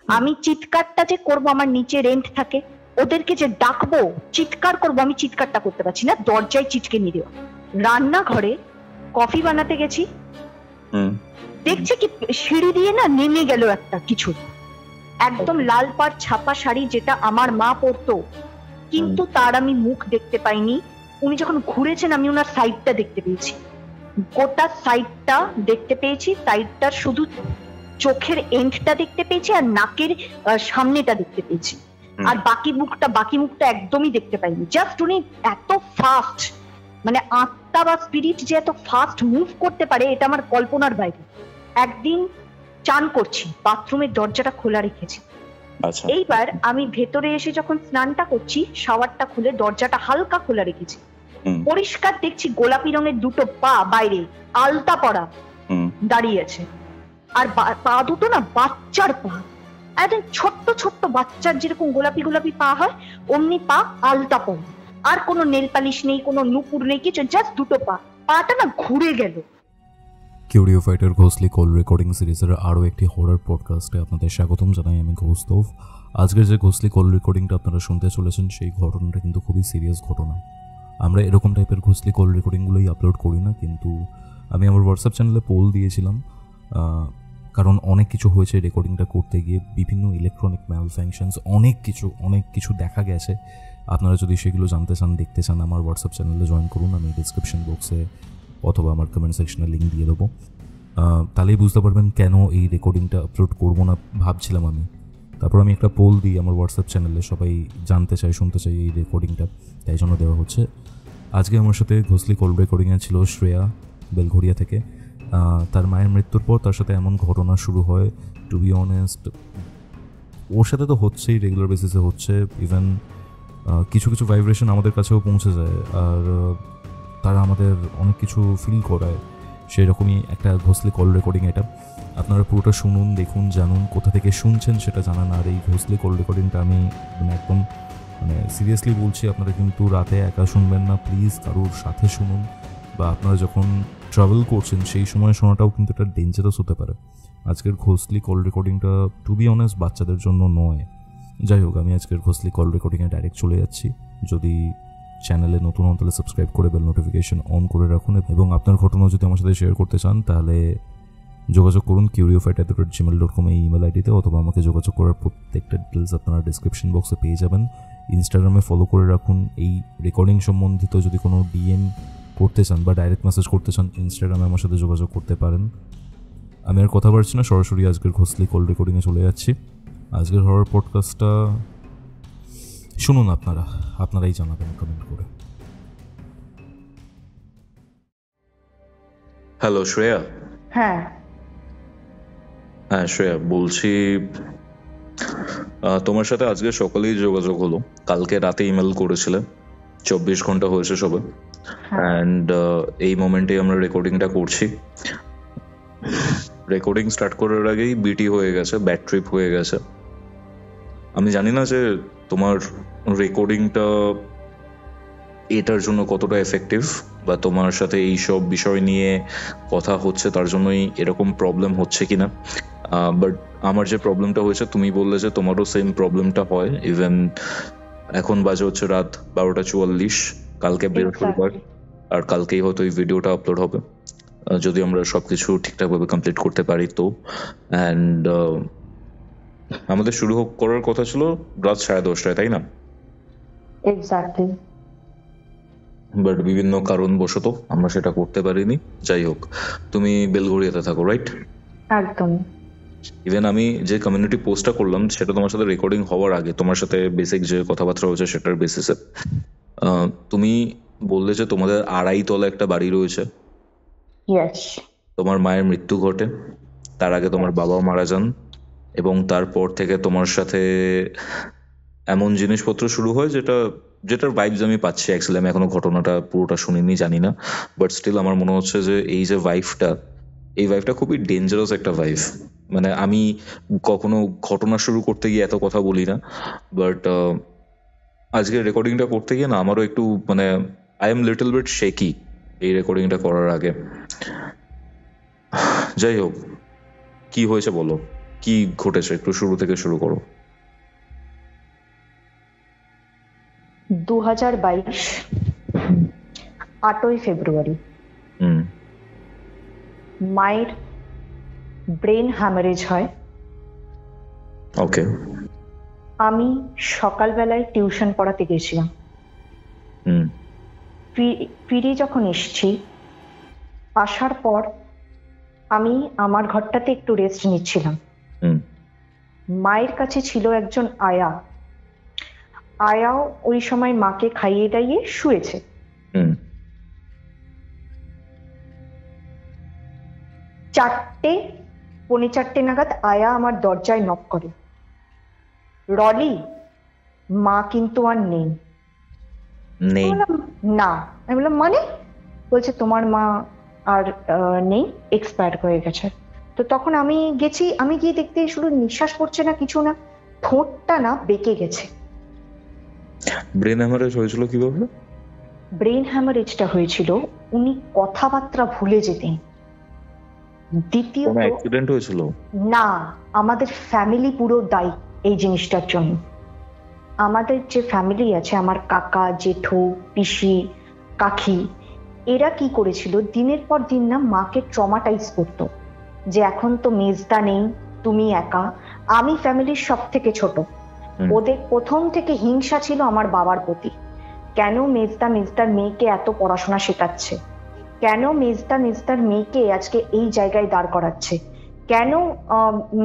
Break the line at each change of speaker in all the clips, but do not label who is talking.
আমি চিৎকারটা যে করবো, আমার নিচে রেন্ট থাকে, ওদেরকে যে ডাকবো, চিৎকার করবো, আমি চিৎকারটা করতে পারছি না, দরজায় চিটকে নিয়ে দেওয়া। রান্নাঘরে কফি বানাতে গেছি, দেখছি কি সিঁড়ি দিয়ে না নেমে গেল একটা কিছু, একদম লাল পাড় ছাপা শাড়ি, যেটা আমার মা পরতো, কিন্তু তার আমি মুখ দেখতে পাইনি। উনি যখন ঘুরেছেন আমি ওনার সাইডটা দেখতে পেয়েছি, গোটা সাইডটা দেখতে পেয়েছি, সাইডটার শুধু চোখের এন্ডটা দেখতে পেয়েছি আর নাকের সামনেটা দেখতে পেয়েছি, আর বাকি মুখটা একদমই দেখতে পাইনি। জাস্ট উনি এত ফাস্ট, মানে আত্মা বা স্পিরিট যে এত ফাস্ট মুভ করতে পারে, এটা আমার কল্পনার বাইরে। একদিন চান করছি, বাথরুমের দরজাটা খোলা রেখেছি, এইবার আমি ভেতরে এসে যখন স্নানটা করছি, শাওয়ারটা খুলে দরজাটা হালকা খোলা রেখেছি, পরিষ্কার দেখছি গোলাপি রঙের দুটো পা বাইরে আলতা পরা দাঁড়িয়ে আছে, আর পা দুটো না বাচ্চার পা, একদম ছোট্ট ছোট্ট বাচ্চার যেরকম গোলাপি গোলাপি পা হয় অমনি পা, আলতা পরা, আর কোনো নেল পালিশ নেই, কোনো নুপুর নেই, কিছু, জাস্ট দুটো পা, পাটা না ঘুরে গেল।
কিউরিও ফাইটার ঘোষলি কল রেকর্ডিং সিরিজের আরও একটি হরর পডকাস্টে আপনাদের স্বাগতম জানাই। আমি কৌস্তভ। আজকের যে ঘোষলি কল রেকর্ডিংটা আপনারা শুনতে চলেছেন, সেই ঘটনাটা কিন্তু খুবই সিরিয়াস ঘটনা। আমরা এরকম টাইপের ঘোষলি কল রেকর্ডিংগুলোই আপলোড করি না, কিন্তু আমি আমার হোয়াটসঅ্যাপ চ্যানেলে পোল দিয়েছিলাম, কারণ অনেক কিছু হয়েছে রেকর্ডিংটা করতে গিয়ে, বিভিন্ন ইলেকট্রনিক ম্যালফাংশনস, অনেক কিছু দেখা গেছে। আপনারা যদি সেগুলো জানতে চান, দেখতে চান, আমার হোয়াটসঅ্যাপ চ্যানেলে জয়েন করুন। আমি ডিসক্রিপশন বক্সে অথবা আমার কমেন্ট সেকশনে লিঙ্ক দিয়ে দেবো, তাহলেই বুঝতে পারবেন কেন এই রেকর্ডিংটা আপলোড করবো না ভাবছিলাম আমি। তারপর আমি একটা পোল দিই আমার হোয়াটসঅ্যাপ চ্যানেলে, সবাই জানতে চাই, শুনতে চাই এই রেকর্ডিংটা, তাই জন্য দেওয়া হচ্ছে। আজকে আমার সাথে ঘোষলি কল রেকর্ডিংয়ে ছিল শ্রেয়া, বেলঘরিয়া থেকে। তার মায়ের মৃত্যুর পর তার সাথে এমন ঘটনা শুরু হয়, টু বি অনেস্ট ওর সাথে তো হচ্ছেই, রেগুলার বেসিসে হচ্ছে। ইভেন কিছু ভাইব্রেশন আমাদের কাছেও পৌঁছে যায়, আর তারা আমাদের অনেক কিছু ফিল করায়। সেই রকমই একটা ঘোষলি কল রেকর্ডিং এটা। আপনারা পুরোটা শুনুন, দেখুন, জানুন, কোথা থেকে শুনছেন সেটা জানান। আর এই ঘোষলি কল রেকর্ডিংটা আমি একদম সিরিয়াসলি বলছি, আপনারা কিন্তু রাতে একা শুনবেন না, প্লিজ কারোর সাথে শুনুন, বা আপনারা যখন ট্রাভেল করছেন সেই সময় শোনাটাও কিন্তু এটা ডেঞ্জারাস হতে পারে। আজকের ঘোষলি কল রেকর্ডিংটা টু বি অনেস্ট বাচ্চাদের জন্য নয়। যাই হোক, আমি আজকের ঘোষলি কল রেকর্ডিংয়ে ডাইরেক্ট চলে যাচ্ছি। যদি চ্যানেলে নতুন হন তাহলে সাবস্ক্রাইব করে বেল নোটিফিকেশন অন করে রাখুন, এবং আপনার ঘটনা যদি আমার সাথে শেয়ার করতে চান তাহলে যোগাযোগ করুন curiofite@gmail.com এই ইমেল আইডিতে, অথবা আমাকে যোগাযোগ করার প্রত্যেকটা ডিটেলস আপনারা ডিসক্রিপশন বক্সে পেয়ে যাবেন। ইনস্টাগ্রামে ফলো করে রাখুন। এই রেকর্ডিং সম্বন্ধিত যদি কোনো ডিএম করতে চান বা ডাইরেক্ট মেসেজ করতে চান, ইনস্টাগ্রামে আমার সাথে যোগাযোগ করতে পারেন। আমি আর কথা বলছি না, সরাসরি আজকের ঘোষলি কল রেকর্ডিংয়ে চলে যাচ্ছি। আজকের হরর পডকাস্টটা শুনুন, আপনারাই জানাবেন কমেন্ট করে।
হ্যালো শ্রেয়া।
হ্যাঁ
শ্রেয়া বলছি, তোমার সাথে আজকে সকালেই যোগাযোগ হলো। কালকে রাতে ইমেল করেছিলে, 24 ঘন্টা হয়েছে সবে, অ্যান্ড এই মোমেন্টে আমরা রেকর্ডিংটা করছি। রেকর্ডিং স্টার্ট করার আগেই বিটি হয়ে গেছে, ব্যাড ট্রিপ হয়ে গেছে। আমি জানি না যে তোমার রেকর্ডিংটা এটার জন্য কতটা এফেক্টিভ, বা তোমার সাথে এইসব বিষয় নিয়ে কথা হচ্ছে তার জন্যই এরকম প্রবলেম হচ্ছে কিনা, বাট আমার যে প্রবলেমটা হয়েছে, তুমি বললে যে তোমারও সেম প্রবলেমটা হয়। ইভেন এখন বাজে হচ্ছে রাত 12:44, কালকে বৃহস্পতিবার, আর কালকেই হয়তো এই ভিডিওটা আপলোড হবে, যদি আমরা সবকিছু ঠিকঠাকভাবে কমপ্লিট করতে পারি তো। অ্যান্ড আমাদের শুরু করার কথা ছিল রাত 10:30টায়, তাই না?
এক্স্যাক্টলি।
বাট বিভিন্ন কারণবশত আমরা সেটা করতে পারিনি। যাই হোক, তুমি বেলঘরিয়াতে থাকো, রাইট?
একদম।
ইভেন আমি যে কমিউনিটি পোস্টটা করলাম সেটা তোমার সাথে রেকর্ডিং হওয়ার আগে তোমার সাথে বেসিক যে কথাবার্তা হয়েছে সেটার বেসিসে তুমি বললে যে তোমাদের 2.5 তলা একটা বাড়ি রয়েছে, তোমার মায়ের মৃত্যু ঘটে, তার আগে তোমার বাবাও মারা যান, এবং তারপর থেকে তোমার সাথে এমন জিনিসপত্র শুরু হয় যেটার ভাইবস আমি পাচ্ছি। অ্যাকচুয়ালি আমি এখনো ঘটনাটা পুরোটা শুনিনি, জানি না, বাট স্টিল আমার মনে হচ্ছে যে এই যে ভাইবটা খুবই ডেঞ্জারাস একটা ভাইব। মানে আমি কখনো ঘটনা শুরু করতে গিয়ে এত কথা বলি না, বাট আজকে রেকর্ডিংটা করতে গিয়ে না আমারও একটু আই এম লিটল বিট শেকি এই রেকর্ডিংটা করার আগে। যাই হোক, কি হয়েছে বলো, কি ঘটেছে একটু শুরু থেকে শুরু করো।
2022 8ই ফেব্রুয়ারি মায়ের ব্রেন হ্যামারেজ হয়।
ওকে।
আমি সকালবেলায় টিউশন পড়াতে গেছিলাম। ফিরে যখন এসছি, আসার পর আমি আমার ঘরটাতে একটু রেস্ট নিচ্ছিলাম। মায়ের কাছে ছিল একজন আয়া। আয়াও ওই সময় মাকে খাইয়ে দাইয়ে শুয়েছে। 4:45 নাগাদ আয়া আমার দরজায় নক করে, রলি মা কিন্তু আর নেই। না, আমি বললাম মানে? বলছে তোমার মা আর নেই, এক্সপায়ার হয়ে গেছে। তো তখন আমি গেছি, আমি গিয়ে দেখতে শুধু নিঃশ্বাস পড়ছে না, কিছু না, ঠোঁটটা না বেঁকে গেছে।
ব্রেন হ্যামারেজ হয়েছিল কিভাবে?
ব্রেন হ্যামারেজটা হয়েছিল উনি কথাবার্তা ভুলে যেতেন। দ্বিতীয়ত
অ্যাক্সিডেন্ট হয়েছিল
না, আমাদের ফ্যামিলি পুরো দায়ী এই জিনিসটার জন্য। আমাদের যে ফ্যামিলি আছে, আমার কাকা, জেঠু, পিসি, কাকি, এরা কি করেছিল, দিনের পর দিন না মাকে ট্রমাটাইজ করতো যে এখন তো মেজদা নেই, তুমি একা, আমি ফ্যামিলির সব থেকে ছোট। ওদের প্রথম থেকে হিংসা ছিল আমার বাবার প্রতি। কেন মেজদার মেয়েকে এত পড়াশোনা শেখাচ্ছে, কেন মেজদার মেয়েকে আজকে এই জায়গায় দাঁড় করাচ্ছে, কেন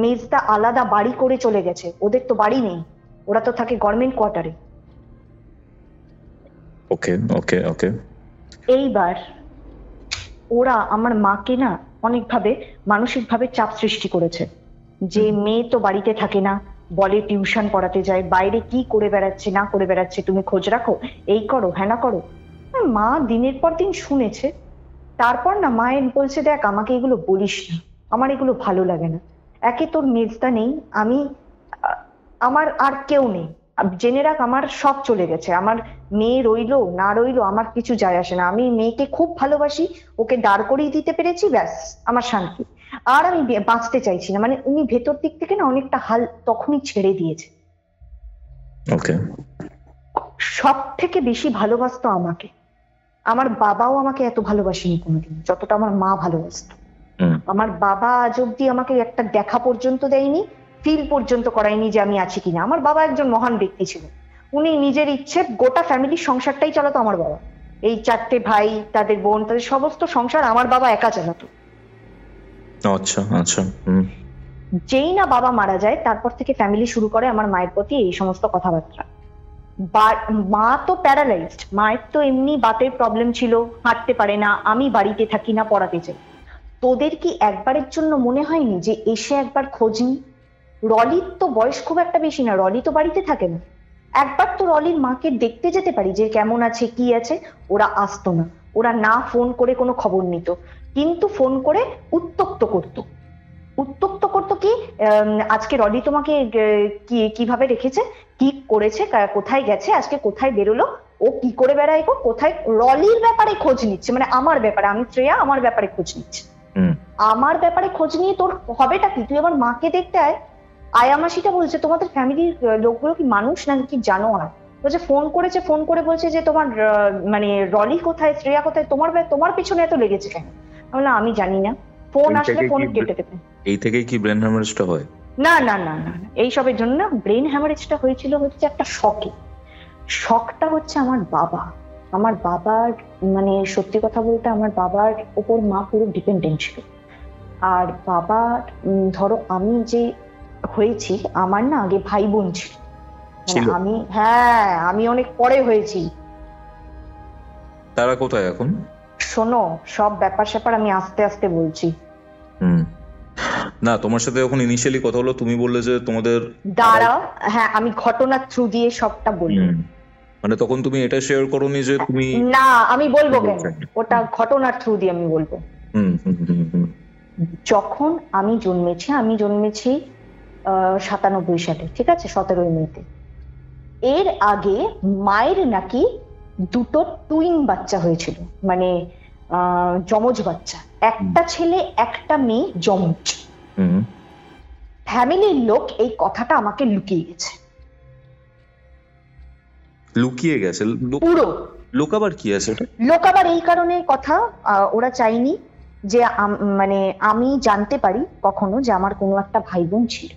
মেজদা আলাদা বাড়ি করে চলে গেছে, ওদের তো বাড়ি নেই, ওরা তো থাকে গভর্নমেন্ট কোয়ার্টারে।
ওকে ওকে ওকে।
এইবার ওরা আমার মাকে না অনেকভাবে মানসিকভাবে চাপ সৃষ্টি করেছে যে মেয়ে তো বাড়িতে থাকে না, বলে টিউশন পড়াতে যায়, বাইরে কি করে বেড়াচ্ছে না করে বেড়াচ্ছে, তুমি খোঁজ রাখো, এই করো হ্যাঁ না করো। মা দিনের পর দিন শুনেছে। তারপর না মায়ের বলছে, দেখ আমাকে এগুলো বলিস না, আমার এগুলো ভালো লাগে না। একে তোর মেজদা নেই, আমার আর কেউ নেই, জেনে রাখ আমার সব চলে গেছে, আমার মেয়ে রইলো না রইলো আমার কিছু যায় আসে না, আমি মেয়েকে খুব ভালোবাসি, ওকে দাঁড় করিয়ে দিতে পেরেছি, ব্যাস আমার শান্তি, আর আমি বাঁচতে চাইছি না। মানে উনি ভেতর দিক থেকে না অনেকটা হাল তখনই ছেড়ে দিয়েছে।
ওকে।
সব থেকে বেশি ভালোবাসতো আমাকে। আমার বাবাও আমাকে এত ভালোবাসেনি কোনোদিন যতটা আমার মা ভালোবাসতো। আমার বাবা আজ অব্দি আমাকে একটা দেখা পর্যন্ত দেয়নি, ফিল পর্যন্ত করায়নি যে আমি আছি কিনা। আমার বাবা একজন মহান ব্যক্তি ছিল, উনি নিজের ইচ্ছে গোটা ফ্যামিলির সংসারটাই চালাতো। আমার বাবা এই 4টে ভাই, তাদের বোন, তাদের সমস্ত সংসার আমার বাবা একা চালাতো।
আচ্ছা আচ্ছা।
যেই না বাবা মারা যায় তারপর থেকে ফ্যামিলি শুরু করে আমার মায়ের প্রতি এই সমস্ত কথাবার্তা। মা তো প্যারালাইজড, মায়ের তো এমনি বাতের প্রবলেম ছিল, হাঁটতে পারে না, আমি বাড়িতে থাকি না, পড়াতে চাই। তোদের কি একবারের জন্য মনে হয়নি যে এসে একবার খোঁজ নি? রলির তো বয়স খুব একটা বেশি না, রলি তো বাড়িতে থাকে না, একবার তো রলির মাকে দেখতে যেতে পারি যে কেমন আছে কি আছে। ওরা আসতো না, ওরা না ফোন করে কোনো খবর নিত, কিন্তু ফোন করে উত্তক্ত করতো কি আজকে রলি তোমাকে কিভাবে রেখেছে, কি করেছে, কোথায় গেছে, আজকে কোথায় বেরোলো, ও কি করে বেড়ায়, কোথায়, রলির ব্যাপারে খোঁজ নিচ্ছে। মানে আমার ব্যাপারে, আমি শ্রেয়া, আমার ব্যাপারে খোঁজ নিচ্ছে। আমার ব্যাপারে খোঁজ নিয়ে তোর হবেটা কি? তুই আমার মাকে দেখতে আয়। আয়া মাসিটা বলছে তোমাদের ফ্যামিলির লোকগুলো কি মানুষ নাকি জানোয়ার? বলছে ফোন করেছে, ফোন করে বলছে যে তোমার মানে রলি কোথায়, শ্রেয়া কোথায়, তোমার পিছনে এত লেগেছে কেন? বললাম আমি জানি না, ফোন আসলে ফোন কেটে দেবে।
এই থেকেই কি ব্রেন হ্যামারেজটা হয়?
না না না না, এইসবের জন্য না। ব্রেন হ্যামারেজটা হয়েছিল হচ্ছে একটা শকে। শকটা হচ্ছে আমার বাবার মানে সত্যি কথা বলতে আমার বাবার উপর মা পুরো ডিপেন্ডেন্ট ছিল। আর বাবার ধরো আমি যে হয়েছি, আমার না আগে ভাই বোন ছিল, আমি অনেক পরে হয়েছি।
তারা কোথায় এখন?
শোনো, সব ব্যাপার স্যাপার আমি আস্তে আস্তে বলছি।
না, তোমার সাথে যখন ইনিশিয়ালি কথা হলো তুমি বললে যে তোমাদের
দাঁড়াও, হ্যাঁ আমি ঘটনার থ্রু দিয়ে সবটা বলবো।
মানে তখন তুমি এটা শেয়ার করোনি যে তুমি?
না, আমি বলবো কেন, ওটা ঘটনার থ্রু দিয়ে আমি বলবো। যখন আমি জন্মেছি 97 সালে, ঠিক আছে, 17ই মেতে। এর আগে মায়ের নাকি দুটো টুইন বাচ্চা হয়েছিল, মানে যমজ বাচ্চা, একটা ছেলে একটা মেয়ে, যমজ। ফ্যামিলির লোক এই কথাটা আমাকে লুকিয়ে গেছে।
লুকিয়ে গেছে
পুরো।
লোকাবার কি আছে?
লোকাবার এই কারণে কথা, ওরা চাইনি যে মানে আমি জানতে পারি কখনো যে আমার কোনো একটা ভাই বোন ছিল।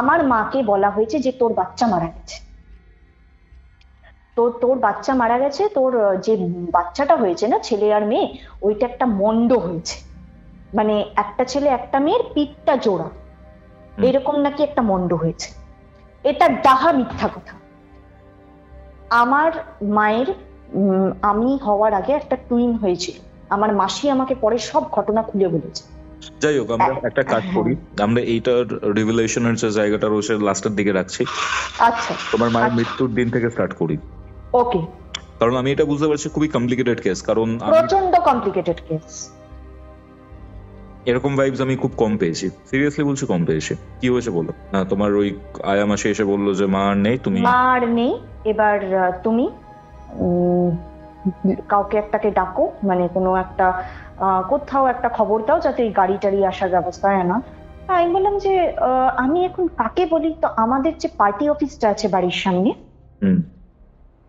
আমার মাকে বলা হয়েছে যে তোর বাচ্চা মারা গেছে, তোর বাচ্চা মারা গেছে, তোর যে বাচ্চাটা হয়েছে না, ছেলে আর মেয়ে, ওইটা একটা মন্ড হয়েছে, মানে একটা ছেলে একটা মেয়ের পিঠটা জোড়া, এরকম নাকি একটা মন্ড হয়েছে। এটা ডাহা মিথ্যা কথা। আমার মায়ের আমি হওয়ার আগে একটা টুইন হয়েছিল, আমার মাসি আমাকে পরে সব ঘটনা খুলে বলেছে।
যাই হোক, আমরা একটা কাজ করি, আমরা এইটার রিভিলেশনের যে জায়গাটা রয়েছে লাস্টের দিকে রাখছি।
আচ্ছা,
তোমার মায়ের মৃত্যুর দিন থেকে স্টার্ট করি।
ওকে।
কারণ আমি এটা বুঝতে পারছি খুবই কমপ্লিকেটেড কেস, কারণ
প্রচন্ড কমপ্লিকেটেড কেস।
এরকম ভাইবস আমি খুব কম পেয়েছি, সিরিয়াসলি বলছি কম পেয়েছি। কি হয়েছে বলো না? তোমার ওই আয়া মাসি এসে বললো যে মা আর নেই, তুমি
মা আর নেই, এবার তুমি কাউকে একটাকে ডাকো, মানে কোনো একটা কোথাও একটা খবর দাও যাতে এই গাড়ি টাড়ি আসার ব্যবস্থা হয় না। আমি বললাম যে আমি এখন কাকে বলি? তো আমাদের যে পার্টি অফিসটা আছে বাড়ির সামনে,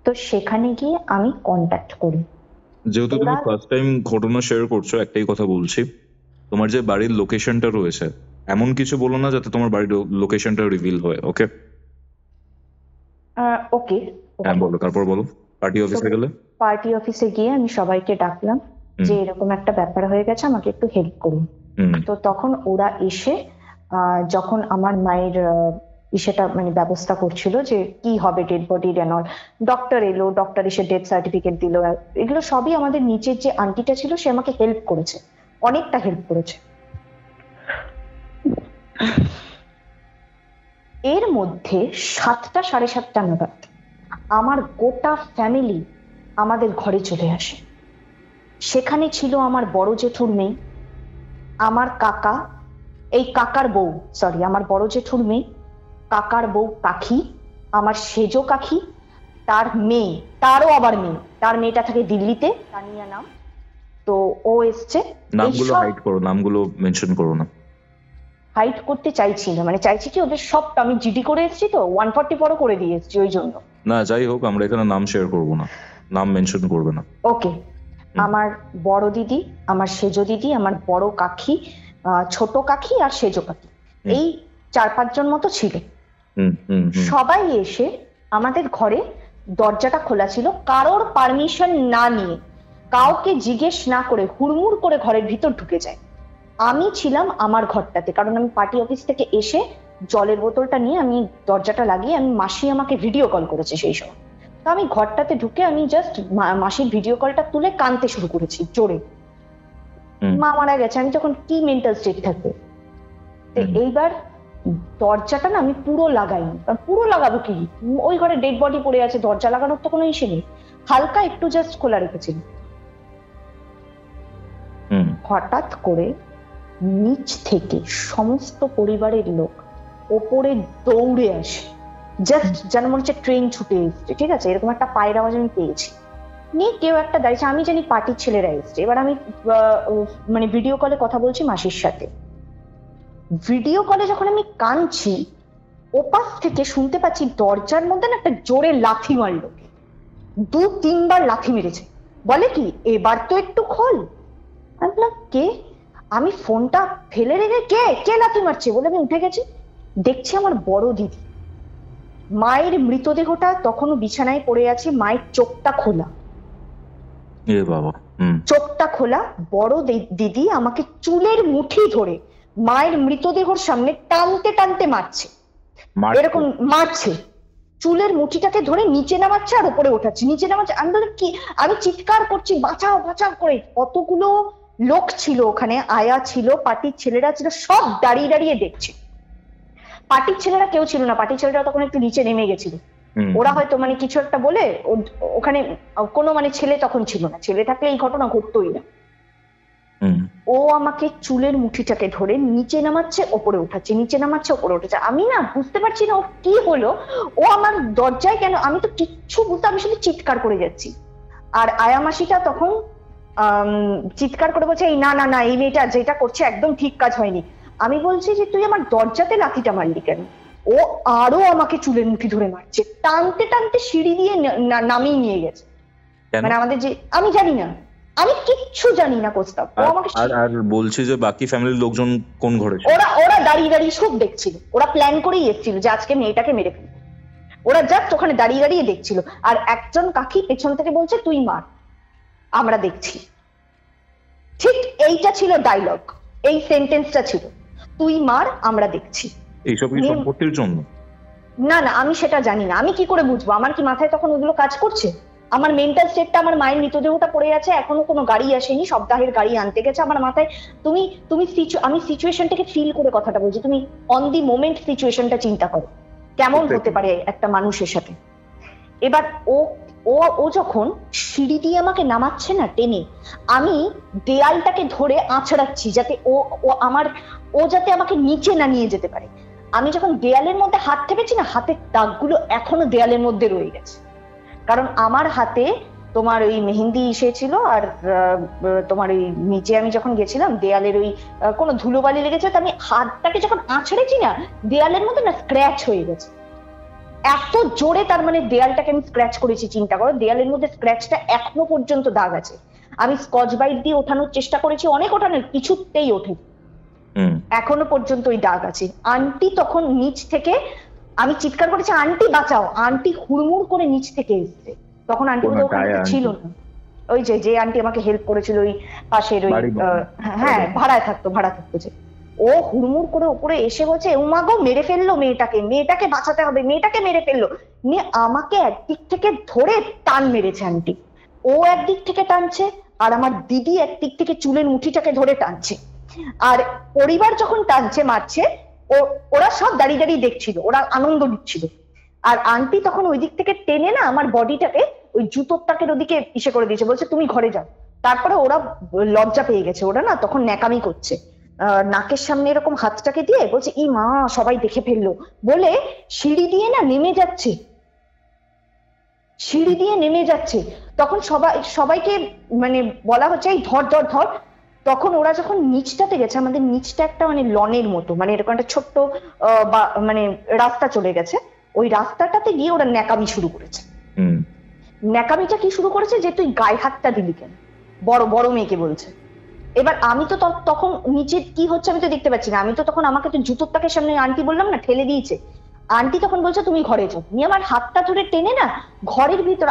তো সেখানে গিয়ে আমি কন্ট্যাক্ট করি।
যেহেতু তুমি ফার্স্ট টাইম ঘটনা শেয়ার করছো, একটাই কথা বলছি, তোমার যে বাড়ির লোকেশনটা রয়েছে এমন কিছু বলো না যাতে তোমার বাড়ির লোকেশনটা রিভিল হয়। ওকে
ওকে,
হ্যাঁ বলো, তারপর বলো। পার্টি অফিসে গেলে?
পার্টি অফিসে গিয়ে আমি সবাইকে ডাকলাম যে এরকম একটা ব্যাপার হয়ে গেছে, আমাকে একটু হেল্প করুন। তো তখন ওরা এসে যখন আমার মায়ের সেটা মানে ব্যবস্থা করছিল যে কি হবে ডেড বডির এন্ড অল, ডক্টর এলো, ডক্টর এসে ডেথ সার্টিফিকেট দিল, এগুলো সবই আমাদের নিচের যে আন্টিটা ছিল সে আমাকে হেল্প করেছে, অনেকটা হেল্প করেছে। এর মধ্যে 7টা 7:30 নাগাদ আমার গোটা ফ্যামিলি আমাদের ঘরে চলে আসে। সেখানে ছিল আমার বড় জেঠুর মেয়ে, আমার কাকা, এই কাকার বউ, সরি আমার বড় জেঠুর মেয়ে, কাকার বউ কাকি, আমার সেজো কাকি, তার মেয়ে, তারও আবার মেয়ে, তার মেয়েটা থাকে দিল্লিতে, তানিয়া নাম। তো ও এসছে।
নামগুলো হাইড করো, নামগুলো মেনশন করো না।
হাইড করতে চাইছি না, মানে চাইছি কি ওদের সবটা আমি জিডি করে এসেছি, তো 144 করে দিয়ে এসেছি ওই জন্য।
না যাই হোক, আমরা এখানে নাম শেয়ার করব না, নাম মেনশন করবে না।
ওকে। আমার বড় দিদি, আমার সেজো দিদি, আমার বড় কাকি, ছোট কাকি আর সেজো কাকি, এই 4-5 জন মতো ছিল। সবাই এসে আমাদের ঘরে, দরজাটা খোলা ছিল, কারোর পারমিশন না নিয়ে, কাউকে জিজ্ঞেস না করে হুড়মুড় করে ঘরের ভিতর ঢুকে যায়। আমি ছিলাম আমার ঘরটাতে, কারণ আমি পার্টি অফিস থেকে এসে জলের বোতলটা নিয়ে আমি দরজাটা লাগিয়ে, আমি মাসি আমাকে ভিডিও কল করেছে সেই সময়, তো আমি ঘরটাতে ঢুকে আমি জাস্ট মাসির ভিডিও কলটা তুলে কাঁদতে শুরু করেছি জোরে। মা মারা গেছে, আমি তখন কি মেন্টাল স্টেট থাকবে। এইবার দরজাটা না আমি পুরো লাগাইনি, পুরো লাগাবো কি, ওই ঘরে ডেড বডি পড়ে আছে, দরজা লাগানোর তো কোনো ইস্যু নেই, হালকা একটু জাস্ট খোলা রেখেছিল। হঠাৎ করে নিচ থেকে সমস্ত পরিবারের লোক ওপরে দৌড়ে আসে, জাস্ট যেন মনে হচ্ছে ট্রেন ছুটে এসছে, ঠিক আছে, এরকম একটা পায়ের আওয়াজ আমি পেয়েছি। নিয়ে কেউ একটা দাঁড়িয়েছে, আমি জানি পার্টির ছেলেরা এসছে। এবার আমি মানে ভিডিও কলে কথা বলছি মাসির সাথে। ভিডিও কলে যখন আমি কাঁদছি, ওপাশ থেকে শুনতে পাচ্ছি দরজার মধ্যে না একটা জোরে লাথি মারলো, 2-3 বার লাথি মেরেছে। বলে কি এবার তো একটু খোল। আমি বললাম কে? আমি ফোনটা ফেলে রেখে কে লাথি মারছে বলে আমি উঠে গেছি। দেখছি আমার বড় দিদি, মায়ের মৃতদেহটা তখনও বিছানায় পড়ে আছে, মায়ের চোখটা খোলা, চোখটা খোলা। বড় দিদি আমাকে চুলের মুঠি ধরে মায়ের মৃতদেহর সামনে টানতে টানতে মারছে, এরকম মারছে, চুলের মুঠিটাকে ধরে নিচে নামাচ্ছে আর উপরে ওঠাচ্ছে, নিচে নামাচ্ছে। আমি বলি কি, আমি চিৎকার করছি বাঁচাও বাঁচাও করে। কতগুলো লোক ছিল ওখানে, আয়া ছিল, পার্টির ছেলেরা ছিল, সব দাঁড়িয়ে দাঁড়িয়ে দেখছে। পার্টির ছেলেরা কেউ ছিল না, পার্টির ছেলেরা তখন একটু নিচে নেমে গেছিল, ওরা হয়তো মানে কিছু একটা বলে, ওখানে কোনো মানে ছেলে তখন ছিল না, ছেলে থাকলে এই ঘটনা ঘটতোই না। ও আমাকে চুলের মুঠিটাকে ধরে নিচে নামাচ্ছে, ওপরে উঠাচ্ছে, নিচে নামাচ্ছে, ওপরে উঠেছে। আমি না বুঝতে পারছি না ও কি হলো, ও আমার দরজায় কেন, আমি তো কিচ্ছু বুঝতে, আমি শুধু চিৎকার করে যাচ্ছি। আর আয়া মাসিটা তখন চিৎকার করে বলছে এই না না না, এই মেয়েটা যেটা করছে একদম ঠিক কাজ হয়নি। আমি বলছি যে তুই আমার দরজাতে লাথিটা মারলি কেন? ও আরো আমাকে চুলের মুঠি ধরে মারছে, টানতে টানতে সিঁড়ি দিয়ে নামিয়ে নিয়ে গেছে। মানে আমাদের যে, আমি জানি না, আমি কিচ্ছু জানি না কোস্তাব। ও আমাকে
আর বলছি যে বাকি ফ্যামিলির লোকজন কোন ঘরে?
ওরা দাঁড়িয়ে দাঁড়িয়ে সব দেখছিল, ওরা প্ল্যান করেই এসেছিল যে আজকে মেয়েটাকে মেরে ফেলবে। ওরা জাস্ট ওখানে দাঁড়িয়ে দাঁড়িয়ে দেখছিল, আর একজন কাকি পেছন থেকে বলছে তুই মার, আমরা দেখছি। ঠিক এইটা ছিল ডায়লগ, এই সেন্টেন্সটা ছিল, তুই মার আমরা দেখছি।
এইসব কি সম্পত্তির জন্য?
না না, আমি সেটা জানি না, আমি কি করে বুঝবো? আমার কি মাথায় তখন ওগুলো কাজ করছে? আমার মেন্টাল স্টেটটা, আমার মায়ের মৃতদেহটা পড়ে আছে, এখনো কোনো গাড়ি আসেনি, সপ্তাহের গাড়ি আনতে গেছে আমার মাথায়। আমি সিচুয়েশনটাকে ফিল করে কথাটা বলছি, তুমি অন দি মোমেন্ট সিচুয়েশনটা চিন্তা করো কেমন হতে পারে একটা মানুষের সাথে। এবার ও যখন সিঁড়ি দিয়ে আমাকে নামাচ্ছে না টেনে, আমি দেয়ালটাকে ধরে আঁচড়াচ্ছি যাতে ও যাতে আমাকে নিচে না নিয়ে যেতে পারে। আমি যখন দেয়ালের মধ্যে হাত ঠেকেছি না, হাতের দাগগুলো এখনো দেয়ালের মধ্যে রয়ে গেছে, কারণ আমার হাতে তোমার ওই মেহেন্দি এসেছিল, আর তোমার ওই নিচে আমি যখন গেছিলাম দেয়ালের ওই কোনো ধুলোবালি লেগেছে, তো আমি হাতটাকে যখন আঁচড়েছি না দেয়ালের মধ্যে না স্ক্র্যাচ হয়ে গেছে এত জোরে। তার মানে দেয়ালটাকে আমি স্ক্র্যাচ করেছি, চিন্তা করো, দেয়ালের মধ্যে স্ক্র্যাচটা এখনো পর্যন্ত দাগ আছে। আমি স্কচ ব্রাইট দিয়ে ওঠানোর চেষ্টা করেছি, অনেক ওঠানোর, কিছুতেই ওঠে, এখনো পর্যন্ত ওই দাগ আছে। আন্টি তখন নিচ থেকে, আমি চিৎকার করেছি আন্টি বাঁচাও, আন্টি হুড়মুড় করে নিচ থেকে এসছে। তখন আন্টি ছিল না, ওই যে আন্টি আমাকে হেল্প করেছিল ওই পাশের ওই, হ্যাঁ ভাড়ায় থাকতো যে, ও হুড়মুড় করে উপরে এসে বলছে উমা গো মেরে ফেললো মেয়েটাকে বাঁচাতে হবে, মেয়েটাকে মেরে ফেললো। নিয়ে আমাকে একদিক থেকে ধরে টান মেরেছে আন্টি, ও একদিক থেকে টানছে, আর আমার দিদি একদিক থেকে চুলের মুঠিটাকে ধরে টানছে। আর পরিবার যখন টানছে মারছে, ওরা সব দাঁড়িয়ে দাঁড়িয়ে দেখছিল, ওরা আনন্দ নিচ্ছিল। আর আন্টি তখন ওই দিক থেকে টেনে না আমার বডিটাকে ওই জুতোর তাকের ওদিকে ইসে করে দিয়েছে, বলছে তুমি ঘরে যাও। তারপরে ওরা লজ্জা পেয়ে গেছে, ওরা না তখন ন্যাকামি করছে, নাকের সামনে এরকম হাতটাকে দিয়ে বলছে ই মা সবাই দেখে ফেললো বলে সিঁড়ি দিয়ে না নেমে যাচ্ছে, সিঁড়ি দিয়ে নেমে যাচ্ছে। তখন সবাইকে মানে বলা হচ্ছে এই ধর ধর ধর। তখন ওরা যখন নিচটাতে গেছে, আমাদের নিচটা একটা মানে লনের মতো, মানে এরকম একটা ছোট্ট মানে রাস্তা চলে গেছে, ওই রাস্তাটাতে গিয়ে ওরা ন্যাকামি শুরু করেছে। ন্যাকামিটা কি শুরু করেছে যে তুই গায়ে হাতটা দিলি কেন, বড় মেয়েকে বলছে। এবার আমি তো তখন নিচে কি হচ্ছে আমি তো দেখতে পাচ্ছি না, আমি তো তখন, আমাকে তো জুতোর তাকের সামনে আন্টি বললাম না ঠেলে দিয়েছে। আন্টি তখন বলছে তুমি ঘরে যাও, নিয়ে আমার হাতটা ধরে টেনে না ঘরের ভিতর,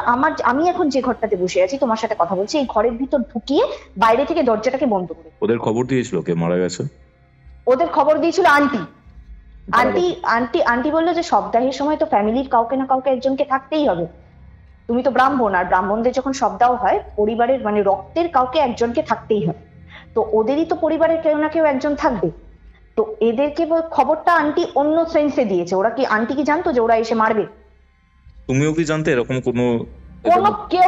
আমি এখন যে ঘরটাতে বসে আছি তোমার সাথে কথা বলছি, এই ঘরের ভিতর ঢুকিয়ে বাইরে থেকে দরজাটাকে বন্ধ করে।
ওদের খবর দিয়েছিল কে মারা গেছে?
ওদের খবর দিয়েছিল আন্টি বললো যে সপ্তাহের সময় তো ফ্যামিলির কাউকে না কাউকে একজনকে থাকতেই হবে, তুমি তো ব্রাহ্মণ, আর ব্রাহ্মণদের যখন সপ্তাহ হয় পরিবারের মানে রক্তের কাউকে একজনকে থাকতেই হবে, তো ওদেরই তো পরিবারের কেউ না কেউ একজন থাকবে। তো এদেরকে খবরটা আন্টি অন্য সেন্সে দিয়েছে। ওরা কি, আন্টি কি জানতো যে ওরা এসে মারবে?
তুমিও কি জানতে? এরকম
কেউ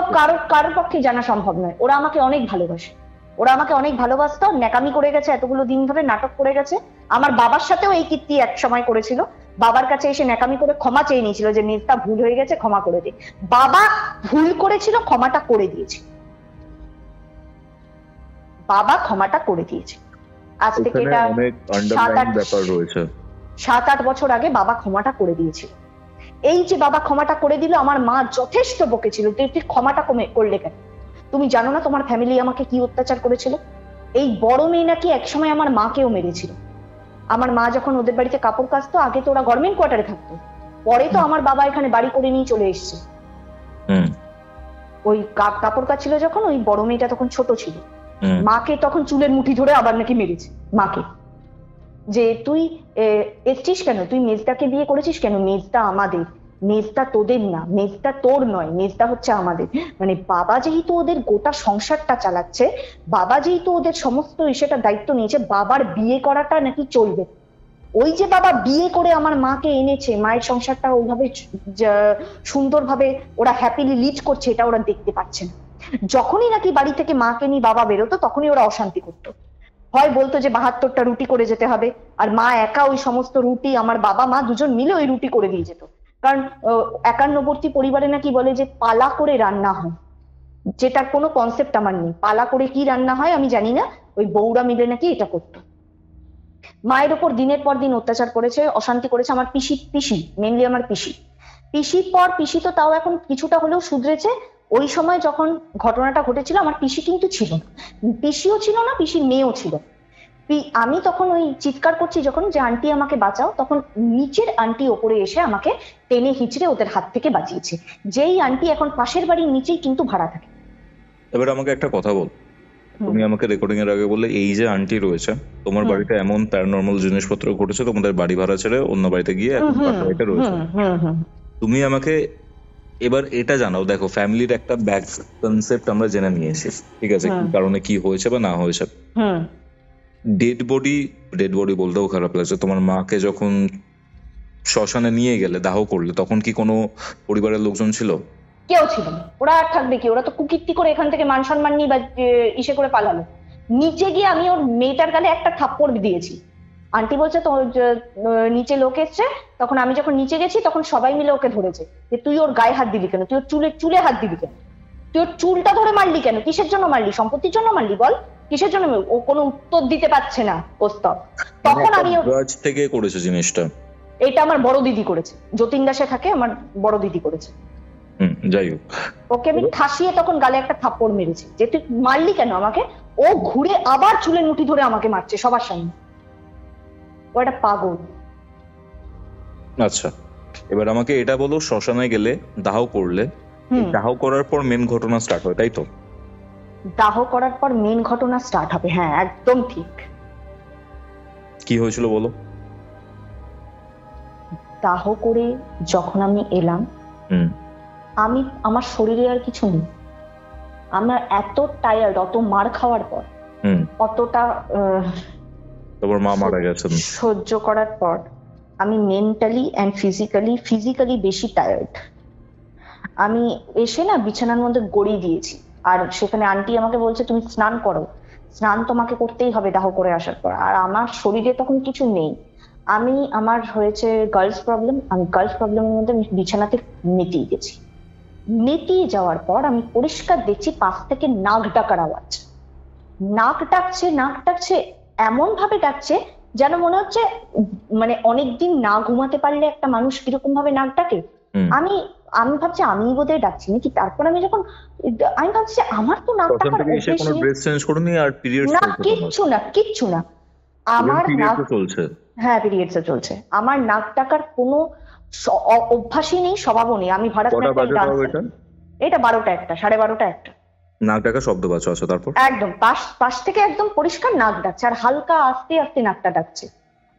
কারোর পক্ষে জানা সম্ভব নয়। ওরা আমাকে অনেক ভালোবাসে, ওরা আমাকে অনেক ভালোবাসতো, ন্যাকামি করে গেছে এতগুলো দিন ধরে, নাটক করে গেছে। আমার বাবার সাথেও এই কীর্তি এক সময় করেছিল, বাবার কাছে এসে ন্যাকামি করে ক্ষমা চেয়ে নিয়েছিল যে মেয়েটা ভুল হয়ে গেছে ক্ষমা করে দে। বাবা ভুল করেছিল, ক্ষমাটা করে দিয়েছে, বাবা ক্ষমাটা করে দিয়েছে। আজ থেকে এটা 7-8 বছর আগে বাবা ক্ষমাটা করে দিয়েছিল। এই যে বাবা ক্ষমাটা করে দিল, আমার মা যথেষ্ট বকেছিল তুই ক্ষমাটা করলে কেন, তুমি জানো না তোমার ফ্যামিলি আমাকে কি অত্যাচার করেছিল। এই বড় মেয়ে নাকি একসময় আমার মাকেও মেরেছিল। আমার মা যখন ওদের বাড়িতে কাপড় কাচতো, আগে তো ওরা গভর্নমেন্ট কোয়ার্টারে থাকতো, পরে তো আমার বাবা এখানে বাড়ি করে নিয়ে চলে এসছে। ওই কাপড় কাচছিল যখন, ওই বড় মেয়েটা তখন ছোট ছিল, মাকে তখন চুলের মুঠি ধরে আবার নাকি মেরেছে মাকে, যে তুই এসছিস কেন, তুই মেজদাকে বিয়ে করেছিস কেন, মেজদা আমাদের, মেজদা তোদের না, মেজদা তোর নয়, মেজদা হচ্ছে আমাদের। মানে বাবা যেহেতু ওদের গোটা সংসারটা চালাচ্ছে, বাবা যেহেতু ওদের সমস্ত সেটা দায়িত্ব নিয়েছে, বাবার বিয়ে করাটা নাকি চলবে। ওই যে বাবা বিয়ে করে আমার মাকে এনেছে, মায়ের সংসারটা ওইভাবে সুন্দরভাবে ওরা হ্যাপিলি লিড করছে, এটা ওরা দেখতে পাচ্ছে না। যখনই নাকি বাড়ি থেকে মাকে নিয়ে বাবা বেরোতো, তখনই ওরা অশান্তি করতো, হয় বলতো যে 72টা রুটি করে যেতে হবে, আর মা একা ওই সমস্ত রুটি, আমার বাবা মা দুজন মিলে ওই রুটি করে দিয়ে যেত। কারণ 51বর্তী পরিবারে নাকি বলে যে পালা করে রান্না হয়, যেটার কোনো কনসেপ্ট আমার নেই, পালা করে কি রান্না হয় আমি জানি না, ওই বউরা মিলে নাকি এটা করতো। মায়ের ওপর দিনের পর দিন অত্যাচার করেছে, অশান্তি করেছে। আমার পিসি মেনলি আমার পিসির পর পিসি তো তাও এখন কিছুটা হলেও শুধরেছে। ওই সময় যখন ঘটনাটা ঘটেছিল আমার পিসি কিন্তু ছিল না, পিসিও ছিল না, পিসির মেয়েও ছিল। আমি তখন ওই চিৎকার করছি যখন যে আন্টি আমাকে বাঁচাও, তখন নিচের আন্টি ওপরে এসে আমাকে টেনে হিচড়ে ওদের হাত থেকে বাঁচিয়েছে। যেই আন্টি এখন পাশের বাড়ির নিচেই কিন্তু ভাড়া থাকে।
এবার আমাকে একটা কথা বল, তুমি আমাকে রেকর্ডিং এর আগে বলে এই যে আন্টি রয়েছে তোমার বাড়িতে এমন প্যারানর্মাল জিনিসপত্র ঘটেছে তোমাদের বাড়ি ভাড়া ছেড়ে অন্য বাড়িতে গিয়ে এখন বাড়িতে রয়েছে। তুমি আমাকে এবার এটা জানাও, দেখো ফ্যামিলির একটা ব্যাক কনসেপ্ট আমরা জেনে নিয়েছি, ঠিক আছে, কি কারণে কি হয়েছে বা না হয়েছে। ডেড বডি বলতেও খারাপ লাগছে, তোমার মাকে যখন শ্মশানে নিয়ে গেলে দাহ করলে তখন কি কোনো পরিবারের লোকজন ছিল?
কেউ ছিল না। ওরা আর থাকবে কি, ওরা তো কুকীর্তি করে এখান থেকে মান সম্মান নিয়ে বা ইসে করে পালালো। নিচে গিয়ে আমি ওর মেয়েটার গালে একটা থাপ্পড় দিয়েছি। আন্টি বলছে তো নিচে লোক এসছে, তখন আমি যখন নিচে গেছি তখন সবাই মিলে ওকে ধরেছে যে তুই ওর গায়ে হাত দিলি কেন, তুই ওর চুলে হাত দিলি কেন, তুই ওর চুলটা ধরে মারলি কেন, কিসের জন্য মারলি, সম্পত্তির জন্য মারলি, বল কিসের জন্য। ও কোনো উত্তর দিতে পারছে না প্রস্তাব। তখন আমি
থেকে করেছে জিনিসটা,
এটা আমার বড় দিদি করেছে, যতীন দাসে থাকে, আমার বড় দিদি করেছে।
যাই হোক,
ওকে আমি ঠাসিয়ে তখন গালে একটা থাপ্পড় মেরেছি যে তুই মারলি কেন আমাকে। ও ঘুরে আবার চুলের মুঠি ধরে আমাকে মারছে সবার সামনে। ও একটা পাগল।
আচ্ছা, এবার আমাকে এটা বলো, শ্মশানে গেলে দাহ করলে, দাহ করার পর মেন ঘটনা স্টার্ট হয়, তাই তো?
দাহ করার পর মেন ঘটনা স্টার্ট হবে, হ্যাঁ একদম ঠিক।
কি হয়েছিল বলো?
দাহ করে যখন আমি এলাম, আমার শরীরে আর কিছু নেই। আমার এত টায়ার্ড, অত মার খাওয়ার পর, অতটা
তোমার মা মারা গেছেন
সহ্য করার পর আমি মেন্টালি এন্ড ফিজিক্যালি বেশি টায়ার্ড। আমি এসে না বিছানার মধ্যে গড়িয়ে দিয়েছি। আর সেখানে আন্টি আমাকে বলছে তুমি স্নান করো, স্নান তোমাকে করতেই হবে দাহ করে আসার পর। আর আমার শরীরে তখন কিছু নেই। আমার হয়েছে গার্লস প্রবলেম, আমি গার্লস প্রবলেমের মধ্যে বিছানাতে নেতিয়ে গেছি। নেতিয়ে যাওয়ার পর আমি পরিষ্কার দেখছি পাশ থেকে নাক ডাকার আওয়াজ। নাক ডাকছে এমন ভাবে ডাকছে যেন মনে হচ্ছে মানে অনেকদিন না ঘুমাতে পারলে একটা মানুষ কিরকম ভাবে নাক ডাকে। আমি ভাবছি আমি বোধহয় ডাকছি নাকি। তারপর আমি ভাবছি আমার তো নাক ডাকার কিচ্ছু না, আমার নাক চলছে, হ্যাঁ পিরিয়ডস চলছে। আমার নাক ডাকার কোনো অভ্যাসই নেই, স্বভাবও নেই। আমি ভাড়াটিয়া, এটা 12টা 1টা 12:30 1টা
নাক ডাকা শব্দ পাচ্ছ। আচ্ছা, তারপর
একদম পাশ থেকে একদম পরিষ্কার নাক ডাকছে আর হালকা আস্তে আস্তে নাকটা ডাকছে।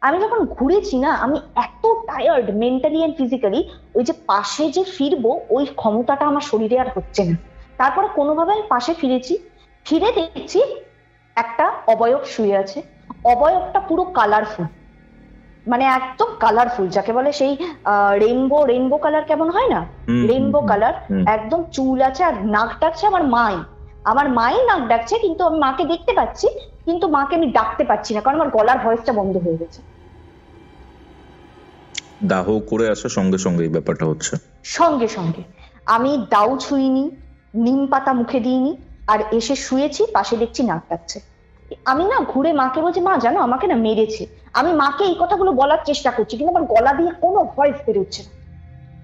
আমি যখন ঘুরেছি না, আমি এত টায়ার্ড মেন্টালি এন্ড ফিজিক্যালি, ওই যে পাশে যে ফিরবো ওই ক্ষমতাটা আমার শরীরে আর হচ্ছে না। তারপরে কোনোভাবে আমি পাশে ফিরে দেখছি একটা অবয়ব শুয়ে আছে। অবয়বটা পুরো কালারফুল, মানে একদম কালারফুল, যাকে বলে সেই রেইনবো কালার কেমন হয় না, রেইনবো কালার, একদম চুল আছে। আর নাক ডাকছে আমার মাই নাক ডাকছে, কিন্তু আমি মাকে দেখতে পাচ্ছি, কিন্তু মাকে আমি ডাকতে পারছি না, কারণ আমার গলার ভয়েসটা বন্ধ হয়ে গেছে।
দাহ করে আসার সঙ্গে সঙ্গে এই ব্যাপারটা হচ্ছে,
সঙ্গে আমি দাউ ছুঁইনি, নিম পাতা মুখে দিইনি, আর এসে শুয়েছি, পাশে দেখছি নাক ডাকছে। আমি না ঘুরে মাকে বলছি, মা জানো আমাকে না মেরেছে। আমি মাকে এই কথাগুলো বলার চেষ্টা করছি, কিন্তু আমার গলা দিয়ে কোনো ভয়েস বেরোচ্ছে না।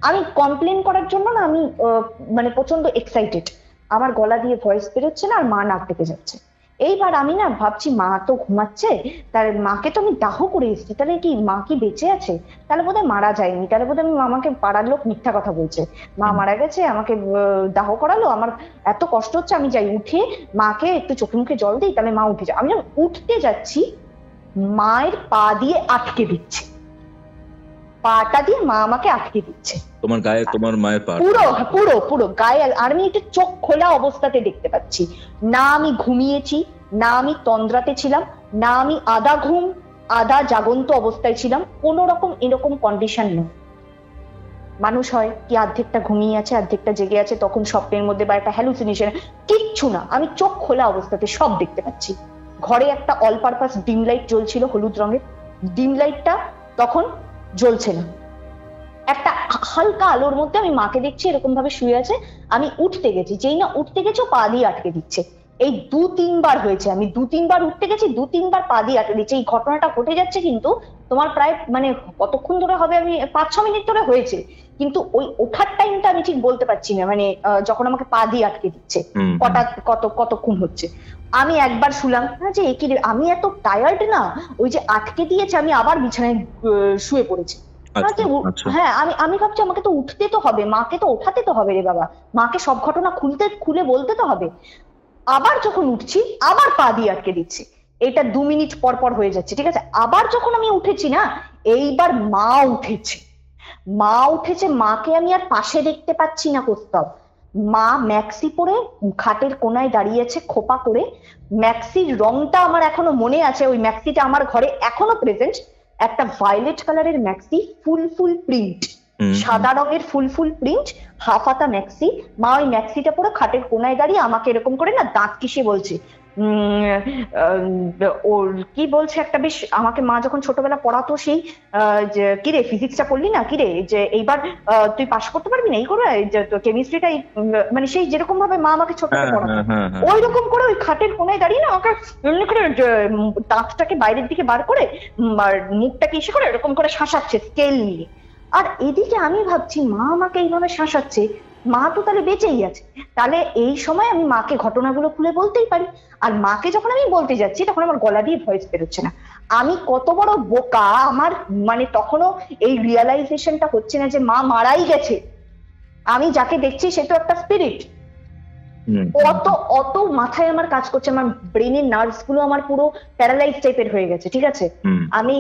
আমি কমপ্লেন করার জন্য না, আমি মানে প্রচন্ড এক্সাইটেড, আমার গলা দিয়ে ভয়েস বেরোচ্ছে না, আর মা নাক ডেকে যাচ্ছে। এইবার আমি না ভাবছি মা তো ঘুমাচ্ছে, তার মাকে তো আমি দাহ করে এসেছি, তাহলে কি মা কি বেঁচে আছে? তাহলে বোধহয় মারা যায়নি, তাহলে বোধহয় আমাকে পাড়ার লোক মিথ্যা কথা বলছে, মা মারা গেছে, আমাকে দাহ করালো, আমার এত কষ্ট হচ্ছে। আমি যাই, উঠে মাকে একটু চোখে মুখে জল দিই, তাহলে মা উঠে যায়। আমি যখন উঠতে যাচ্ছি, মায়ের পা দিয়ে আটকে দিচ্ছে, পাটা দিয়ে মা আমাকে আটকে দিচ্ছে।
তোমার গায়ে তোমার মায়ের পা
পুরো গায়ে। আর আমি একটু চোখ খোলা অবস্থাতে দেখতে পাচ্ছি না, আমি ঘুমিয়েছি না, আমি তন্দ্রাতে ছিলাম না, আমি আধা ঘুম আধা জাগন্ত অবস্থায় ছিলাম, কোন রকম এরকম কন্ডিশন নেই। মানুষ হয় কি অর্ধেকটা ঘুমিয়ে আছে অর্ধেকটা জেগে আছে, তখন স্বপ্নের মধ্যে বা একটা হ্যালুসিনেশন, কিচ্ছু না, আমি চোখ খোলা অবস্থাতে সব দেখতে পাচ্ছি। ঘরে একটা অল পারপাস ডিম লাইট জ্বলছিল, হলুদ রঙের ডিম লাইটটা তখন জ্বলছে না, একটা হালকা আলোর মধ্যে আমি মাকে দেখছি এরকম ভাবে শুয়ে আছে। আমি উঠতে গেছি, যেই না উঠতে গেছি পা দিয়ে আটকে দিচ্ছে। এই 2-3 বার হয়েছে, আমি 2-3 বার উঠতে গেছি, 2-3 বার পা দিয়ে আটকে দিচ্ছে। এই ঘটনাটা ঘটে যাচ্ছে কিন্তু তোমার প্রায় মানে কতক্ষণ ধরে হবে, আমি 5-6 মিনিট ধরে হয়েছে, কিন্তু ওই ওঠার টাইমটা আমি ঠিক বলতে পারছি না, মানে যখন আমাকে পা দিয়ে আটকে দিচ্ছে কতক্ষণ হচ্ছে। আমি একবার শুলাম যে কি আমি এত টায়ার্ড না, ওই যে আটকে দিয়েছে, আমি আবার বিছানায় শুয়ে পড়েছি। হ্যাঁ, আমি ভাবছি আমাকে তো উঠতে তো হবে, মাকে তো ওঠাতে তো হবে রে বাবা, মাকে সব ঘটনা খুলে বলতে তো হবে। আবার যখন উঠছি আবার পা দিয়ে আটকে দিচ্ছে, এটা 2 মিনিট পর পর হয়ে যাচ্ছে, ঠিক আছে। আবার যখন আমি উঠেছি না, এইবার মা উঠেছে, মাকে আমি আর পাশে দেখতে পাচ্ছি না কোথাও। মা ম্যাক্সি পরে খাটের কোনায় দাঁড়িয়েছে খোপা করে, ম্যাক্সির রংটা আমার এখনো মনে আছে, ওই ম্যাক্সিটা আমার ঘরে এখনো প্রেজেন্ট, একটা ভায়োলেট কালারের ম্যাক্সি, ফুল প্রিন্ট, সাদা রঙের ফুল প্রিন্ট, হাফ হাতা ম্যাক্সি। মা ওই ম্যাক্সিটা পরে খাটের কোনায় দাঁড়িয়ে আমাকে এরকম করে না দাঁত কিসে বলছে, ওর কি বলছে একটা বেশ, আমাকে মা যখন ছোটবেলা পড়াতো সেই কিরে ফিজিক্সটা পড়লি না, কিরে যে এইবার তুই পাস করতে পারবি না, এই করবে কেমিস্ট্রিটা, মানে সেই যেরকম ভাবে মা আমাকে ছোটবেলা পড়াতো ওই রকম করে ওই খাটের কোনায় দাঁড়িয়ে না আমাকে এমনি করে দাঁতটাকে বাইরের দিকে বার করে মুখটাকে ইসে করে এরকম করে শাসাচ্ছে স্কেল নিয়ে। আর এদিকে আমি ভাবছি মা আমাকে এইভাবে শাসাচ্ছে, মা তো তাহলে বেঁচেই আছে, তাহলে এই সময় আমি মাকে ঘটনাগুলো খুলে বলতেই পারি। আর মাকে যখন আমি বলতে যাচ্ছি তখন আমার গলা দিয়ে ভয়েস বেরোচ্ছে না। আমি কত বড় বোকা, আমার মানে তখনও এই রিয়েলাইজেশনটা হচ্ছে না যে মা মারাই গেছে, আমি যাকে দেখছি সে তো একটা স্পিরিট। অত মাথায় আমার কাজ করছে, আমার ব্রেনের নার্ভস গুলো আমার পুরো প্যারালাইজ টাইপের হয়ে গেছে, ঠিক আছে। আমি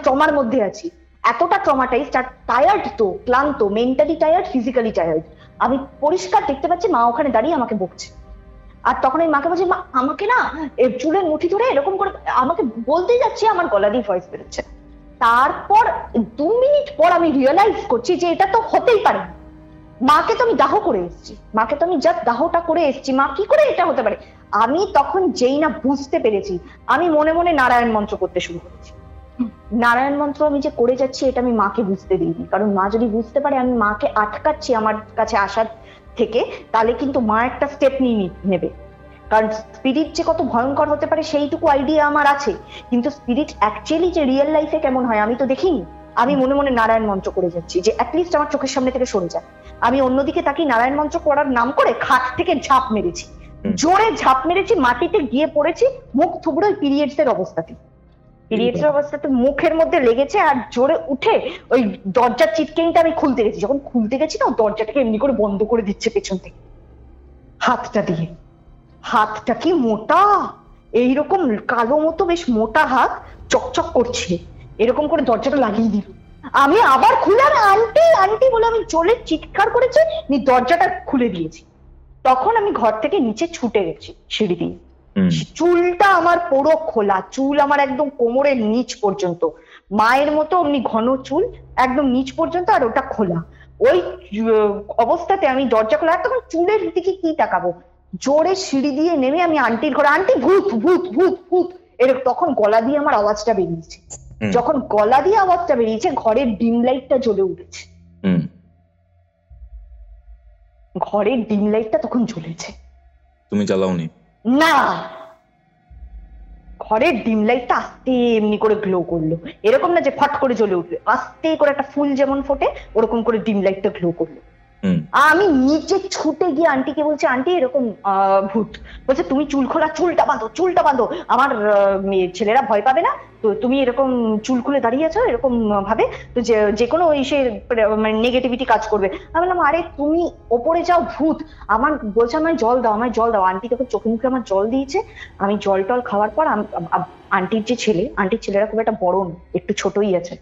ট্রমার মধ্যে আছি, এতটা ট্রমাটাইজড আর টায়ার্ড, তো ক্লান্ত, মেন্টালি টায়ার্ড, ফিজিক্যালি টায়ার্ড। আমি পরিষ্কার দেখতে পাচ্ছি মা ওখানে দাঁড়িয়ে আমাকে বকছে, আর তখন আমি মাকে বলছি মা আমাকে না চুলের মুঠি ধরে এরকম করে আমাকে বলতেই যাচ্ছি, আমার গলা দিয়ে ভয়েস বেরোচ্ছে। তারপর 2 মিনিট পর আমি রিয়েলাইজ করছি যে এটা তো হতেই পারে, মাকে তো আমি দাহ করে এসেছি, মাকে তো আমি জাস্ট দাহটা করে এসেছি, মা কি করে এটা হতে পারে। আমি তখন যেই না বুঝতে পেরেছি, আমি মনে মনে নারায়ণ মন্ত্র করতে শুরু করেছি। নারায়ণ মন্ত্র আমি যে করে যাচ্ছি এটা আমি মাকে বুঝতে দিইনি, কারণ মা যদি বুঝতে পারে আমি মাকে আটকাচ্ছি আমার কাছে আসার থেকে, তাহলে কিন্তু মা একটা স্টেপ নিয়ে নেবে। কারণ স্পিরিট যে কত ভয়ঙ্কর হতে পারে সেইটুকু আইডিয়া আমার আছে, কিন্তু স্পিরিট অ্যাকচুয়ালি যে রিয়েল লাইফে কেমন হয় আমি তো দেখিনি। আমি মনে মনে নারায়ণ মন্ত্র করে যাচ্ছি যে অ্যাটলিস্ট আমার চোখের সামনে থেকে সরে যায়। আমি অন্যদিকে তাকে নারায়ণ মন্ত্র করার নাম করে খাট থেকে ঝাঁপ মেরেছি, জোরে ঝাঁপ মেরেছি, মাটিতে গিয়ে পড়েছি, মুখ থুবড়ে পিরিয়ডস এর অবস্থাতে, মুখের মধ্যে লেগেছে, আর জোরে উঠে ওই দরজার চিটকেনটা আমি খুলতে গেছি, যখন খুলতে গেছি না দরজাটাকে এমনি করে বন্ধ করে দিচ্ছে পেছন থেকে হাতটা দিয়ে। হাতটা কি মোটা, এইরকম কালো মতো বেশ মোটা হাত, চকচক করছে, এরকম করে দরজাটা লাগিয়ে দিল। আমি আবার খুলে আন্টি বলে আমি জোরে চিৎকার করেছি, দরজাটা খুলে দিয়েছি। তখন আমি ঘর থেকে নিচে ছুটে গেছি সিঁড়ি দিয়ে, চুলটা আমার পুরো খোলা, চুল আমার একদম কোমরের নিচ পর্যন্ত, মায়ের মতো অমনি ঘন চুল একদম নিচ পর্যন্ত, আর ওটা খোলা। ওই অবস্থাতে আমি দরজা খোলা, তখন চুলের দিকে কি তাকাবো, জোরে সিঁড়ি দিয়ে নেমে আমি আন্টির ঘরে, আন্টি ভূত ভূত ভূত ভূত এরকম, তখন গলা দিয়ে আমার আওয়াজটা বেরিয়েছে। যখন গলা দিয়ে আওয়াজটা বেরিয়েছে ঘরের ডিম লাইটটা জ্বলে উঠেছে, ঘরের ডিম লাইটটা তখন জ্বলেছে।
তুমি জ্বালাওনি?
না, ঘরের ডিম লাইটটা আস্তে এমনি করে গ্লো করলো, এরকম না যে ফট করে জ্বলে উঠবে, আস্তে করে একটা ফুল যেমন ফোটে ওরকম করে ডিম লাইটটা গ্লো করলো। আমি নিচে ছুটে গিয়ে আন্টিকে বলছি, আন্টি এরকম ভূত। বলছে তুমি চুল খোলা, চুলটা বাঁধো, আমার ছেলেরা ভয় পাবে না, তো তুমি এরকম চুল খুলে দাঁড়িয়ে আছো এরকম ভাবে, তো যে কোনো সে নেগেটিভিটি কাজ করবে। আমি বললাম আরে তুমি ওপরে যাও, ভূত। আমার বলছে আমায় জল দাও। আন্টি তখন চোখে মুখে আমার জল দিয়েছে। আমি জল টল খাওয়ার পর আন্টির যে আন্টির ছেলেরা খুব একটা বড়, একটু ছোটই আছে,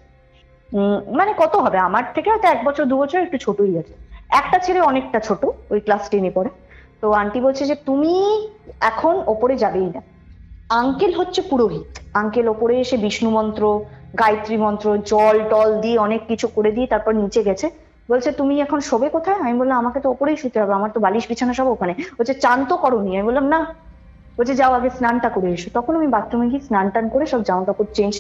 মানে কত হবে আমার থেকে হয়তো 1 বছর 2 বছর একটু ছোটই আছে, একটা ছেলে অনেকটা ছোট, ওই ক্লাস 10-এ পড়ে। তো আন্টি বলছে যে তুমি এখন ওপরে যাবেই না, আঙ্কেল হচ্ছে পুরোহিত, আঙ্কেল ওপরে এসে বিষ্ণু মন্ত্র, গায়ত্রী মন্ত্র, জল টল দিয়ে অনেক কিছু করে দিয়ে তারপর নিচে গেছে। বলছে তুমি এখন শোবে কোথায়? আমি বললাম আমাকে তো ওপরেই শুতে হবে, আমার তো বালিশ বিছানা সব ওখানে। বলছে চান তো করোনি? আমি বললাম না। বলছে যাও আগে স্নানটা করে এসো। তখন আমি বাথরুমে গিয়ে স্নান টান করে সব জামা কাপড় চেঞ্জ,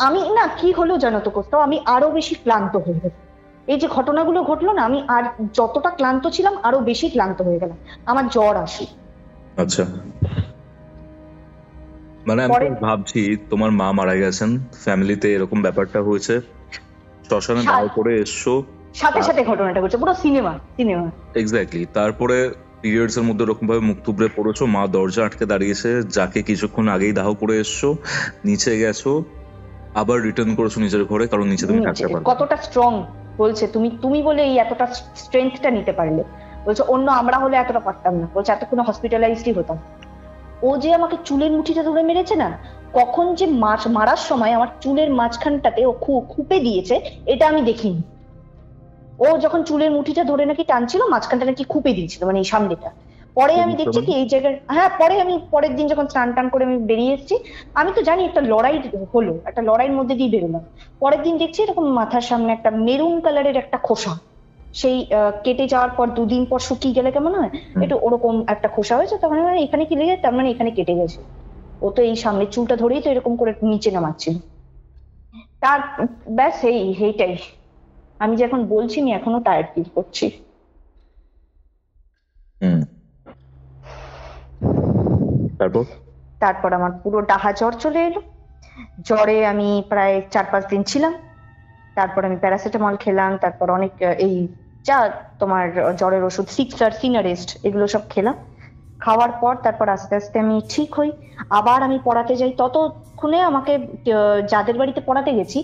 আমি না কি হলো জানো তো কোথাও, আমি আরো বেশি ক্লান্ত হয়ে গেলাম। এই যে ঘটনাগুলো ঘটলো না, আমি আর যতটা ক্লান্ত ছিলাম আরো বেশি ক্লান্ত হয়ে গেলাম, আমার জ্বর আসে।
আচ্ছা, মানে আমি ভাবছি তোমার মা মারা গেছেন, ফ্যামিলিতে এরকম ব্যাপারটা হয়েছে, শ্মশানে দাও করে এসছো,
সাথে সাথে ঘটনাটা ঘটছে, পুরো সিনেমা।
এক্স্যাক্টলি। তারপরে পিরিয়ডস এর মধ্যে এরকম ভাবে মুখ থুবড়ে পড়েছো, মা দরজা আটকে দাঁড়িয়েছে, যাকে কিছুক্ষণ আগেই দাহ করে এসছো, নিচে গেছো, আবার রিটার্ন করেছো নিজের ঘরে, কারণ নিচে তুমি থাকতে পারবে।
কতটা স্ট্রং বলছে, তুমি বলে এই এতটা স্ট্রেংথটা নিতে পারলে। বলছে অন্য আমরা হলে এতটা পারতাম না, বলছে এতক্ষণ হসপিটালাইজডই হতাম। ও যে আমাকে চুলের মুঠিটা ধরে মেরেছে না, কখন যে মারার সময় আমার চুলের মাঝখানটাতে ও খুপে দিয়েছে এটা আমি দেখিনি। ও যখন চুলের মুঠিটা ধরে নাকি টানছিল, মাঝখানটা নাকি খুপে দিয়েছিল, মানে এই সামনেটা। পরে আমি দেখছি কি এই জায়গায়, হ্যাঁ পরে আমি পরের দিন যখন স্নান টান করে আমি বেরিয়ে এসেছি, আমি তো জানি একটা লড়াই হলো, একটা লড়াইয়ের মধ্যে দিয়ে বেরোলাম। পরের দিন দেখছি এরকম মাথার সামনে একটা মেরুন কালারের একটা খোসা, সেই কেটে যাওয়ার পর 2 দিন পর শুকিয়ে গেলে কেমন হয়, একটু ওরকম একটা খোসা হয়েছে। তখন মানে এখানে কি লেগে, তার মানে এখানে কেটে গেছে। ও তো এই সামনের চুলটা ধরেই তো এরকম করে নিচে নামাচ্ছিল। তার ব্যাস এইটাই। আমি যে এখন বলছি আমি এখনো টায়ার্ড ফিল করছি। তারপর আমার পুরো ডাহা জ্বর চলে এলো। জ্বরে আমি প্রায় 4-5 দিন ছিলাম। তারপর আমি প্যারাসিটামল খেলাম, তারপর অনেক এই যা তোমার জ্বরের ওষুধ, সিক্সার, সিনারেস্ট, এগুলো সব খেলাম। খাওয়ার পর তারপর আস্তে আস্তে আমি ঠিক হই। আবার আমি পড়াতে যাই। ততক্ষণে আমাকে যাদের বাড়িতে পড়াতে গেছি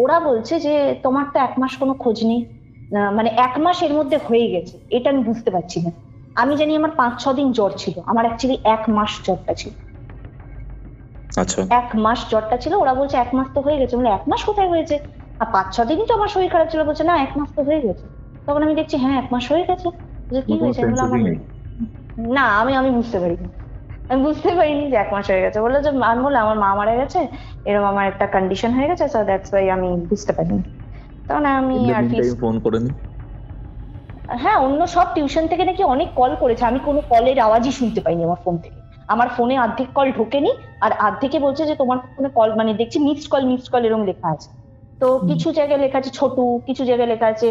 ওরা বলছে যে তোমার তো 1 মাস কোনো খোঁজ নেই, মানে 1 মাস এর মধ্যে হয়ে গেছে। এটা আমি বুঝতে পারছি না। আমি জানি আমার 5-6 দিন জ্বর ছিল, আমার অ্যাকচুয়ালি 1 মাস জ্বরটা ছিল।
আচ্ছা,
1 মাস জ্বরটা ছিল। ওরা বলছে 1 মাস তো হয়ে গেছে। বলে 1 মাস কোথায় হয়েছে, আর 5-6 দিনই তো আমার শরীর খারাপ ছিল। বলছে না 1 মাস তো হয়ে গেছে। তখন আমি দেখছি হ্যাঁ 1 মাস হয়ে গেছে। কি হয়েছে? না আমি বুঝতে পারিনি। আমি বুঝতে পারিনি যে 1 মাস হয়ে গেছে। বললো যে আমি বললাম আমার মা মারা গেছে, এরকম আমার একটা কন্ডিশন হয়ে গেছে, সো দ্যাটস ওয়াই আমি বুঝতে পারিনি। তখন আমি আর কি
ফোন করেনি।
হ্যাঁ, অন্য সব টিউশন থেকে নাকি অনেক কল করেছে, আমি কোনো কলের আওয়াজই শুনতে পাইনি আমার ফোন থেকে। আমার ফোনে অর্ধেক কল ঢোকেনি, আর অর্ধেকে বলছে যে তোমার ফোনে কল, মানে দেখছি মিসড কল এরকম লেখা আছে। তো কিছু জায়গায় লেখা আছে ছোটু, কিছু জায়গায় লেখা আছে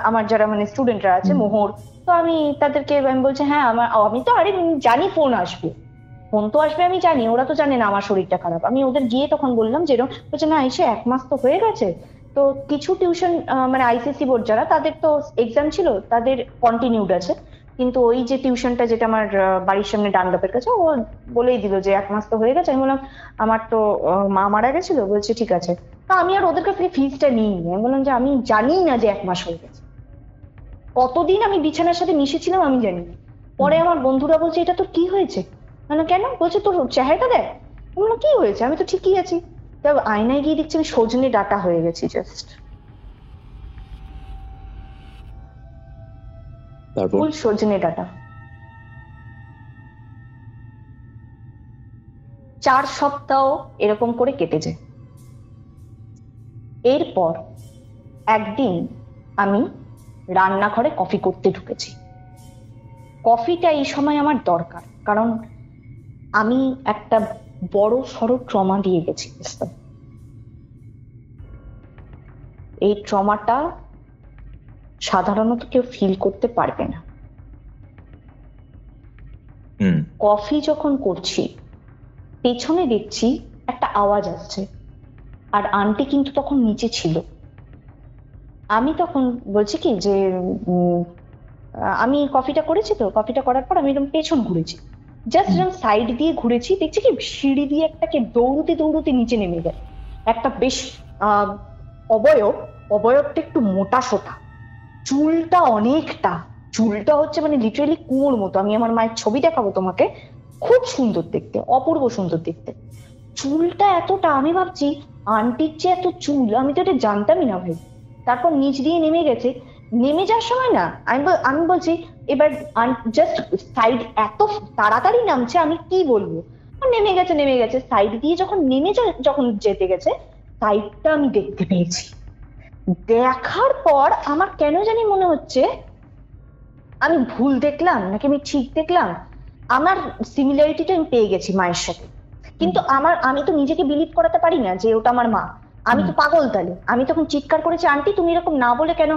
আমার যারা মানে স্টুডেন্টরা আছে মোহর। তো আমি তাদেরকে আমি বলছি হ্যাঁ আমি তো আরে জানি ফোন তো আসবে আমি জানি, ওরা তো জানে না আমার শরীরটা খারাপ। আমি ওদের গিয়ে তখন বললাম যে এরকম, বলছে না এসে 1 মাস তো হয়ে গেছে। তো কিছু টিউশন মানে আইসিএসসি বোর্ড যারা, তাদের তো এক্সাম ছিল, তাদের কন্টিনিউড আছে। কিন্তু ওই যে টিউশনটা যেটা আমার বাড়ির সামনে ডানলপের কাছে, ও বলেই দিল যে 1 মাস তো হয়ে গেছে। আমি বললাম আমার তো মা মারা গেছিল। বলছে ঠিক আছে। তা আমি আর ওদের কাছ থেকে ফিসটা নিইনি। আমি বললাম যে আমি জানি না যে 1 মাস হয়ে গেছে। কতদিন আমি বিছানার সাথে মিশেছিলাম আমি জানি না। পরে আমার বন্ধুরা বলছে এটা তোর কি হয়েছে? মানে কেন? বলছে তোর চেহারাটা দেখ। আমি বললাম কি হয়েছে, আমি তো ঠিকই আছি। তবে আয়নায় গিয়ে দেখছি আমি সজনে ডাটা হয়ে গেছি জাস্ট। ফুল সজনে ডাটা। 4 সপ্তাহ এরকম করে কেটে যায়। এরপর একদিন আমি রান্নাঘরে কফি করতে ঢুকেছি। কফিটা এই সময় আমার দরকার, কারণ আমি একটা বড় সড়ো ট্রমা দিয়ে গেছি। এই ট্রমাটা সাধারণত কেউ ফিল করতে পারবে না। কফি যখন করছি পেছনে দেখছি একটা আওয়াজ আসছে, আর আন্টি কিন্তু তখন নিচে ছিল। আমি তখন বলছি কি যে আমি কফিটা করেছি, তো কফিটা করার পর আমি এরকম পেছন ঘুরেছি, জাস্ট এরকম সাইড দিয়ে ঘুরেছি, দেখছি কি সিঁড়ি দিয়ে একটাকে দৌড়তে নিচে নেমে গেল। একটা বেশ অবয়বটা একটু মোটা সোটা, চুলটা অনেকটা, চুলটা হচ্ছে মানে লিটারেলি কুয়োর মতো। আমি আমার মায়ের ছবি দেখাবো তোমাকে, খুব সুন্দর দেখতে, অপূর্ব সুন্দর দেখতে। চুলটা এতটা, আমি ভাবছি আন্টির যে এত চুল, আমি তো এটা জানতামই না ভাই। তারপর নিচ দিয়ে নেমে গেছে। নেমে যাওয়ার সময় না আমি বলছি এবার জাস্ট সাইড, এত তাড়াতাড়ি নামছে আমি কি বলবো। নেমে গেছে সাইড দিয়ে যখন যেতে গেছে, সাইডটা আমি দেখতে পেয়েছি। দেখার পর আমার কেন জানি মনে হচ্ছে আমি ভুল দেখলাম নাকি আমি ঠিক দেখলাম। আমার সিমিলারিটিটা আমি পেয়ে গেছি মায়ের সাথে, কিন্তু আমি তো নিজেকে বিলিভ করাতে পারি না যে ওটা আমার মা। আমি তো পাগল তাহলে। আমি তখন চিৎকার করেছি আন্টি তুমি এরকম না বলে কেন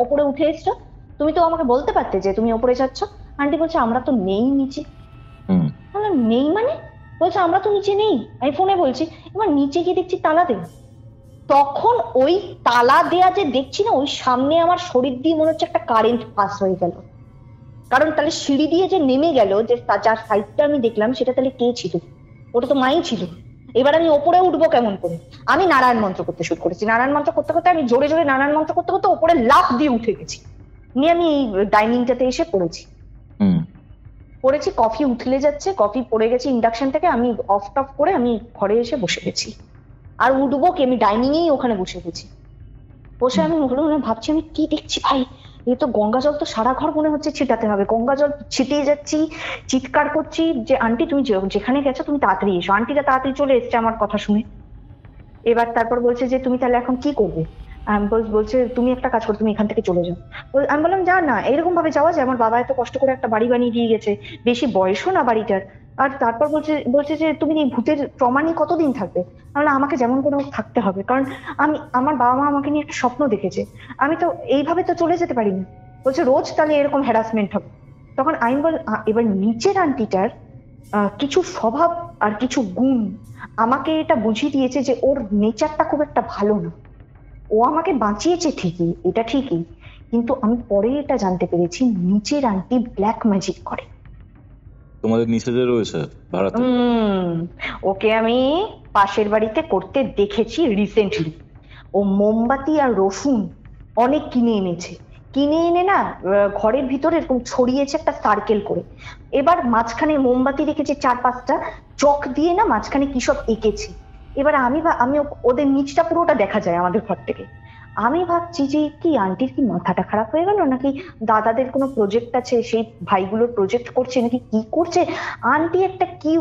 ওপরে উঠে এসছো, তুমি তো আমাকে বলতে পারতে যে তুমি ওপরে যাচ্ছ। আন্টি বলছে আমরা তো নেই নিচে। নেই মানে? বলছে আমরা তো নিচে নেই। আমি ফোনে বলছি, এবার নিচে গিয়ে দেখছি তালা দেওয়া। তখন ওই তালা দেয়া যে দেখছি না, ওই সামনে আমার শরীর দিয়ে মনে হচ্ছে একটা কারেন্ট পাস হয়ে গেল। কারণ তাহলে সিঁড়ি দিয়ে যে নেমে গেল, যে যার সাইডটা আমি দেখলাম, সেটা তাহলে কে ছিল? ওটা তো মাই ছিল। এবার আমি ওপরে উঠবো কেমন করে? আমি নারায়ণ মন্ত্র করতে শুরু করেছি। নারায়ণ মন্ত্র করতে করতে আমি জোরে জোরে নারায়ণ মন্ত্র করতে করতে ওপরে লাফ দিয়ে উঠে গেছি, নিয়ে আমি এই ডাইনিংটাতে এসে পড়েছি। কফি উঠলে যাচ্ছে, কফি পড়ে গেছে ইন্ডাকশন থেকে, আমি অফ টফ করে আমি ঘরে এসে বসে গেছি। আর উঠবো কি, আমি ডাইনিং এই ওখানে বসে গেছি। বসে আমি ভাবছি আমি কি দেখছি ভাই, এই তো গঙ্গা জল তো সারা ঘর মনে হচ্ছে ছিটাতে হবে। গঙ্গা জল ছিটিয়ে যাচ্ছি, চিৎকার করছি যে আন্টি তুমি যেখানে গেছো তুমি তাড়াতাড়ি এসো। আন্টিটা তাড়াতাড়ি চলে এসছে আমার কথা শুনে। এবার তারপর বলছে যে তুমি তাহলে এখন কি করবে? বলছে তুমি একটা কাজ করো, তুমি এখান থেকে চলে যাও। আমি বললাম যা না, এরকম ভাবে যাওয়া যায়? আমার বাবা এত কষ্ট করে একটা বাড়ি বানিয়ে দিয়ে গেছে, বেশি বয়সও না বাড়িটার। আর তারপর বলছে যে তুমি এই ভূতের ট্রমা নিয়ে কতদিন থাকবে? আমাকে যেমন করে থাকতে হবে, কারণ আমার বাবা মা আমাকে নিয়ে একটা স্বপ্ন দেখেছে, আমি তো এইভাবে তো চলে যেতে পারি না। বলছে রোজ তাহলে এরকম হ্যারাসমেন্ট হবে। তখন আমি এবার নিচের আন্টিটার কিছু স্বভাব আর কিছু গুণ আমাকে এটা বুঝিয়ে দিয়েছে যে ওর নেচারটা খুব একটা ভালো না। ও আমাকে বাঁচিয়েছে ঠিকই, এটা ঠিকই, কিন্তু আমি পরে এটা জানতে পেরেছি নিচের আন্টি ব্ল্যাক ম্যাজিক করে।
তোমাদের নিচে যে রয়েছে ভাড়াতে,
ওকে আমি পাশের বাড়িতে করতে দেখেছি রিসেন্টলি। ও মোমবাতি আর রসুন অনেক কিনে এনেছে, কিনে এনে না ঘরের ভিতরে এরকম ছড়িয়েছে একটা সার্কেল করে। এবার মাঝখানে মোমবাতি রেখেছে 4-5টা, চক দিয়ে না মাঝখানে কি সব এঁকেছে। এবার আমি ওদের নিচটা পুরোটা দেখা যায় আমাদের ঘর থেকে। আমি ভাবছি যে কি আন্টির কি মাথাটা খারাপ হয়ে গেল, নাকি দাদাদের কোনো প্রজেক্ট আছে, সেই ভাইগুলোর প্রজেক্ট করছে, নাকি কি করছে। আন্টি একটা কি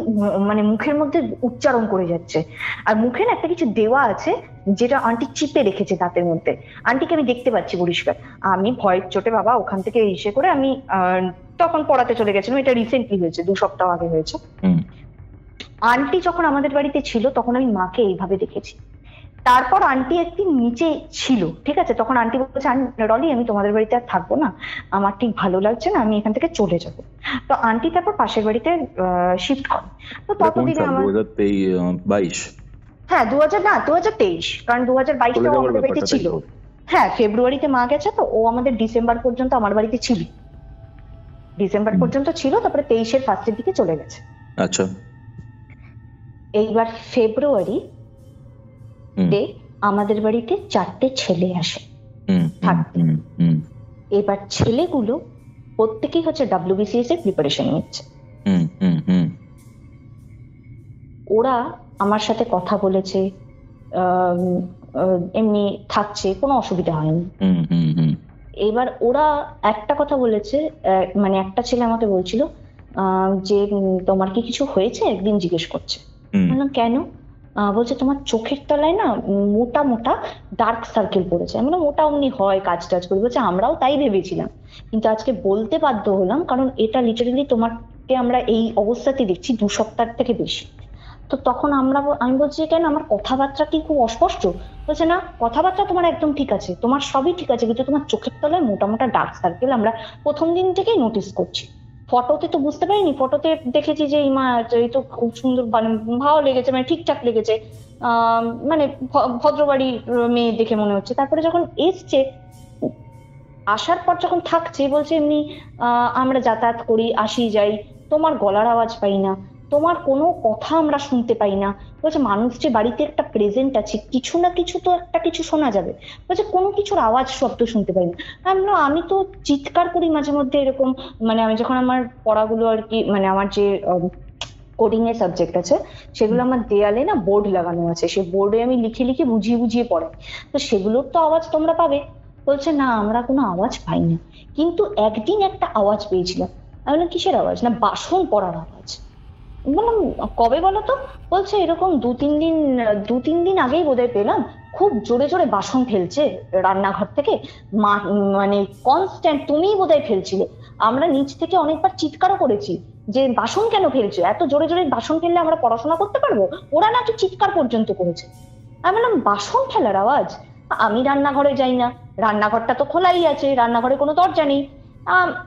মানে মুখের মধ্যে উচ্চারণ করে যাচ্ছে, আর মুখে না একটা কিছু দেওয়া আছে যেটা আন্টি চিপে রেখেছে দাঁতের মধ্যে। আন্টিকে আমি দেখতে পাচ্ছি পরিষ্কার। আমি ভয়ের চোটে বাবা ওখান থেকে এসে করে আমি তখন পড়াতে চলে গেছিলাম। এটা রিসেন্টলি হয়েছে, 2 সপ্তাহ আগে হয়েছে। আন্টি যখন আমাদের বাড়িতে ছিল তখন আমি মাকে এইভাবে দেখেছি। তারপর আন্টি একদিন নিচে ছিল, ঠিক আছে, তখন আন্টি বলছে রলি আমি তোমাদের বাড়িতে আর থাকবো না, আমার ঠিক ভালো লাগছে না, আমি এখান থেকে চলে যাব। তো আন্টি তারপর পাশের বাড়িতে শিফট করে। তো ততদিনে আমার
2022,
হ্যাঁ 2023, কারণ 2022 আমাদের বাড়িতে ছিল। হ্যাঁ ফেব্রুয়ারিতে মা গেছে, তো ও আমাদের ডিসেম্বর পর্যন্ত আমার বাড়িতে ছিল, ডিসেম্বর পর্যন্ত ছিল, তারপরে 23-এর ফার্স্টের দিকে চলে গেছে।
আচ্ছা,
এইবার ফেব্রুয়ারি আমাদের বাড়িতে 4টে ছেলে আসে থাকতে। এবার ছেলেগুলো প্রত্যেকেই হচ্ছে WBCS এর প্রিপারেশন নিচ্ছে। ওরা আমার সাথে কথা বলেছে, এমনি থাকছে, কোনো অসুবিধা হয়নি। এবার ওরা একটা কথা বলেছে, মানে একটা ছেলে আমাকে বলছিল যে তোমার কি কিছু হয়েছে, একদিন জিজ্ঞেস করছে। কেন? বলছে তোমার চোখের তলায় না মোটা মোটা ডার্ক সার্কেল পড়েছে। আমরা মোটা অমনি হয়, কাজ টাজ করি। বলছে আমরাও তাই ভেবেছিলাম, কিন্তু আজকে বলতে বাধ্য হলাম, কারণ এটা লিটারেলি তোমাকে আমরা এই অবস্থাতে দেখছি 2 সপ্তাহ থেকে বেশি। তো তখন আমি বলছি কেন, আমার কথাবার্তা কি খুব অস্পষ্ট? বলছে না, কথাবার্তা তোমার একদম ঠিক আছে, তোমার সবই ঠিক আছে, কিন্তু তোমার চোখের তলায় মোটা মোটা ডার্ক সার্কেল আমরা প্রথম দিন থেকেই নোটিস করছি। ফটোতে তো বুঝতে পারিনি, ফটোতে দেখেছি যে এই তো খুব সুন্দর, ভালো লেগেছে, মানে ঠিকঠাক লেগেছে, মানে ভদ্রবাড়ির মেয়ে দেখে মনে হচ্ছে। তারপরে যখন এসছে, আসার পর যখন থাকছে, বলছে এমনি আমরা যাতায়াত করি, আসি যাই, তোমার গলার আওয়াজ পাই না, তোমার কোনো কথা আমরা শুনতে পাই না। বলছে মানুষ যে বাড়িতে একটা প্রেজেন্ট আছে, কিছু না কিছু তো একটা কিছু শোনা যাবে। বলছে কোনো কিছুর আওয়াজ শব্দ শুনতে পাই না। আমি তো চিৎকার করি মাঝে মধ্যে এরকম, মানে আমি যখন আমার পড়াগুলো আর কি, মানে আমার যে কোডিং এর সাবজেক্ট আছে সেগুলো আমার দেয়ালে না বোর্ড লাগানো আছে, সেই বোর্ডে আমি লিখে লিখে বুঝিয়ে বুঝিয়ে পড়াই, তো সেগুলোর তো আওয়াজ তোমরা পাবে। বলছে না, আমরা কোনো আওয়াজ পাই না, কিন্তু একদিন একটা আওয়াজ পেয়েছিলাম। আমি বললাম কিসের আওয়াজ? না বাসন পড়ার আওয়াজ। বললাম কবে বলো তো? বলছে এরকম 2-3 দিন আগেই বোধহয় পেলাম, খুব জোরে জোরে বাসন ফেলছে রান্নাঘর থেকে, মানে কনস্ট্যান্ট, তুমিই বোধহয় ফেলছিলে। আমরা নিচ থেকে অনেকবার চিৎকারও করেছি যে বাসন কেন ফেলছো, এত জোরে জোরে বাসন ফেললে আমরা পড়াশোনা করতে পারবো? ওরা নাকি চিৎকার পর্যন্ত করেছে। আমি বললাম বাসন ফেলার আওয়াজ? আমি রান্নাঘরে যাই না, রান্নাঘরটা তো খোলাই আছে, রান্নাঘরে কোনো দরজা নেই।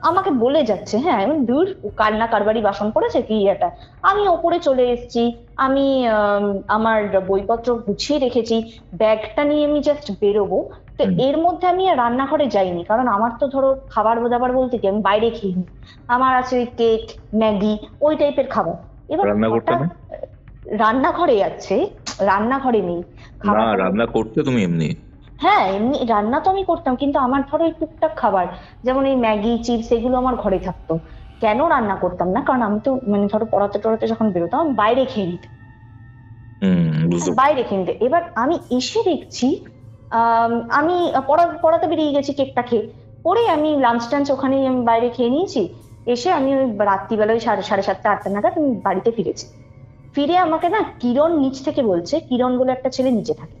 আমাকে বলে যাচ্ছে, হ্যাঁ দূর কান্না কারবারি বাসন পড়েছে কি এটা। আমি ওপরে চলে এসেছি, আমি আমার বইপত্র গুছিয়ে রেখেছি, ব্যাগটা নিয়ে আমি জাস্ট বেরোবো। তো এর মধ্যে আমি রান্নাঘরে যাইনি, কারণ আমার তো ধরো খাবার দাবার বলতে কি আমি বাইরে খেয়ে নি, আমার আছে ওই কেক ম্যাগি ওই টাইপের খাবার। এবার রান্নাঘরে আছে, রান্নাঘরে নেই।
রান্না করতে তুমি এমনি?
হ্যাঁ এমনি রান্না তো আমি করতাম, কিন্তু আমার ধরো এই টুকটাক খাবার যেমন এই ম্যাগি চিপস এগুলো আমার ঘরে থাকতো। কেন রান্না করতাম না, কারণ আমি তো মানে ধরো পড়াতে টড়াতে যখন বেরোতাম আমি বাইরে খেয়ে নিতাম, বাইরে খেয়ে নিতে। এবার আমি এসে দেখছি আমি পড়াতে বেরিয়ে গেছি কেকটা খেয়ে, পরে আমি লাঞ্চ টাঞ্চ ওখানে আমি বাইরে খেয়ে নিয়েছি। এসে আমি ওই রাত্রিবেলা ওই 7:30-8টা নাগাদ আমি বাড়িতে ফিরেছি। ফিরে আমাকে না কিরণ নিচ থেকে বলছে, কিরণ বলে একটা ছেলে নিচে থাকে,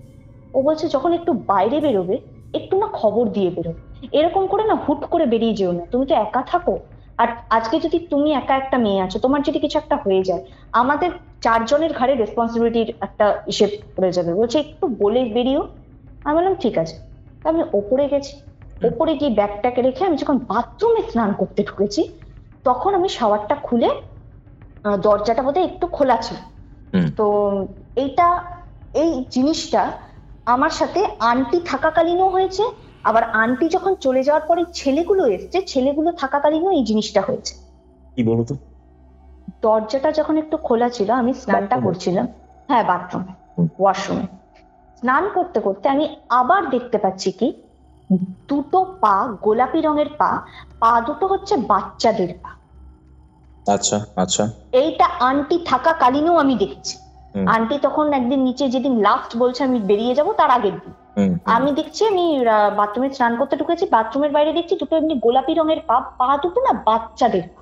ও বলছে যখন একটু বাইরে বেরোবে একটু না খবর দিয়ে বেরো, এরকম করে না হুট করে বেরিয়ে যেও না, তুমি তো একা থাকো। আর আজকে যদি তুমি একা একটা মেয়ে আছো, তোমার যদি কিছু একটা হয়ে যায় আমাদের 4 জনের ঘাড়ে রেসপন্সিবিলিটির একটা হিসেব পড়ে যাবে, বলছে একটু বলে বেরিও। আমি বললাম ঠিক আছে। আমি ওপরে গেছি, ওপরে গিয়ে ব্যাগটাকে রেখে আমি যখন বাথরুমে স্নান করতে ঢুকেছি তখন আমি শাওয়ারটা খুলে দরজাটা বোধহয় একটু খোলা ছিল। তো এই জিনিসটা আমার সাথে আন্টি থাকাকালীনও হয়েছে, আবার আন্টি যখন চলে যাওয়ার পরে ছেলেগুলো এসছে, ছেলেগুলো থাকাকালীনও এই জিনিসটা হয়েছে।
কি বলতো?
দরজাটা যখন একটু খোলা ছিল, আমি স্নানটা করছিলাম, হ্যাঁ বাথরুমে ওয়াশরুমে স্নান করতে করতে আমি আবার দেখতে পাচ্ছি কি দুটো পা, গোলাপি রঙের পা দুটো হচ্ছে বাচ্চাদের পা।
আচ্ছা আচ্ছা।
এইটা আন্টি থাকাকালীনও আমি দেখছি। আন্টি তখন একদিন নিচে, যেদিন লাস্ট বলছে আমি বেরিয়ে যাব তার আগের দিন আমি দেখছি, আমি বাথরুমে স্নান করতে ঢুকেছি, বাথরুমের বাইরে দেখছি দুটো এমনি গোলাপি রঙের পা দুটো না বাচ্চাদের পা,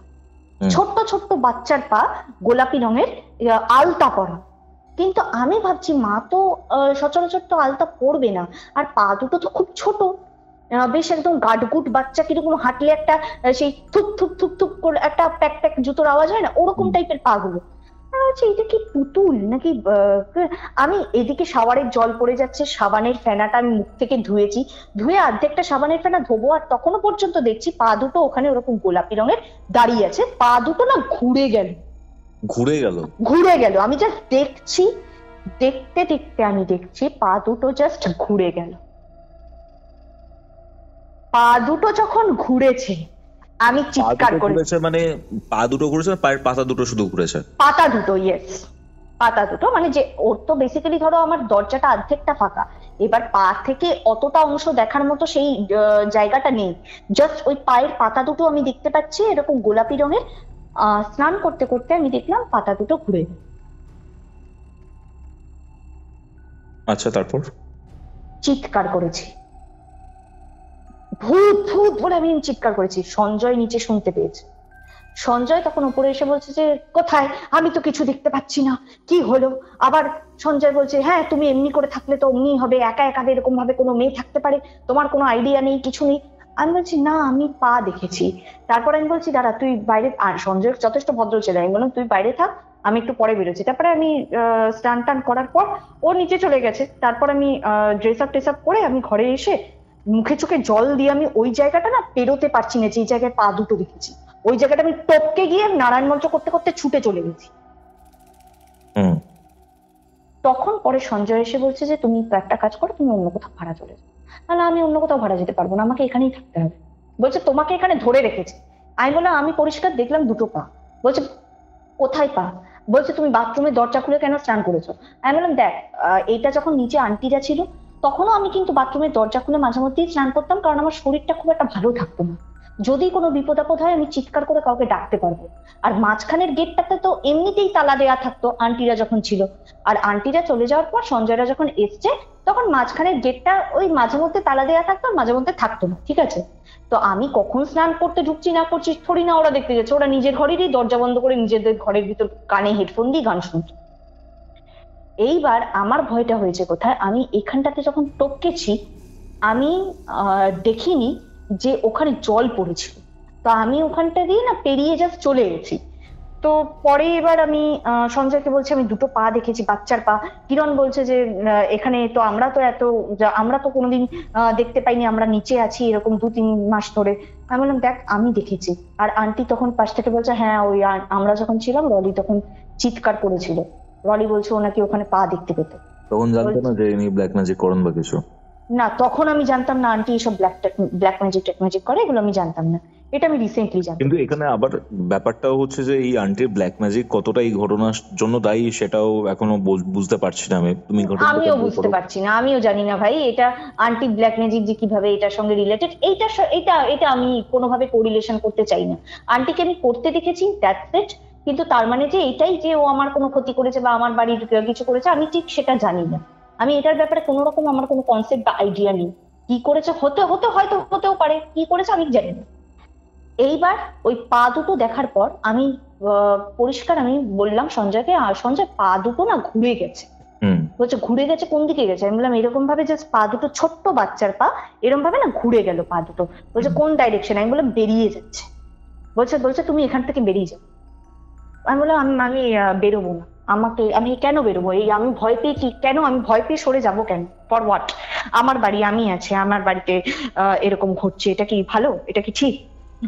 ছোট্ট ছোট্ট বাচ্চার পা, গোলাপি রঙের, আলতা পরা। কিন্তু আমি ভাবছি মা তো সচরাচর তো আলতা পরবে না, আর পা দুটো তো খুব ছোট, বেশ একদম গাটগুট বাচ্চা কিরকম হাঁটলে একটা সেই থুক থুক থুক থুক করে একটা প্যাক প্যাক জুতোর আওয়াজ হয় না, ওরকম টাইপের পা গুলো। এটা কি পুতুল নাকি? আমি এদিকে শাওয়ারের জল পড়ে যাচ্ছে, সাবানের ফেনাটা আমি মুখ থেকে ধুয়ে অর্ধেকটা সাবানের ফেনা ধোবো, আর তখনও পর্যন্ত দেখছি পা দুটো ওখানে ওরকম গোলাপি রঙের দাঁড়িয়ে আছে, পা দুটো না ঘুরে গেল। আমি জাস্ট দেখছি, দেখতে দেখতে আমি দেখছি পা দুটো জাস্ট ঘুরে গেল। পা দুটো যখন ঘুরেছে আমি চিৎকার করেছি।
মানে পা দুটো ঘুরেছে, পায়ের পাতা দুটো শুধু ঘুরেছে? পাতা দুটো, ইয়েস
পাতা দুটো। মানে যে ওর তো বেসিক্যালি ধরো আমার দরজাটা অর্ধেকটা ফাঁকা, এবার পা থেকে অতটা অংশ দেখার মতো সেই জায়গাটা নেই, জাস্ট ওই পায়ের পাতা দুটো আমি দেখতে পাচ্ছি এরকম গোলাপি রঙের। স্নান করতে করতে আমি দেখলাম পাতা দুটো ঘুরে।
আচ্ছা, তারপর
চিৎকার করেছি, ভূত ভূত বলে আমি চিৎকার করেছি। সঞ্জয় নিচে শুনতে পেয়েছে। সঞ্জয় তখন উপরে এসে বলছে যে কোথায়, আমি তো কিছু দেখতে পাচ্ছি না, কি হলো? আবার সঞ্জয় বলছে হ্যাঁ তুমি এমনি করে থাকলে তো অমনি হবে, একা একা এরকম ভাবে কোনো মেয়ে থাকতে পারে, তোমার কোনো আইডিয়া নেই, কিছু নেই। আমি বলছি না আমি পা দেখেছি। তারপর আমি বলছি দাঁড়া তুই বাইরে, আর সঞ্জয় যথেষ্ট ভদ্র ছেলে, আমি বললাম তুই বাইরে থাক, আমি একটু পরে বেরোচ্ছি। তারপরে আমি স্নান টান করার পর ও নিচে চলে গেছে, তারপর আমি ড্রেস আপ টেস আপ করে আমি ঘরে এসে মুখে চোখে জল দিয়ে আমি ওই জায়গাটা না পেরোতে পারছি না, যে জায়গায় পা দুটো দেখেছি ওই জায়গাটা আমি টপকে গিয়ে নারায়ণ মন্ত্র করতে করতে ছুটে চলে গেছি। তখন পরে সঞ্জয় এসে বলছে যে তুমি একটা কাজ করো, তুমি অন্য কোথাও ভাড়া চলে যাও। না আমি অন্য কোথাও ভাড়া যেতে পারবো না, আমাকে এখানেই থাকতে হবে। বলছে তোমাকে এখানে ধরে রেখেছে। আমি বললাম আমি পরিষ্কার দেখলাম দুটো পা। বলছে কোথায় পা? বলছে তুমি বাথরুমের দরজা খুলে কেন স্নান করেছো? আমি বললাম দেখ এইটা যখন নিচে আন্টিরা ছিল তখনও আমি কিন্তু বাথরুমের দরজা খুলে মাঝে মধ্যেই স্নান করতাম, কারণ আমার শরীরটা খুব একটা ভালো থাকতো না, যদি কোনো বিপদ আপদ হয় আমি চিৎকার করে কাউকে ডাকতে পারবো। আর মাঝখানের গেটটাতে তো এমনিতেই তালা দেয়া থাকতো আন্টিরা যখন ছিল, আর আন্টিরা চলে যাওয়ার পর সঞ্জয়রা যখন এসছে তখন মাঝখানের গেটটা ওই মাঝে মধ্যে তালা দেয়া থাকতো আর মাঝে মধ্যে থাকতো না, ঠিক আছে? তো আমি কখন স্নান করতে ঢুকছি না করছি থোড়ি না ওরা দেখতে যাচ্ছে, ওরা নিজের ঘরেরই দরজা বন্ধ করে নিজেদের ঘরের ভিতর কানে হেডফোন দিয়ে গান শুনতো। এইবার আমার ভয়টা হয়েছে কোথায়, আমি এখানটাতে যখন টপকেছি আমি দেখিনি যে ওখানে জল পড়েছিল, তো আমি ওখানটা দিয়ে না পেরিয়ে জাস্ট চলে গেছি। তো পরে এবার আমি সঞ্জয়কে বলছি আমি দুটো পা দেখেছি, বাচ্চার পা। কিরণ বলছে যে এখানে তো আমরা তো কোনোদিন দেখতে পাইনি, আমরা নিচে আছি এরকম 2-3 মাস ধরে। আমি বললাম দেখ আমি দেখেছি। আর আন্টি তখন পাশ থেকে বলছে হ্যাঁ ওই আমরা যখন ছিলাম রলি তখন চিৎকার করেছিল। রলি বলছে ও নাকি ওখানে পা দেখতে পেত।
তখন জানতো না যে ইনি ব্ল্যাক ম্যাজিক করেন বা কিছু?
না, তখন আমি জানতাম না আন্টি এসব ব্ল্যাক ম্যাজিক করে, এগুলো আমি জানতাম না। এটা আমি রিসেন্টলি জানতাম।
কিন্তু এখানে আবার ব্যাপারটাও হচ্ছে যে এই আন্টির ব্ল্যাক ম্যাজিক কতটা এই ঘটনার জন্য দায়ী সেটাও এখনো বুঝতে পারছি না আমি। তুমি
আমিও বুঝতে পারছি না, আমিও জানি না ভাই এটা আন্টি ব্ল্যাক ম্যাজিক যে কিভাবে এটার সঙ্গে রিলেটেড, এটা আমি কোনোভাবে কোরিলেশন করতে চাই না। আন্টিকে আমি করতে দেখেছি, দ্যাটস ইট। কিন্তু তার মানে যে এটাই যে ও আমার কোনো ক্ষতি করেছে বা আমার বাড়ির কিছু করেছে, আমি ঠিক সেটা জানি না। আমি এটার ব্যাপারে কোনো রকম আমার কোনো কনসেপ্ট বা আইডিয়া নেই। কি করেছে হতেও পারে, কি করেছে আমি জানি না। এইবার ওই পা দুটো দেখার পর আমি পরিষ্কার আমি বললাম সঞ্জয়কে, সঞ্জয় পা দুটো না ঘুরে গেছে। বলছে ঘুরে গেছে, কোন দিকে গেছে? আমি বললাম এরকম ভাবে জাস্ট পা দুটো, ছোট্ট বাচ্চার পা এরকম ভাবে না ঘুরে গেল পা দুটো। বলছে কোন ডাইরেকশন? আমি বললাম বেরিয়ে যাচ্ছে। বলছে তুমি এখান থেকে বেরিয়ে যাও। আমি বললাম আমি বেরোবো না। আমি কেন বেরোবো? এই আমি ভয় পেয়ে কেন আমি ভয় পেয়ে সরে যাবো কেন? For what? আমার বাড়ি, আমি আছি, আমার বাড়িতে এরকম ঘটছে, এটা কি ভালো? এটা কি ঠিক?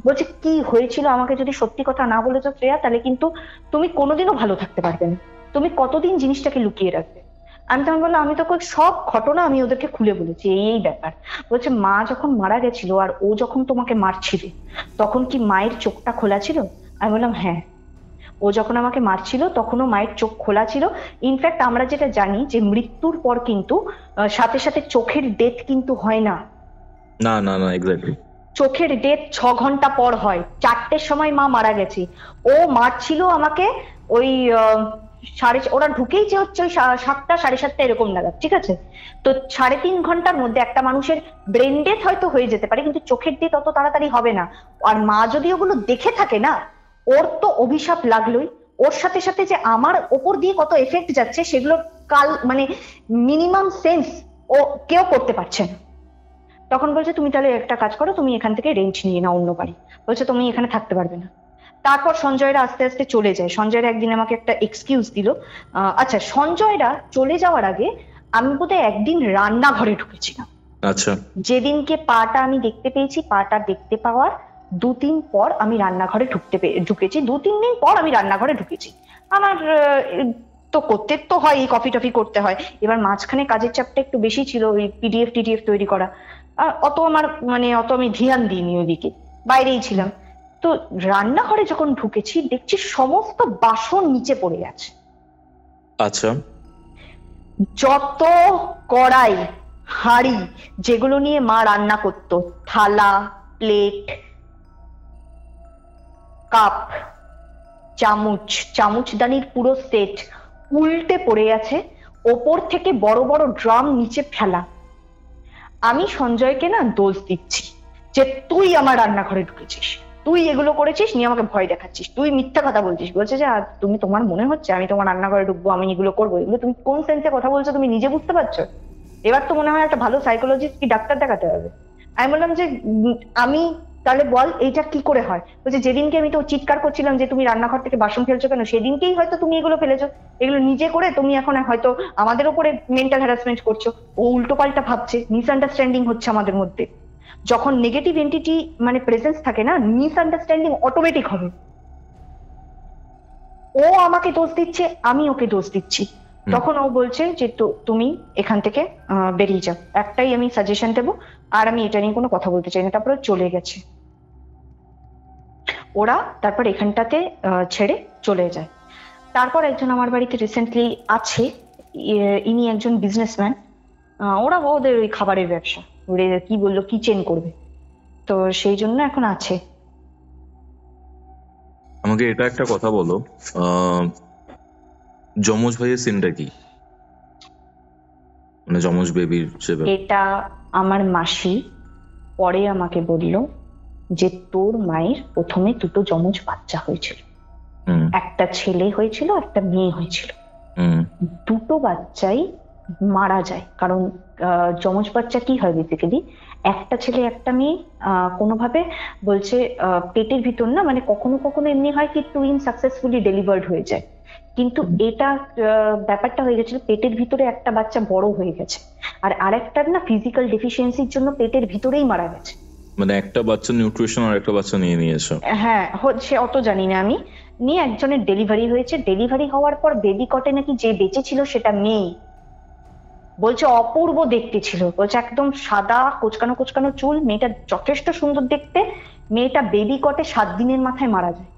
বলছে কি হয়েছিল আমাকে যদি সত্যি কথা না বলেছো শ্রেয়া, তাহলে কিন্তু তুমি কোনোদিনও ভালো থাকতে পারবে না। তুমি কতদিন জিনিসটাকে লুকিয়ে রাখবে? আমি তখন বললাম আমি তো সব ঘটনা আমি ওদেরকে খুলে বলেছি, এই ব্যাপার। বলছে মা যখন মারা গেছিল আর ও যখন তোমাকে মারছিল তখন কি মায়ের চোখটা খোলা ছিল? আমি বললাম হ্যাঁ, ও যখন আমাকে মারছিল তখনও মায়ের চোখ খোলা ছিল। ইনফ্যাক্ট আমরা যেটা জানি যে মৃত্যুর পর কিন্তু সাথে সাথে চোখের ডেথ কিন্তু হয় না।
না না না, এক্স্যাক্টলি।
চোখের ডেথ 6 ঘন্টা পর হয়। 4টের সময় মা মারা গেছে, ও মারছিল আমাকে ওই ওরা ঢুকেইছে হচ্ছে ওই 7টা 7:30 এরকম নাগাদ, ঠিক আছে? তো 3.5 ঘন্টার মধ্যে একটা মানুষের ব্রেন ডেথ হয়তো হয়ে যেতে পারে, কিন্তু চোখের ডেথ অত তাড়াতাড়ি হবে না। আর মা যদি ওগুলো দেখে থাকে না, ওর তো অভিশাপ লাগলোই। ওর সাথে সাথে যে আমার ওপর দিয়ে কত এফেক্ট যাচ্ছে সেগুলো মানে মিনিমাম সেন্স ও কেউ করতে পারছে না। তখন বলছে তুমি তাহলে একটা কাজ করো, তুমি এখান থেকে রেন্ট নিয়ে নাও অন্য বাড়ি। বলছে তুমি এখানে থাকতে পারবে না। তারপর সঞ্জয়রা আস্তে আস্তে চলে যায়। সঞ্জয়রা একদিন আমাকে একটা এক্সকিউজ দিল। আচ্ছা, সঞ্জয়রা চলে যাওয়ার আগে আমি বোধহয় একদিন রান্নাঘরে ঢুকেছিলাম।
আচ্ছা,
যেদিনকে পাটা আমি দেখতে পেয়েছি, পাটা দেখতে পাওয়ার 2-3 পর আমি রান্নাঘরে ঢুকেছি। 2-3 দিন পর আমি রান্নাঘরে ঢুকেছি। আমার তো করতে তো হয়, কফি টফি করতে হয়। এবার মাঝখানে কাজের চাপটা একটু বেশি ছিল, ওই পিডিএফ তৈরি করা। অত আমি ধ্যান দিইনি ওইদিকে, বাইরেই ছিলাম। তো রান্নাঘরে যখন ঢুকেছি দেখছি সমস্ত বাসন নিচে পড়ে আছে।
আচ্ছা,
যত কড়াই হাঁড়ি যেগুলো নিয়ে মা রান্না করতো, থালা, প্লেট, কাপ, চামচদানির পুরো সেট উল্টে পড়ে আছে। ওপর থেকে বড় বড় ড্রাম নিচে ফেলা। আমি সঞ্জয়কে না দোষ দিচ্ছি যে তুই আমার রান্নাঘরে ঢুকেছিস, তুই এগুলো করেছিস, নিয়ে আমাকে ভয় দেখাচ্ছিস, তুই মিথ্যা কথা বলছিস। বলছে যে তোমার মনে হচ্ছে আমি তোমার রান্নাঘরে ঢুকবো, আমি এগুলো করবো? এগুলো তুমি কোন সেন্সে কথা বলছো তুমি নিজে বুঝতে পারছো? এবার তো মনে হয় একটা ভালো সাইকোলজিস্ট কি ডাক্তার দেখাতে হবে। আমি বললাম যে আমি তাহলে বল এইটা কি করে হয়? বলছে যেদিনকে আমি তো চিৎকার করছিলাম যে তুমি রান্নাঘর থেকে বাসন ফেলছো কেন, সেদিনকেই হয়তো তুমি এগুলো ফেলেছো। এগুলো নিজে করে তুমি এখন হয়তো আমাদের উপরে মেন্টাল হ্যারাসমেন্ট করছো। ও উল্টো পাল্টা ভাবছে, মিসআন্ডারস্ট্যান্ডিং হচ্ছে আমাদের মধ্যে। যখন নেগেটিভ এন্টিটি প্রেজেন্স থাকে না, মিসআন্ডারস্ট্যান্ডিং অটোমেটিক হবে। ও আমাকে দোষ দিচ্ছে, আমি ওকে দোষ দিচ্ছি। তখন ও বলছে যে তুমি এখান থেকে বেরিয়ে যাও, একটাই আমি সাজেশন দেবো, আর আমি এটা নিয়ে কোনো কথা বলতে চাই না। তারপরে চলে গেছে ওরা। তারপর এখানটাতে ছেড়ে চলে যায়। তারপর একজন আমার বাড়িতে রিসেন্টলি আছে, ইনি একজন বিজনেসম্যান। ওদের ওই খাবারের ব্যবসা, কি বললো কিচেন করবে, তো সেই জন্য এখন আছে।
আমাকে এটা একটা কথা বলো, যমজ ভাইয়ের সিনটা কি? যমজ বেবির
এটা আমার মাসি পরে আমাকে বলল যে তোর মায়ের প্রথমে 2টো যমজ বাচ্চা হয়েছিল, একটা ছেলে হয়েছিল, একটা মেয়ে হয়েছিল। 2টো বাচ্চাই মারা যায়। কারণ যমজ বাচ্চা কি হয়, বেসিক্যালি একটা ছেলে একটা মেয়ে, কোনোভাবে বলছে পেটের ভিতর না, মানে কখনো কখনো এমনি হয় কি টুইন সাকসেসফুলি ডেলিভার্ড হয়ে যায়, কিন্তু এটা ব্যাপারটা হয়ে গেছিল পেটের ভিতরে একটা বাচ্চা বড় হয়ে গেছে, আর আরেকটার না ফিজিক্যাল ডেফিসিয়েন্সির জন্য পেটের ভিতরেই মারা গেছে।
মানে একটা বাচ্চা নিউট্রিশন আর একটা বাচ্চা নিয়ে নিয়েছে?
হ্যাঁ, সে অত জানি না আমি। নিয়ে একজনের ডেলিভারি হয়েছে, ডেলিভারি হওয়ার পর বেবি কটে নাকি যে বেঁচে ছিল সেটা মেয়ে, বলছে অপূর্ব দেখতে ছিল, বলছে একদম সাদা কোচকানো কোচকানো চুল, মেয়েটা যথেষ্ট সুন্দর দেখতে। মেয়েটা বেবি কটে 7 দিনের মাথায় মারা যায়।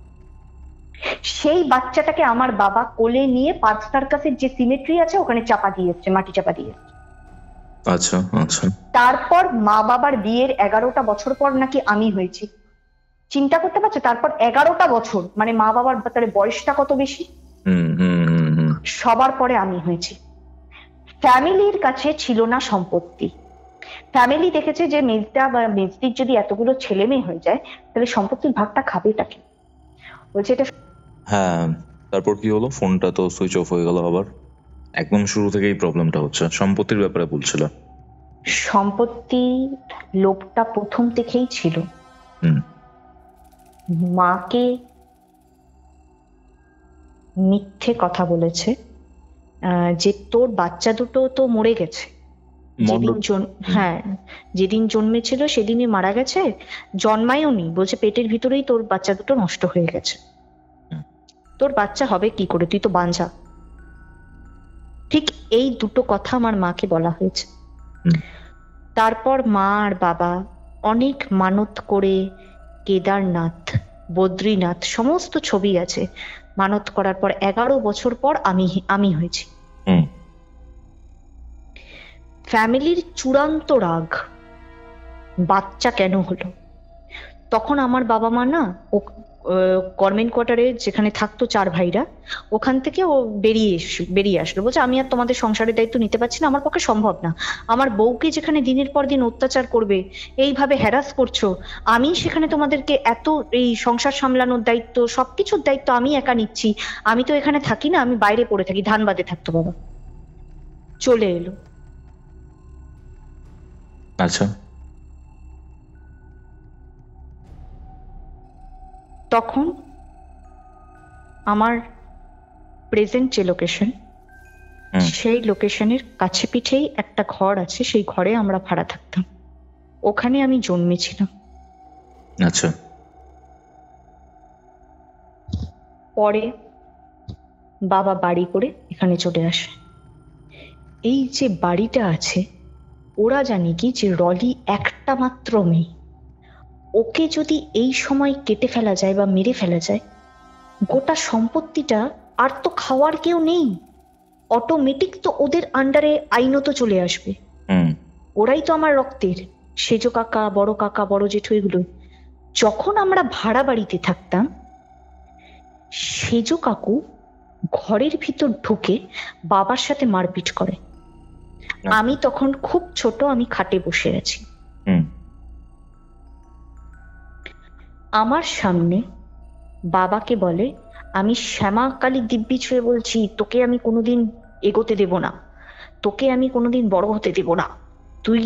সেই বাচ্চাটাকে আমার বাবা কোলে নিয়ে পার্ক সার্কাসের যে সিমেট্রি আছে ওখানে চাপা দিয়ে এসছে, মাটি চাপা দিয়ে এসছে।
আচ্ছা আচ্ছা।
তারপর মা বাবার বিয়ের 11টা বছর পর নাকি আমি হয়েছি। চিন্তা করতে পারছো? তারপর 11টা বছর, মানে মা বাবার তার বয়সটা কত বেশি। সবার পরে আমি হয়েছি। ফ্যামিলির কাছে ছিল না সম্পত্তি। ফ্যামিলি দেখেছে যে মেজদা বা মেজদির যদি এতগুলো ছেলে মেয়ে হয়ে যায় তাহলে সম্পত্তির ভাগটা খাবেটাকে, বলছে এটা।
হ্যাঁ, তারপর কি হলো? ফোনটা তো সুইচ অফ হয়ে গেল আবার। একদম শুরু থেকেই প্রবলেমটা হচ্ছে। সম্পত্তির ব্যাপারে বলছিল।
সম্পত্তি লোভটা প্রথম থেকেই ছিল। মাকে মিথ্যে কথা বলেছে যে তোর বাচ্চা দুটো তো মরে গেছে, যেদিন জন্মেছিল সেদিনই মারা গেছে, জন্মায়ওনি, বলছে পেটের ভিতরেই তোর বাচ্চা দুটো নষ্ট হয়ে গেছে, তোর বাচ্চা হবে কি করে, তুই তো বাঞ্ঝা। ঠিক এই দুটো কথা আমার মাকে বলা হয়েছে। তারপর মা আর বাবা অনেক মানত করে কেদারনাথ, বদ্রীনাথ, সমস্ত ছবি আছে, মানত করার পর 11 বছর পর আমি হয়েছি। ফ্যামিলির চূড়ান্ত রাগ, বাচ্চা কেন হলো। তখন আমার বাবা মা না গভর্নমেন্ট কোয়ার্টারে যেখানে থাকতো 4 ভাইরা, ওখান থেকে ও বেরিয়ে আসলো, বলছে আমি আর তোমাদের সংসারের দায়িত্ব নিতে পারছি না, আমার পক্ষে সম্ভব না। আমার বউকে যেখানে দিনের পর দিন অত্যাচার করবে, এইভাবে হ্যারাস করছো, আমি সেখানে তোমাদেরকে এত এই সংসার সামলানোর দায়িত্ব, সবকিছুর দায়িত্ব আমি একা নিচ্ছি, আমি তো এখানে থাকি না, আমি বাইরে পড়ে থাকি, ধানবাদে থাকতো বাবা। চলে এলো।
আচ্ছা।
তখন আমার প্রেজেন্ট যে লোকেশন, সেই লোকেশনের কাছে পিঠেই একটা ঘর আছে, সেই ঘরে আমরা ভাড়া থাকতাম, ওখানে আমি জন্মেছিলাম।
আচ্ছা।
পরে বাবা বাড়ি করে এখানে চলে আসে। এই যে বাড়িটা আছে, ওরা জানি কি যে রলি একটা মাত্র মেয়ে, ওকে যদি এই সময় কেটে ফেলা যায় বা মেরে ফেলা যায়, গোটা সম্পত্তিটা আর তো খাওয়ার কেউ নেই, অটোমেটিক তো ওদের আন্ডারে আইনত চলে আসবে। ওরাই তো আমার রক্তের, সেজো কাকা, বড় জেঠু, এগুলো। যখন আমরা ভাড়া বাড়িতে থাকতাম, সেজো কাকু ঘরের ভিতর ঢুকে বাবার সাথে মারপিট করে। আমি তখন খুব ছোট, আমি খাটে বসে আছি। আমার সামনে বাবাকে বলে, আমি শ্যামা কালী দিব্যি ছুঁয়ে বলছি, তোকে আমি কোনোদিন এগোতে দেব না, তোকে আমি কোনোদিন বড় হতে দেব না, তুই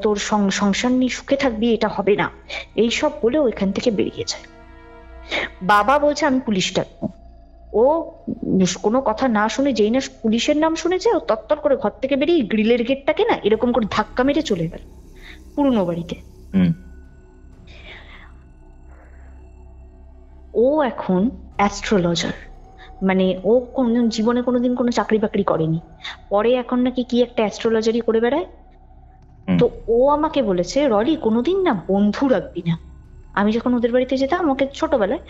তোর সংসার নিয়ে সুখে থাকবি, এটা হবে না, এইসব বলে ওইখান থেকে বেরিয়ে যায়। বাবা বলছে আমি পুলিশ ডাকবো। ও কোনো কথা না শুনে, যেই না পুলিশের নাম শুনেছে, ও তত্তর করে ঘর থেকে বেরিয়ে গ্রিলের গেটটাকে না এরকম করে ধাক্কা মেরে চলে গেল পুরনো বাড়িতে। ও এখন অ্যাস্ট্রোলজার, মানে ও জীবনে কোনোদিন কোনো চাকরি বাকরি করেনি, পরে এখন নাকি কি একটা অ্যাস্ট্রোলজারই করে বেড়ায়। তো ও আমাকে বলেছে, রলি কোনোদিন না বন্ধু রাখবি না। আমি যখন ওদের বাড়িতে যেতাম, আমাকে ছোটবেলায়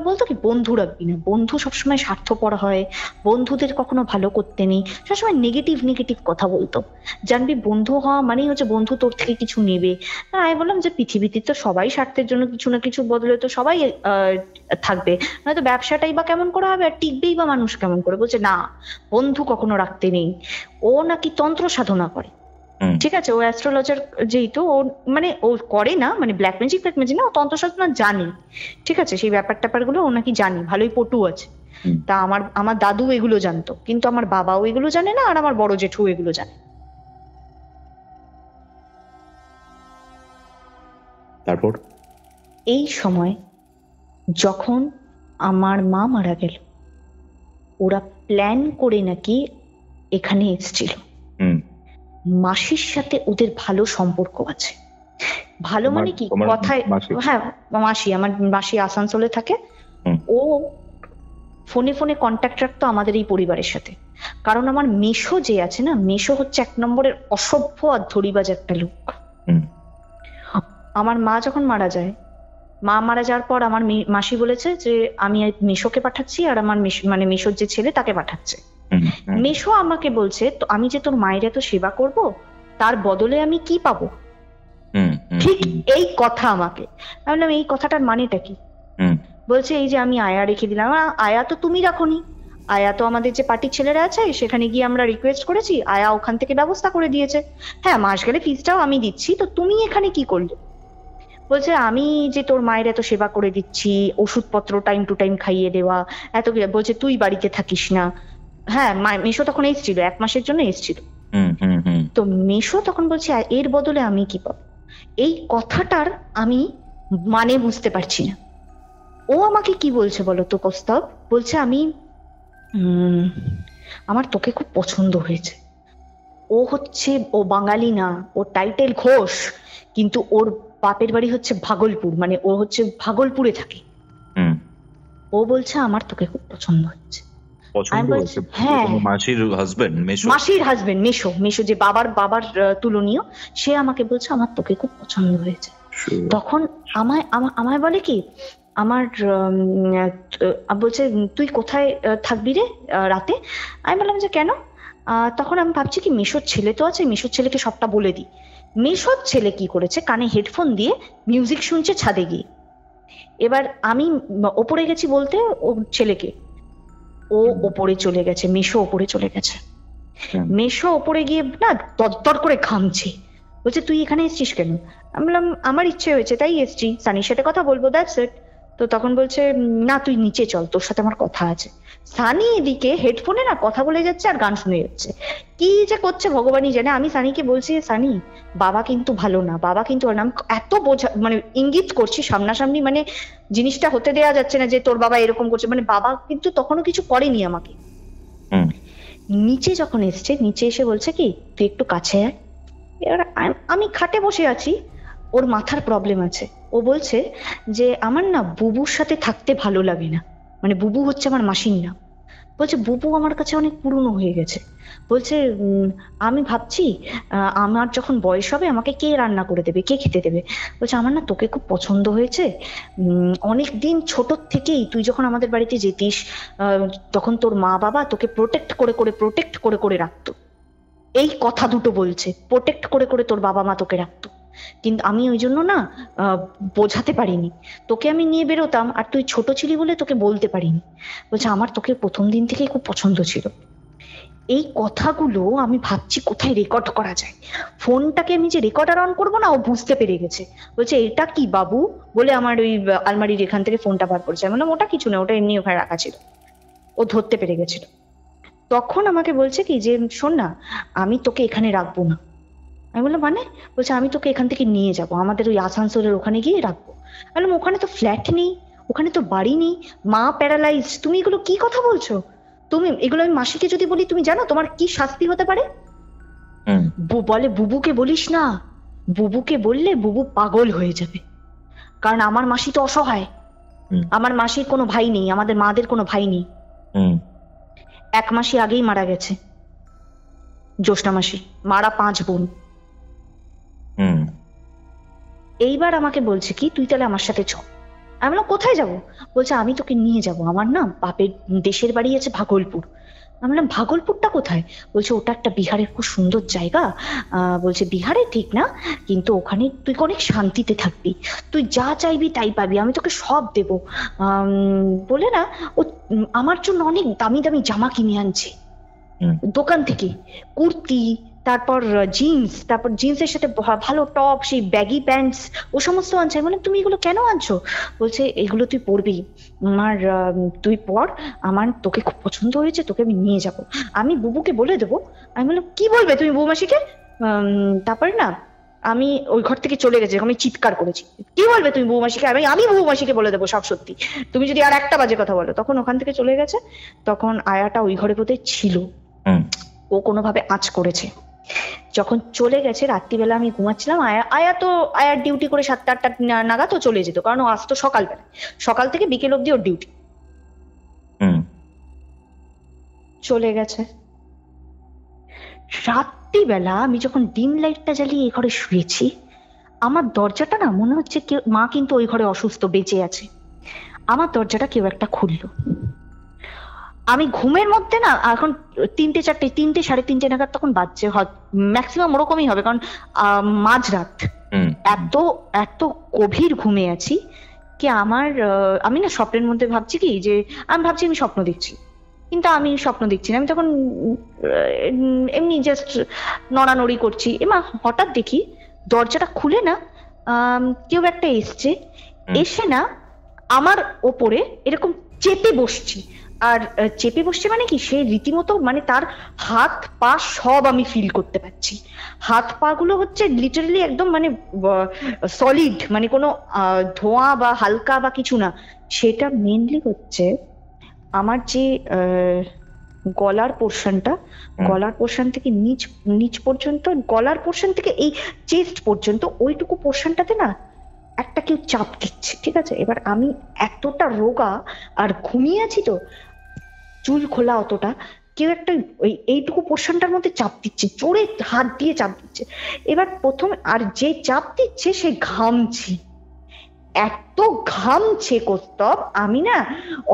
বলতো কি বন্ধু রাখবি না, বন্ধু সবসময় স্বার্থপর হয়, বন্ধুদের কখনো ভালো করতে নেই, সবসময় নেগেটিভ কথা বলতো। জানবি বন্ধু হওয়া মানেই হচ্ছে বন্ধু তোর থেকে কিছু নেবে। আমি বললাম যে পৃথিবীতে তো সবাই স্বার্থের জন্য কিছু না কিছু বদলে তো সবাই থাকবে, নয়তো ব্যবসাটাই বা কেমন করে হবে, আর টিকবেই বা মানুষ কেমন করে। বলছে না, বন্ধু কখনো রাখতে নেই। ও নাকি তন্ত্র সাধনা করে, ঠিক আছে, ও অ্যাস্ট্রোলজার যেহেতু, ও মানে ও করে না, মানে ব্ল্যাক ম্যাজিক না, ও তন্ত্র সাধনা জানে, ঠিক আছে, সেই ব্যাপারগুলো ও নাকি জানি, ভালোই পটু আছে। তা আমার দাদু এগুলো জানতো, কিন্তু আমার বাবাও এগুলো জানে না, আর আমার বড় জেঠু এগুলো জানে।
তারপর
এই সময় যখন আমার মা মারা গেল, ওরা প্ল্যান করে নাকি এখানে এসেছিল। মাসির সাথে ওদের ভালো সম্পর্ক আছে। ভালো মানে কি, কথায়, হ্যাঁ মাসি, আমার মাসি আসানসোলে থাকে। ও ফোনে ফোনে কন্ট্যাক্ট রাখতো আমাদের এই পরিবারের সাথে। কারণ আমার মেশো যে আছে না, মেশো হচ্ছে 1 নম্বরের অসভ্য আর ধরিবাজ একটা লোক। আমার মা যখন মারা যায়, মা মারা যাওয়ার পর আমার মাসি বলেছে যে আমি মেশোকে পাঠাচ্ছি, আর আমার মানে মেশোর যে ছেলে তাকে পাঠাচ্ছে। মেশো আমাকে বলছে, তো আমি যে তোর মায়ের এত সেবা করব, তার বদলে আমি কি পাবো? ঠিক এই কথা আমাকে। আমি বললাম এই কথাটার মানেটা কি? বলছে এই যে আমি আয়া রেখে দিলাম। আয়া তো তুমি রাখোনি, আয়া তো আমাদের যে পার্টির ছেলেরা আছে সেখানে গিয়ে আমরা রিকোয়েস্ট করেছি, আয়া ওখান থেকে ব্যবস্থা করে দিয়েছে। হ্যাঁ, মাস গেলে ফিসটাও আমি দিচ্ছি, তো তুমি এখানে কি করলে? বলছে আমি যে তোর মায়ের এত সেবা করে দিচ্ছি, ওষুধপত্র টাইম টু টাইম খাইয়ে দেওয়া, এত, বলছে তুই বাড়িতে থাকিস না। হ্যাঁ, মেশো তখন এসেছিল, 1 মাসের জন্য এসেছিল। তো মেশো তখন বলছে এর বদলে আমি কি পাবো? এই কথাটার আমি মানে বুঝতে পারছি না। ও আমাকে কি বলছে বলো তো প্রস্তাব? বলছে আমি আমার তোকে খুব পছন্দ হয়েছে। ও বাঙালি না, ও টাইটেল ঘোষ, কিন্তু ওর বাপের বাড়ি হচ্ছে ভাগলপুর, মানে ও হচ্ছে ভাগলপুরে থাকে। ও বলছে আমার তোকে খুব পছন্দ হচ্ছে। হ্যাঁ, মাসির হাজবেন্ড মেশো যে বাবার তুলনীয়, সে আমাকে বলছে আমার তোকে খুব পছন্দ হয়েছে। তখন আমায় বলে কি, আমার বলছে তুই কোথায় থাকবি রে রাতে? আমি বললাম যে কেন? তখন আমি ভাবছি কি মেশোর ছেলে তো আছে, মেশোর ছেলেকে সবটা বলে দিই। মেশোর ছেলে কি করেছে, কানে হেডফোন দিয়ে মিউজিক শুনছে ছাদে গিয়ে। এবার আমি ওপরে গেছি বলতে ওর ছেলেকে, ও ওপরে চলে গেছে, মেশো ওপরে চলে গেছে। মেশো ওপরে গিয়ে না দরদর করে ঘামছে। বলছে তুই এখানে এসছিস কেন? আমি বললাম আমার ইচ্ছে হয়েছে তাই এসছি, সানির সাথে কথা বলবো, দ্যাটস ইট। তো তখন বলছে না তুই নিচে চল, তোর সাথে আমার কথা আছে। সানি এদিকে হেডফোনে না কথা বলে যাচ্ছে আর গান শুনে যাচ্ছে, কি যে করছে ভগবানই জানে। আমি সানিকে বলছি সানি বাবা কিন্তু ভালো না, বাবা কিন্তু এত বোঝা, মানে ইঙ্গিত করছি সামনাসামনি, মানে জিনিসটা হতে দেওয়া যাচ্ছে না যে তোর বাবা এরকম করছে, মানে বাবা কিন্তু তখনও কিছু করেনি আমাকে। নিচে যখন এসছে, নিচে এসে বলছে কি তুই একটু কাছে আয়। এবার আমি খাটে বসে আছি, ওর মাথার প্রবলেম আছে। ও বলছে যে আমার না বুবুর সাথে থাকতে ভালো লাগে না, মানে বুবু হচ্ছে আমার মাসির নাম। বলছে বুবু আমার কাছে অনেক পুরনো হয়ে গেছে। বলছে আমি ভাবছি আমার যখন বয়স হবে আমাকে কে রান্না করে দেবে, কে খেতে দেবে। বলছে আমার না তোকে খুব পছন্দ হয়েছে, অনেক দিন ছোট থেকেই তুই যখন আমাদের বাড়িতে যেতিস তখন তোর মা বাবা তোকে প্রোটেক্ট করে করে রাখতো। এই কথা দুটো বলছে, প্রোটেক্ট করে করে তোর বাবা মা তোকে রাখতো, কিন্তু আমি ওই জন্য না বোঝাতে পারিনি, তোকে আমি নিয়ে বেরোতাম আর তুই ছোট ছিলি বলে তোকে বলতে পারিনি। বলছে আমার তোকে প্রথম দিন থেকেই খুব পছন্দ ছিল। এই কথাগুলো আমি ভাবছি কোথায় রেকর্ড করা যায়, ফোনটাকে আমি যে রেকর্ডার অন করবো না, ও বুঝতে পেরে গেছে। বলছে এটা কি বাবু বলে আমার ওই আলমারির এখান থেকে ফোনটা বার করছে। আমি বললাম ওটা কিছু না, ওটা এমনি ওখানে রাখা ছিল। ও ধরতে পেরে গেছিল। তখন আমাকে বলছে কি যে শোন না, আমি তোকে এখানে রাখবো না। আমি বললাম মানে? বলছে আমি তোকে এখান থেকে নিয়ে যাব, আমাদের ওই আসানসোলের ওখানে গিয়ে রাখবো। বললাম ওখানে তো ফ্ল্যাট নেই, ওখানে তো বাড়ি নেই, মা প্যারালাইজ, তুমি এগুলো কি কথা বলছো? তুমি এগুলো আমি মাসিকে যদি বলি তুমি জানো তোমার কি শাস্তি হতে পারে? বলে বুবুকে বলিস না, বুবুকে বললে বুবু পাগল হয়ে যাবে, কারণ আমার মাসি তো অসহায়, আমার মাসির কোনো ভাই নেই, আমাদের মাদের কোনো ভাই নেই। 1 মাসই আগেই মারা গেছে জ্যোৎস্না মাসি, মারা 5 বোন। এইবার আমাকে বলছে কি তুই তাহলে আমার সাথে চল। আমি বললাম কোথায় যাব? বলছে আমি তোকে নিয়ে যাব, আমার না বাপের দেশের বাড়ি আছে ভাগলপুর। আমি বললাম ভাগলপুরটা কোথায়? বলছে ওটা একটা বিহারের খুব সুন্দর জায়গা। বলছে বিহারে ঠিক না, কিন্তু ওখানে তুই অনেক শান্তিতে থাকবি, তুই যা চাইবি তাই পাবি, আমি তোকে সব দেব। বলে না ও আমার জন্য অনেক দামি দামি জামা কিনে আনছে দোকান থেকে, কুর্তি, তারপর জিন্স, তারপর জিন্সের সাথে ভালো টপ, সেই ব্যাগি প্যান্টস, ও সমস্ত আনছে। মানে তুমি এগুলো কেন আনছো? বলছে এগুলো তুই পরবি, আমার তুই পর, আমার তোকে খুব পছন্দ হয়েছে, তোকে আমি নিয়ে যাব, আমি বুবুকে বলে দেবো। আমি বললাম কি বলবে তুমি বৌমাসিকে? তারপরে না আমি ওই ঘর থেকে চলে গেছি, আমি চিৎকার করেছি, কি বলবে তুমি বৌমাসিকে, আমি বৌমাসিকে বলে দেবো সব সত্যি, তুমি যদি আর একটা বাজে কথা বলো। তখন ওখান থেকে চলে গেছে। তখন আয়াটা ওই ঘরে বোধহয় ছিল, ও কোনোভাবে আঁচ করেছে। যখন চলে গেছে রাত্রিবেলা আমি ঘুমাচ্ছিলাম, আয়ার ডিউটি করে 7টা-8টা নাগাদ ও চলে যেত, কারণ ও আসতো সকালবেলা, সকাল থেকে বিকেল অব্দি ওর ডিউটি। চলে গেছে। রাত্রিবেলা আমি যখন ডিম লাইটটা জ্বালিয়ে এই ঘরে শুয়েছি, আমার দরজাটা না মনে হচ্ছে কেউ, মা কিন্তু ওই ঘরে অসুস্থ, বেঁচে আছে, আমার দরজাটা কেউ একটা খুললো। আমি ঘুমের মধ্যে না, এখন 3টে সাড়ে 3টে নাগাদ তখন বাজছে, ম্যাক্সিমাম ওরকমই হবে, কারণ মাঝরাত, এত এত গভীর ঘুমে আছি কি আমি না স্বপ্নের মধ্যে ভাবছি কি যে আমি ভাবছি আমি স্বপ্ন দেখছি, কিন্তু আমি স্বপ্ন দেখছি না, আমি তখন এমনি জাস্ট নড়ানড়ি করছি। এমা হঠাৎ দেখি দরজাটা খুলে না কেউ একটা এসছে, এসে না আমার ওপরে এরকম চেপে বসছি। আর চেপে বসছে মানে কি, সে রীতিমতো মানে তার হাত পা সব আমি ফিল করতে পারছি। হাত পা গুলো হচ্ছে লিটারালি একদম মানে সলিড, মানে কোনো ধোঁয়া বা হালকা বা কিছু না। সেটা মেনলি হচ্ছে আমার যে গলার পোর্শন থেকে নিচ পর্যন্ত, গলার পোর্শন থেকে এই চেস্ট পর্যন্ত ওইটুকু পোর্শনটাতে না একটা কেউ চাপ দিচ্ছে, ঠিক আছে। এবার আমি এতটা রোগা আর ঘুমিয়ে আছি, তো চুল খোলা অতটা, কেউ একটা এইটুকু পোর্শনটার মধ্যে চাপ দিচ্ছে, জোরে হাত দিয়ে চাপ দিচ্ছে। এবার প্রথম আর যে চাপ দিচ্ছে সে ঘামছে, এত ঘামছে কৌস্তব, আমি না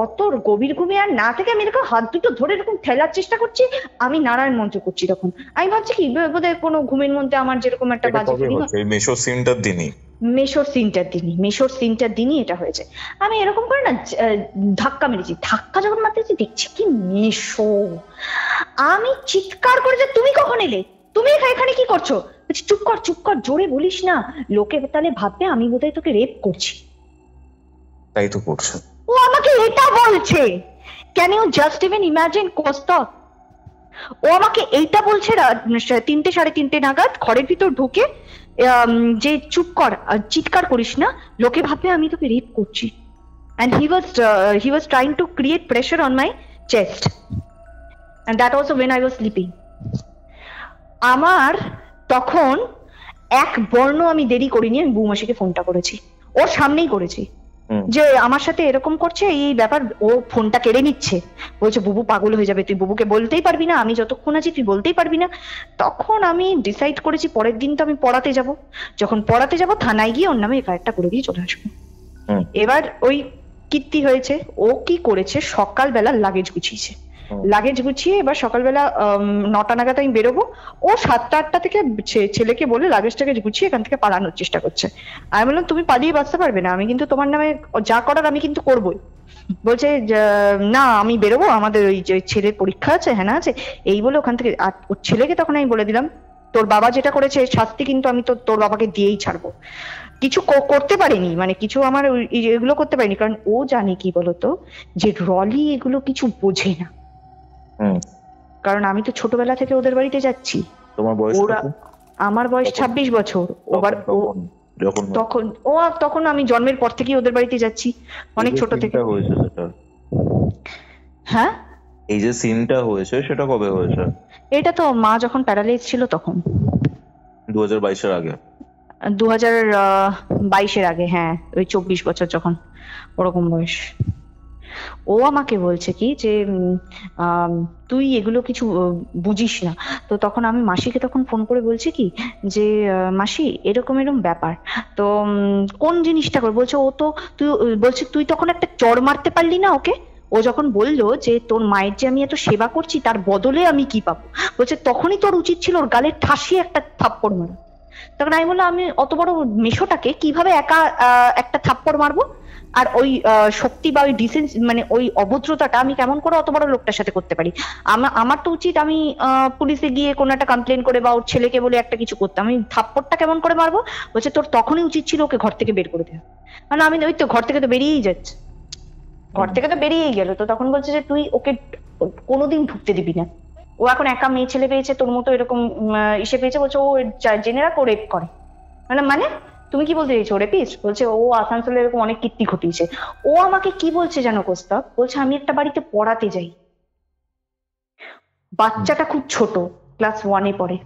অত গভীর ঘুমে আর না থেকে আমি এরকম হাত দুটো ধরে এরকম ঠেলার চেষ্টা করছি, আমি নারায়ণ মন্ত্র করছি। তখন আমি ভাবছি কি বোধহয় কোনো ঘুমের মধ্যে আমার যেরকম একটা বাজে
মেশোর সিনটার দিনই এটা হয়েছে। আমি এরকম করে না ধাক্কা মেরেছি, ধাক্কা যখন মারতেছি দেখছি কি মেশো, আমি চিৎকার করে যে তুমি কখন এলে, তুমি এখানে কি করছো? চুপ কর, জোরে বলিস না, লোকে তাহলে ভাববে আমি বোধহয় তোকে রেপ করছি। তাই তো করছে।
ও আমাকে এটা বলছে, can you just even imagine Kaustav? ও আমাকে এইটা বলছে 3টে সাড়ে 3টে নাগাদ ঘরের ভিতর ঢুকে, যে চুপ কর, চিৎকার করিস না, লোকে ভাববে আমি তোকে রেপ করছি। and he was trying to create pressure on my chest, and that also when I was sleeping. আমার তখন এক বর্ণ আমি দেরি করিনি, আমি বৌমাসিকে ফোনটা করেছি, ওর সামনেই করেছি, যে আমার সাথে এরকম করছে এই ব্যাপার। ও ফোনটা কেড়ে নিচ্ছে, বলছে বুবু পাগল হয়ে যাবে, তুই বুবুকে বলতেই পারবি না, আমি যতক্ষণ আছি তুই বলতেই পারবি না। তখন আমি ডিসাইড করেছি পরের দিন তো আমি পড়াতে যাব, যখন পড়াতে যাব থানায় গিয়ে ওর নামে এফআইআরটা করে দিয়ে চলে আসবো। এবার ওই কীর্তি হয়েছে, ও কি করেছে, সকালবেলা লাগেজ গুছিয়ে এবার সকালবেলা 9টা নাগাদ আমি বেরোবো, ও 7টা-8টা থেকে ছেলেকে বলে লাগেজটাকে গুছিয়ে এখান থেকে পালানোর চেষ্টা করছে। আমি বললাম তুমি পালিয়ে বাঁচতে পারবে না, আমি কিন্তু তোমার নামে যা করার আমি কিন্তু করবোই। বলছে না আমি বেরোবো, আমাদের ওই যে ছেলের পরীক্ষা আছে, হ্যাঁ আছে, এই বলে ওখান থেকে। আর ওর ছেলেকে তখন আমি বলে দিলাম তোর বাবা যেটা করেছে শাস্তি কিন্তু আমি তোর বাবাকে দিয়েই ছাড়বো। কিছু করতে পারিনি, মানে কিছু আমার এগুলো করতে পারিনি, কারণ ও জানে কি বলতো, যে রলি এগুলো কিছু বোঝে না, কারণ আমি তো ছোটবেলা থেকে ওদের বাড়িতে যাচ্ছি। আমার বয়স 26 বছর। তখন আমি জন্মের পর থেকে ওদের বাড়িতে যাচ্ছি, অনেক ছোট থেকে। হ্যাঁ,
এই যে সিনটা হয়েছে সেটা কবে হয়েছে?
এটা তো মা যখন প্যারালাইজ ছিল তখন,
2022-এর আগে।
2022-এর আগে, হ্যাঁ, ওই 24 বছর যখন, ওরকম বয়স। ও আমাকে বলছে কি যে তুই এগুলো কিছু বুঝিস না। তো তখন আমি মাসিকে তখন ফোন করে বলছি কি যে মাসি এরকম ব্যাপার, তো কোন জিনিসটা করে? বলছে ও তো তুই তখন একটা চড় মারতে পারলি না ওকে। ও যখন বললো যে তোর মায়ের যে আমি এত সেবা করছি তার বদলে আমি কি পাবো, বলছে তখনই তোর উচিত ছিল ওর গালে ঠাসিয়ে একটা থাপ্পড় মারা। তখন আমি বললাম আমি অত বড় মেশোটাকে কিভাবে একা একটা থাপ্পড় মারবো, আর ওই শক্তি বা ওই ডিসেন্স মানে ওই অভদ্রতাটা আমি কেমন করে অত বড় লোকটার সাথে করতে পারি? আমার তো উচিত আমি পুলিশে গিয়ে কোনো একটা কমপ্লেন করে বা ওর ছেলেকে বলে একটা কিছু করতাম, আমি থাপ্পড়টা কেমন করে মারবো? বলছে তোর তখনই উচিত ছিল ওকে ঘর থেকে বের করে দেওয়া। মানে আমি ওই তো ঘর থেকে তো বেরিয়েই যাচ্ছে, ঘর থেকে তো বেরিয়েই গেল। তো তখন বলছে যে তুই ওকে কোনোদিন ঢুকতে দিবি না, ও এখন একা মেয়ে ছেলে পেয়েছে, তোর মতো এরকম ইসে পেয়েছে, বলছে ও জেনে রাখ ও রেপ করে। মানে তুমি কি বলতে চাইছো রেপিস্ট? বলছে ও আসানসোলে এরকম অনেক কীর্তি ঘটিয়েছে। ও আমাকে কি বলছে জানো কোস্তাব? বলছে আমি একটা বাড়িতে পড়াতে যাই, বাচ্চাটা খুব ছোট, ক্লাস 1-এ পড়ে,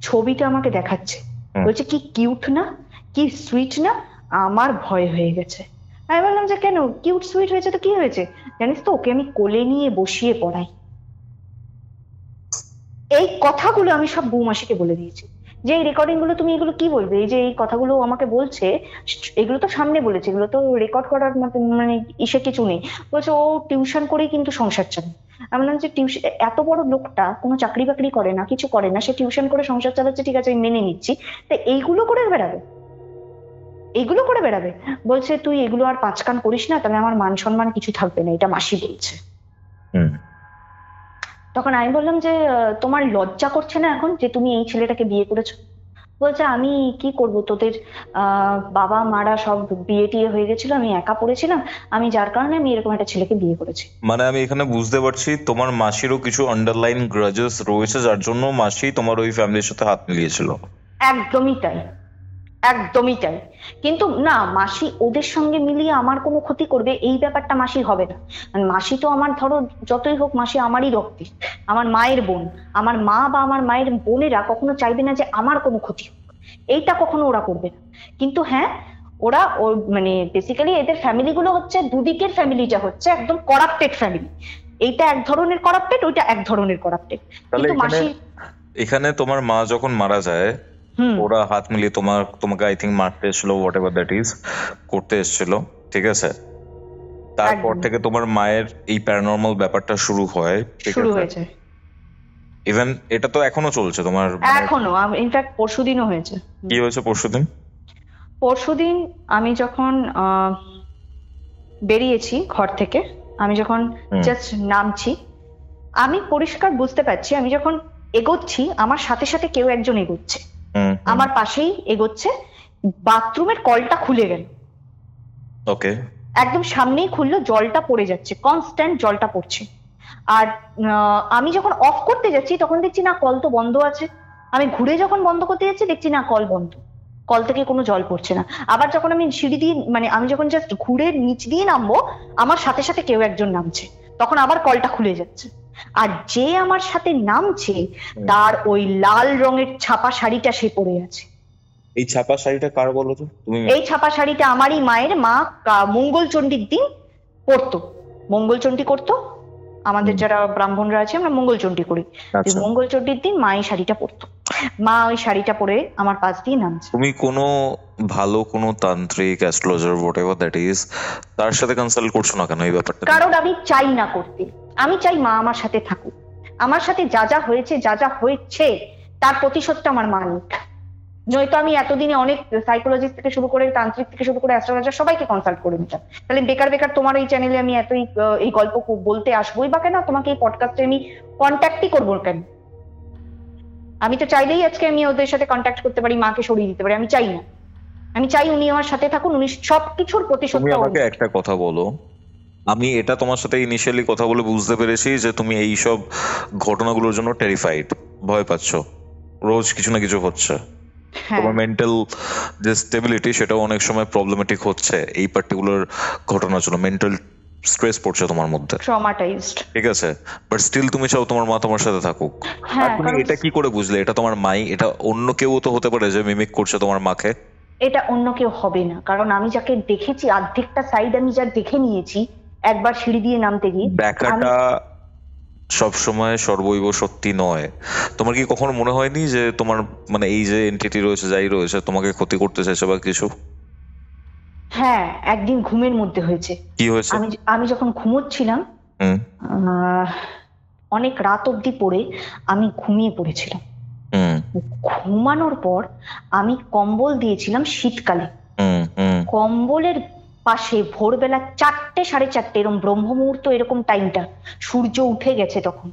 ছবিটা আমাকে দেখাচ্ছে, বলছে কি কিউট না, কি সুইট না। আমার ভয় হয়ে গেছে। আমি বললাম যে কেন, কিউট সুইট হয়েছে তো কি হয়েছে? জানিস তো ওকে আমি কোলে নিয়ে বসিয়ে পড়াই। এই কথাগুলো আমি সব বৌমাসিকে বলে দিয়েছি যে এই রেকর্ডিং গুলো তুমি এগুলো কি বলবে, এই যে এই কথাগুলো আমাকে বলছে, এগুলো তো সামনে বলেছে, এগুলো তো রেকর্ড করার মতো মানে ইসে কিছু নেই। বলছে ও টিউশন করেই কিন্তু সংসার চালায়। আমি বললাম যে টিউশন, এত বড় লোকটা কোনো চাকরি বাকরি করে না, কিছু করে না, সে টিউশন করে সংসার চালাচ্ছে, ঠিক আছে আমি মেনে নিচ্ছি, তো এইগুলো করে বেড়াবে, এইগুলো করে বেড়াবে? বলছে তুই এগুলো আর 5 কান করিস না, তাহলে আমার মান সম্মান কিছু থাকবে না, এটা মাসি বলছে। তখন আমি বললাম যে তোমার লজ্জা করছে না এখন যে তুমি এই ছেলেটাকে বিয়ে করেছো? বলছে আমি কি করব, তোদের বাবা মারা সব বিয়ে টিয়ে হয়ে গেছিল, আমি একা পড়েছিলাম, আমি যার কারণে আমি এরকম একটা ছেলেকে বিয়ে করেছি।
মানে আমি এখানে বুঝতে পারছি তোমার মাসিরও কিছু আন্ডারলাইন গ্রাজেস রয়েছে, যার জন্য মাসি তোমার ওই ফ্যামিলির সাথে হাত মিলিয়েছিল।
একদমই তাই, একদমই তাই। কিন্তু না, মাসি ওদের সঙ্গে মিলিয়ে আমার কোনো ক্ষতি করবে এই ব্যাপারটা মাসি হবে না। মাসি তো আমার, ধরো যতই হোক মাসি আমারই রক্তের, আমার মায়ের বোন, আমার মা বা আমার মায়ের বোনেরা কখনো চাইবে না যে আমার কোনো ক্ষতি হোক, এইটা কখনো ওরা করবে না। কিন্তু হ্যাঁ, ওরা মানে বেসিক্যালি এদের ফ্যামিলি গুলো হচ্ছে দুদিকের ফ্যামিলিটা হচ্ছে একদম করাপ্টেড ফ্যামিলি। এইটা এক ধরনের করাপ্টেড, ওইটা এক ধরনের করাপ্টেড। কিন্তু মাসি,
এখানে তোমার মা যখন মারা যায় ওরা হাত মিলিয়ে তোমাকে আই থিঙ্ক মারতে এসেছিল, হোয়াট এভার দ্যাট ইজ, করতে এসেছিল, ঠিক আছে? তারপর থেকে তোমার মায়ের এই প্যারানর্মাল ব্যাপারটা শুরু হয়,
শুরু হয়েছে।
ইভেন এটা তো এখনো চলছে তোমার?
এখনো, ইনফ্যাক্ট পরশুদিনও হয়েছে।
কি হয়েছে পরশুদিন?
পরশুদিন আমি যখন বেরিয়েছি ঘর থেকে, আমি যখন জাস্ট নামছি, আমি পরিষ্কার বুঝতে পারছি আমি যখন এগোচ্ছি আমার সাথে সাথে কেউ একজন এগোচ্ছে, আমার পাশেই এগোচ্ছে, বাথরুমের কলটা খুলে গেল।
ওকে,
একদম সামনেই খুললো, জলটা পড়ে যাচ্ছে, কনস্ট্যান্ট জলটা পড়ছে। আর আমি যখন অফ করতে যাচ্ছি তখন দেখছি না, কল তো বন্ধ আছে। আমি ঘুরে যখন বন্ধ করতে যাচ্ছি দেখছি না, কল বন্ধ, কল থেকে কোনো জল পড়ছে না। আবার যখন আমি সিঁড়ি দিয়ে, মানে আমি যখন জাস্ট ঘুরে নিচ দিয়ে নামবো, আমার সাথে সাথে কেউ একজন নামছে, তখন আবার কলটা খুলে যাচ্ছে। আর যে আমার সাথে নামছে তার ওই লাল রঙের ছাপা শাড়িটা সে পরে আছে।
এই ছাপা শাড়িটা কার বলো তো তুমি?
এই ছাপা শাড়িটা আমারই মায়ের, মা মঙ্গলচণ্ডীর দিন পরতো, মঙ্গলচণ্ডী করতো, আমাদের যারা ব্রাহ্মণরা আছে আমরা মঙ্গলচণ্ডী করি, মঙ্গলচণ্ডীর দিন মা এই শাড়িটা পরতো। মা ওই শাড়িটা পরে আমার পাশ দিয়ে নামছে।
তুমি কোনো ভালো কোনো তান্ত্রিক, অ্যাস্ট্রোলজার, হোয়াটএভার দ্যাট ইজ, তার সাথে কনসাল্ট করছো না কেন এই ব্যাপারটা?
কারণ আমি চাই না করতে, আমি চাই মা আমার সাথে থাকুক, আমার সাথে যা যা হয়েছে, যা যা হয়েছে তার প্রতিশোধটা আমার মা নিক। নয়তো আমি এতদিনে অনেক সাইকোলজিস্ট থেকে শুরু করে, তান্ত্রিক থেকে শুরু করে, অ্যাস্ট্রোলজার সবাইকে কনসাল্ট করে নিতাম। তাহলে বেকার বেকার তোমার এই চ্যানেলে আমি এতই এই গল্প বলতে আসবোই বা কেন, তোমাকে এই পডকাস্টে আমি কন্ট্যাক্টই করবো কেন? আমি তো চাইলেই আজকে আমি ওদের সাথে কন্ট্যাক্ট করতে পারি, মাকে সরিয়ে দিতে পারি, আমি চাই না। আমি চাই উনি আমার সাথে থাকুন, উনি সবকিছুর প্রতিশোধ।
তুমি আমাকে একটা কথা বলো, আমি এটা তোমার সাথে ইনিশিয়ালি কথা বলে বুঝতে পেরেছি যে তুমি এই সব ঘটনাগুলোর জন্য টেরিফাইড, ভয় পাচ্ছ, রোজ কিছু না কিছু হচ্ছে, তোমার মেন্টাল যে স্টেবিলিটি সেটাও অনেক সময় প্রবলেমেটিক হচ্ছে এই পার্টিকুলার ঘটনার জন্য, মেন্টাল স্ট্রেস পড়ছে তোমার মধ্যে,
ট্রমাটাইজড,
ঠিক আছে? বাট স্টিল তুমি চাও তোমার মা তোমার সাথে থাকুক। আর তুমি এটা কি করে বুঝলে এটা তোমার মাই? এটা অন্য কেউ তো হতে পারে যে মিমিক করছে তোমার মাকে।
এটা অন্য কেউ হবে না, কারণ আমি যাকে দেখেছি, অর্ধেকটা সাইড আমি যা দেখে নিয়েছি একবার সিঁড়ি দিয়ে নামতে গিয়ে।
দেখাটা সবসময় সর্বৈব সত্যি নয়। তোমার কি কখনো মনে হয়নি যে তোমার মানে এই যে এন্টিটি রয়েছে, যাই রয়েছে, তোমাকে ক্ষতি করতে চাইছে বা কিছু?
হ্যাঁ, একদিন ঘুমের মধ্যে হয়েছে।
কি হয়েছে?
আমি যখন ঘুমোচ্ছিলাম, অনেক রাত অব্দি পড়ে আমি ঘুমিয়ে পড়েছিলাম। ঘুমানোর পর আমি কম্বল দিয়েছিলাম শীতকালে, কম্বলের পাশে ভোরবেলা 4টে 4:30 এরকম ব্রহ্ম মুহূর্ত, এরকম টাইমটা সূর্য উঠে গেছে, তখন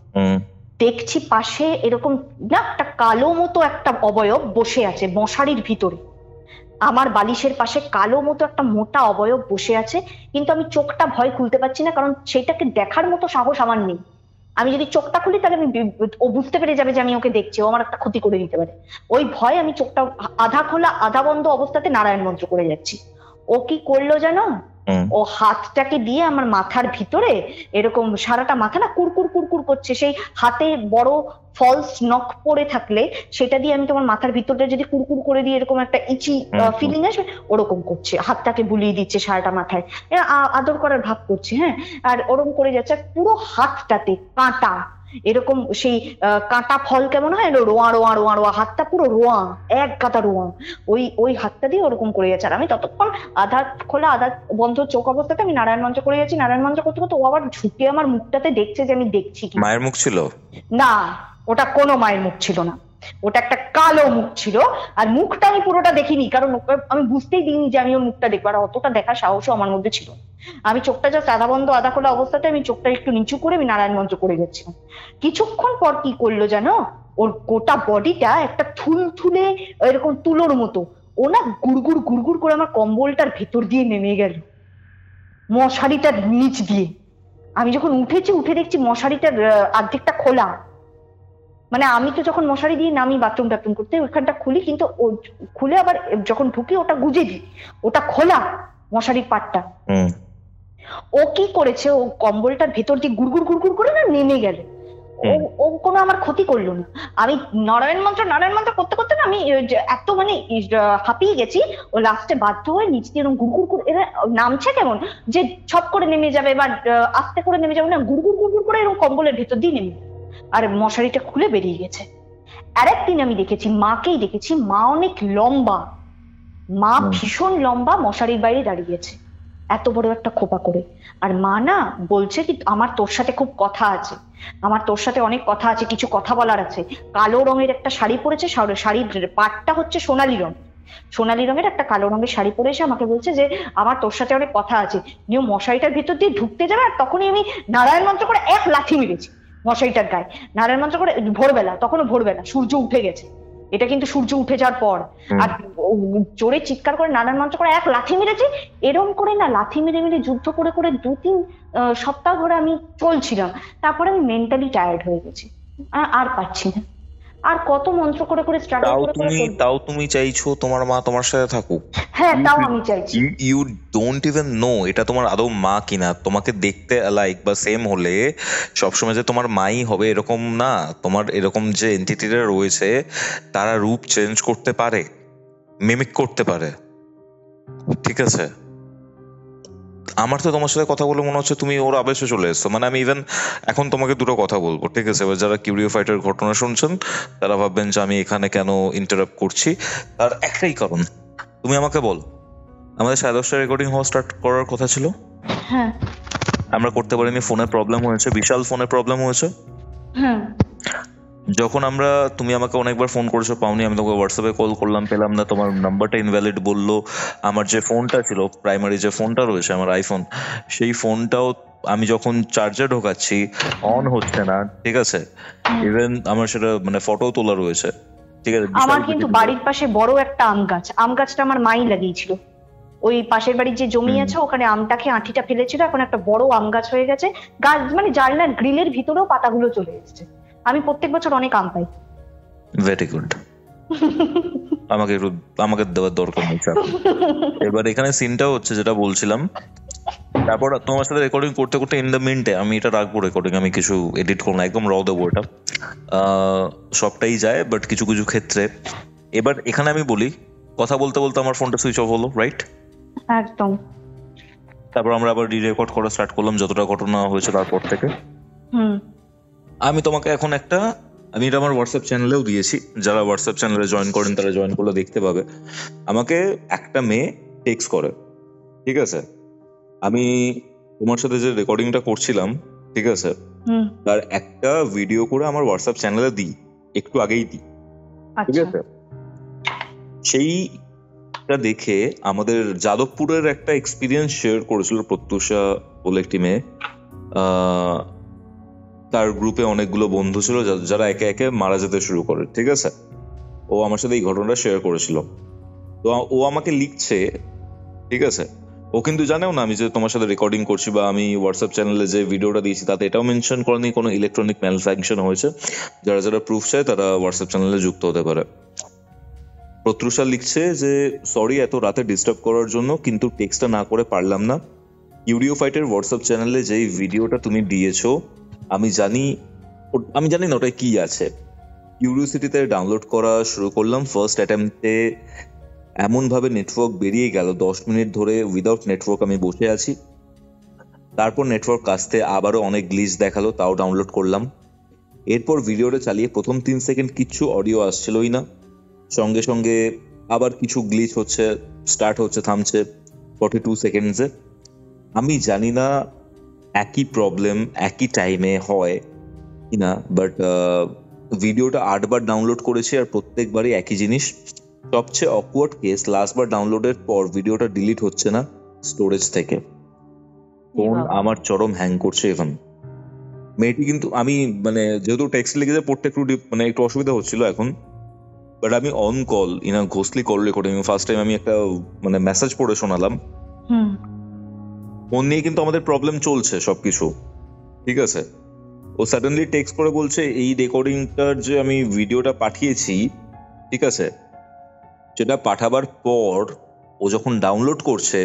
দেখছি পাশে এরকম না একটা কালো মতো একটা অবয়ব বসে আছে মশারির ভিতরে, আমার বালিশের পাশে কালো মতো একটা মোটা অবয়ব বসে আছে। কিন্তু আমি চোখটা ভয় খুলতে পারছি না, কারণ সেটাকে দেখার মতো সাহস আমার নেই। আমি যদি চোখটা খুলি তাহলে ও বুঝতে পেরে যাবে যে আমি ওকে দেখছি, ও আমার একটা ক্ষতি করে দিতে পারে। ওই ভয় আমি চোখটা আধা খোলা আধা বন্ধ অবস্থাতে নারায়ণ মন্ত্র করে যাচ্ছি। ও কি করলো জানো, ও হাতটাকে দিয়ে আমার মাথার ভিতরে এরকম সারাটা মাথা না কুরকুর কুরকুর করছে, সেই হাতে বড় ফলস নখ পড়ে থাকলে সেটা দিয়ে আমি তোমার মাথার ভিতরটা যদি কুরকুর করে দিয়ে এরকম একটা ইচি ফিলিং আসবে, ওরকম করছে, হাতটাকে বুলিয়ে দিচ্ছে সারাটা মাথায়, আদর করার ভাব করছে। হ্যাঁ, আর ওরকম করে যাচ্ছে, পুরো হাতটাতে কাঁটা, এরকম সেই কাঁটা ফল কেমন হয় রোয়া রোয়া রোয়া রোয়া, হাতটা পুরো রোয়া, এক গাদা রোয়া, ওই হাতটা দিয়ে ওরকম করে যাচ্ছে। আর আমি ততক্ষণ আধা খোলা আধা বন্ধ চোখ অবস্থাতে আমি নারায়ণ মন্ত্র করে যাচ্ছি। নারায়ণ মন্ত্র করতে করতে ও আবার ঝুঁকে আমার মুখটাতে দেখছে যে আমি দেখছি কি।
মায়ের মুখ ছিল
না, ওটা কোনো মায়ের মুখ ছিল না, ওটা একটা কালো মুখ ছিল। আর মুখটা আমি পুরোটা দেখিনি, কারণ আমি বুঝতেই দিইনি যে আমি ওর মুখটা দেখবো, আর অতটা দেখার সাহসও আমার মধ্যে ছিল। আমি চোখটা জাস্ট আধা বন্ধ আধা খোলা অবস্থাতে আমি চোখটা একটু নিচু করে আমি নারায়ণ মন্ত্র করে যাচ্ছিলাম। কিছুক্ষণ পর কি করলো জানো, ওর গোটা বডিটা একটা থুলথুলে এরকম তুলোর মতো, ও না গুড়গুড় গুড়গুড় করে আমার কম্বলটার ভেতর দিয়ে নেমে গেল, মশারিটার নিচ দিয়ে। আমি যখন উঠেছি, উঠে দেখছি মশারিটার অর্ধেকটা খোলা। মানে আমি তো যখন মশারি দিয়ে নামি বাথরুম টাথরুম করতে, ওইখানটা খুলি, কিন্তু খুলে আবার যখন ঢুকি ওটা গুজে দিই, ওটা খোলা মশারির পাটটা। ও কি করেছে, ও কম্বলটার ভেতর দিয়ে গুড়গুড় গুড়গুড় করে না নেমে গেল। ও কোনো আমার ক্ষতি করলো না। আমি নারায়ণ মন্ত্র করতে করতে না আমি এত মানে হাঁপিয়ে গেছি, ও লাস্টে বাধ্য হয়ে নিচ দিয়ে এরকম গুড়গুড় করে, এরা নামছে কেমন যে ছপ করে নেমে যাবে বা আস্তে করে নেমে যাবে না, গুড়গুড় গুড়গুড় করে এরকম কম্বলের ভেতর দিয়ে নেমে, আর মশারিটা খুলে বেরিয়ে গেছে। আরেকদিন আমি দেখেছি, মাকেই দেখেছি, মা অনেক লম্বা, মা ভীষণ লম্বা মশারির বাইরে দাঁড়িয়েছে এত বড় একটা খোপা করে। আর মা না বলছে কি আমার তোর সাথে খুব কথা আছে, আমার তোর সাথে অনেক কথা আছে, কিছু কথা বলার আছে। কালো রঙের একটা শাড়ি পরেছে, শাড়ির পাটটা হচ্ছে সোনালী রঙ, সোনালী রঙের একটা কালো রঙের শাড়ি পরে এসে আমাকে বলছে যে আমার তোর সাথে অনেক কথা আছে। নিয়ে মশারিটার ভিতর দিয়ে ঢুকতে যাবে, আর তখনই আমি নারায়ণ মন্ত্র করে এক লাথি মেরেছি মশারিটার গায়ে। নারায়ণ মন্ত্র করে ভোরবেলা, তখনও ভোরবেলা, সূর্য উঠে গেছে, এটা কিন্তু সূর্য উঠে যাওয়ার পর। আর জোরে চিৎকার করে নারায়ণ মন্ত্র করে এক লাথি মেরেছি। এরকম করে না লাথি মেরে মেরে যুদ্ধ করে করে 2-3 সপ্তাহ ধরে আমি চলছিলাম। তারপরে আমি মেন্টালি টায়ার্ড হয়ে গেছি, আর পারছি না। আর কত মন্ত্র করে করে স্ট্রাগল করে।
তাও তুমি চাইছো তোমার মা তোমার সাথে থাকুক?
হ্যাঁ, তাও আমি চাইছি।
ইউ ডোন্ট ইভেন নো এটা তোমার আদৌ মা কিনা। তোমাকে দেখতে লাইক বা সেম হলে সবসময় যে তোমার মাই হবে এরকম না। তোমার এরকম যে এন্টিটিটা রয়েছে তারা রূপ চেঞ্জ করতে পারে, মিমিক করতে পারে, ঠিক আছে? আমার তো তোমার সাথে কথা বলে মনে হচ্ছে তুমি ওর আবেশে চলে এসছো। মানে আমি ইভেন এখন তোমাকে দুটো কথা বলবো, ঠিক আছে? এবার যারা কিউরিও ফাইটার ঘটনা শুনছেন তারা ভাববেন যে আমি এখানে কেন ইন্টারাপ্ট করছি। তার একটাই কারণ, তুমি আমাকে বল, আমাদের 10:30 রেকর্ডিং হওয়া স্টার্ট করার কথা ছিল,
হ্যাঁ
আমরা করতে পারিনি, ফোনে প্রবলেম হয়েছে, বিশাল ফোনে প্রবলেম হয়েছে।
হ্যাঁ,
যখন তুমি আমাকে অনেকবার ফোন করেছো, পাওনি, আমি তোমাকে হোয়াটসঅ্যাপে কল করলাম, পেলাম না, তোমার নাম্বারটা ইনভ্যালিড বললো। আমার যে ফোনটা ছিল, প্রাইমারি যে ফোনটা রয়েছে আমার আইফোন, সেই ফোনটাও আমি যখন চার্জে ঢোকাচ্ছি অন হচ্ছে না, ঠিক আছে? ইভেন আমার সেটা মানে ফটো তোলা রয়েছে, ঠিক আছে?
আমার কিন্তু বাড়ির পাশে বড় একটা আম গাছটা আমার মাই লাগিয়েছিল। ওই পাশের বাড়ির যে জমি আছে ওখানে আমটাকে আঁঠিটা ফেলেছিল, এখন একটা বড় আম গাছ হয়ে গেছে। গাছ মানে জানলার গ্রিলের ভিতরেও পাতাগুলো চলে এসেছে। আমি প্রত্যেক বছর অনেক আম পাই।
Very good. আমাকে দেওয়ার দরকার নেই। এবার এখানে সিনটাও হচ্ছে যেটা বলছিলাম, তারপর তোমার সাথে রেকর্ডিং করতে করতে ইন দ্য মিনটে আমি এটা রাখবো রেকর্ডিং, আমি কিছু এডিট করবো না, একদম র দেবো এটা, সবটাই যায় বাট কিছু কিছু ক্ষেত্রে। এবার এখানে আমি বলি, কথা বলতে বলতে আমার ফোনটা সুইচ অফ হলো, রাইট?
একদম।
তারপর আমরা আবার রি-রেকর্ড করা স্টার্ট করলাম যতটা ঘটনা হয়েছে তারপর থেকে। আমি তোমাকে এখন আমি এটা আমার হোয়াটসঅ্যাপ চ্যানেলেও দিয়েছি, যারা হোয়াটসঅ্যাপ চ্যানেলে জয়েন করেন তারা জয়েন করলে দেখতে পাবে। আমাকে একটা মেয়ে টেক্সট করে, ঠিক আছে? আমি তোমার সাথে যে রেকর্ডিংটা করছিলাম, ঠিক আছে, তার একটা ভিডিও করে আমার হোয়াটসঅ্যাপ চ্যানেলে দিই, একটু আগেই দিই, ঠিক আছে? সেইটা দেখে আমাদের যাদবপুরের একটা এক্সপিরিয়েন্স শেয়ার করেছিল প্রত্যুষা বলে একটি মেয়ে। তার গ্রুপে অনেকগুলো বন্ধু ছিল যারা একে একে মারা যেতে শুরু করে, ঠিক আছে? ও আমার সাথে এই ঘটনাটা শেয়ার করেছিল। তো ও আমাকে লিখছে, ঠিক আছে,
ও কিন্তু জানেও না আমি যে তোমার সাথে রেকর্ডিং করছি, বা আমি হোয়াটসঅ্যাপ চ্যানেলে যে ভিডিওটা দিয়েছি তাতে এটাও মেনশন করেনি কোনো ইলেকট্রনিক ম্যালফাংশন হয়েছে। যারা যারা প্রুফ চায় তারা হোয়াটসঅ্যাপ চ্যানেলে যুক্ত হতে পারে। প্রত্যুষা লিখছে যে সরি এত রাতে ডিস্টার্ব করার জন্য, কিন্তু টেক্সটটা না করে পারলাম না। কিউরিও ফাইটের হোয়াটসঅ্যাপ চ্যানেলে যেই ভিডিওটা তুমি দিয়েছো আমি জানি না ওটায় কি আছে। কিউরিওসিটিতে ডাউনলোড করা শুরু করলাম। ফার্স্ট অ্যাটেম্পটে এমনভাবে নেটওয়ার্ক বেরিয়ে গেল, 10 মিনিট ধরে উইদাউট নেটওয়ার্ক আমি বসে আছি। তারপর নেটওয়ার্ক আসতে আবারও অনেক গ্লিচ দেখালো, তাও ডাউনলোড করলাম। এরপর ভিডিওটা চালিয়ে প্রথম 3 সেকেন্ড কিচ্ছু অডিও আসছিলই না, সঙ্গে সঙ্গে আবার কিছু গ্লিচ হচ্ছে, স্টার্ট হচ্ছে, থামছে 42 সেকেন্ডসে। আমি জানি না একই প্রবলেম একই টাইমে হয় কিনা, বাট ভিডিওটা 8 বার ডাউনলোড করেছি আর প্রত্যেকবারই একই জিনিস। সবচেয়ে অকওয়ার্ড কেস, লাস্টবার ডাউনলোডের পর ভিডিওটা ডিলিট হচ্ছে না স্টোরেজ থেকে। ফোন আমার চরম হ্যাং করছে। এখন মেয়েটি কিন্তু আমি মানে যেহেতু টেক্সট লিখে পড়তে একটু অসুবিধা হচ্ছিল এখন, বাট আমি অন কল ইন আ ঘোষলি কল রেকর্ডিং ফার্স্ট টাইম আমি একটা মানে মেসেজ পড়ে শোনালাম। ফোন নিয়ে কিন্তু আমাদের প্রবলেম চলছে সবকিছু ঠিক আছে। ও সাডেনলি টেক্সট করে বলছে এই রেকর্ডিংটার যে আমি ভিডিওটা পাঠিয়েছি ঠিক আছে, সেটা পাঠাবার পর ও যখন ডাউনলোড করছে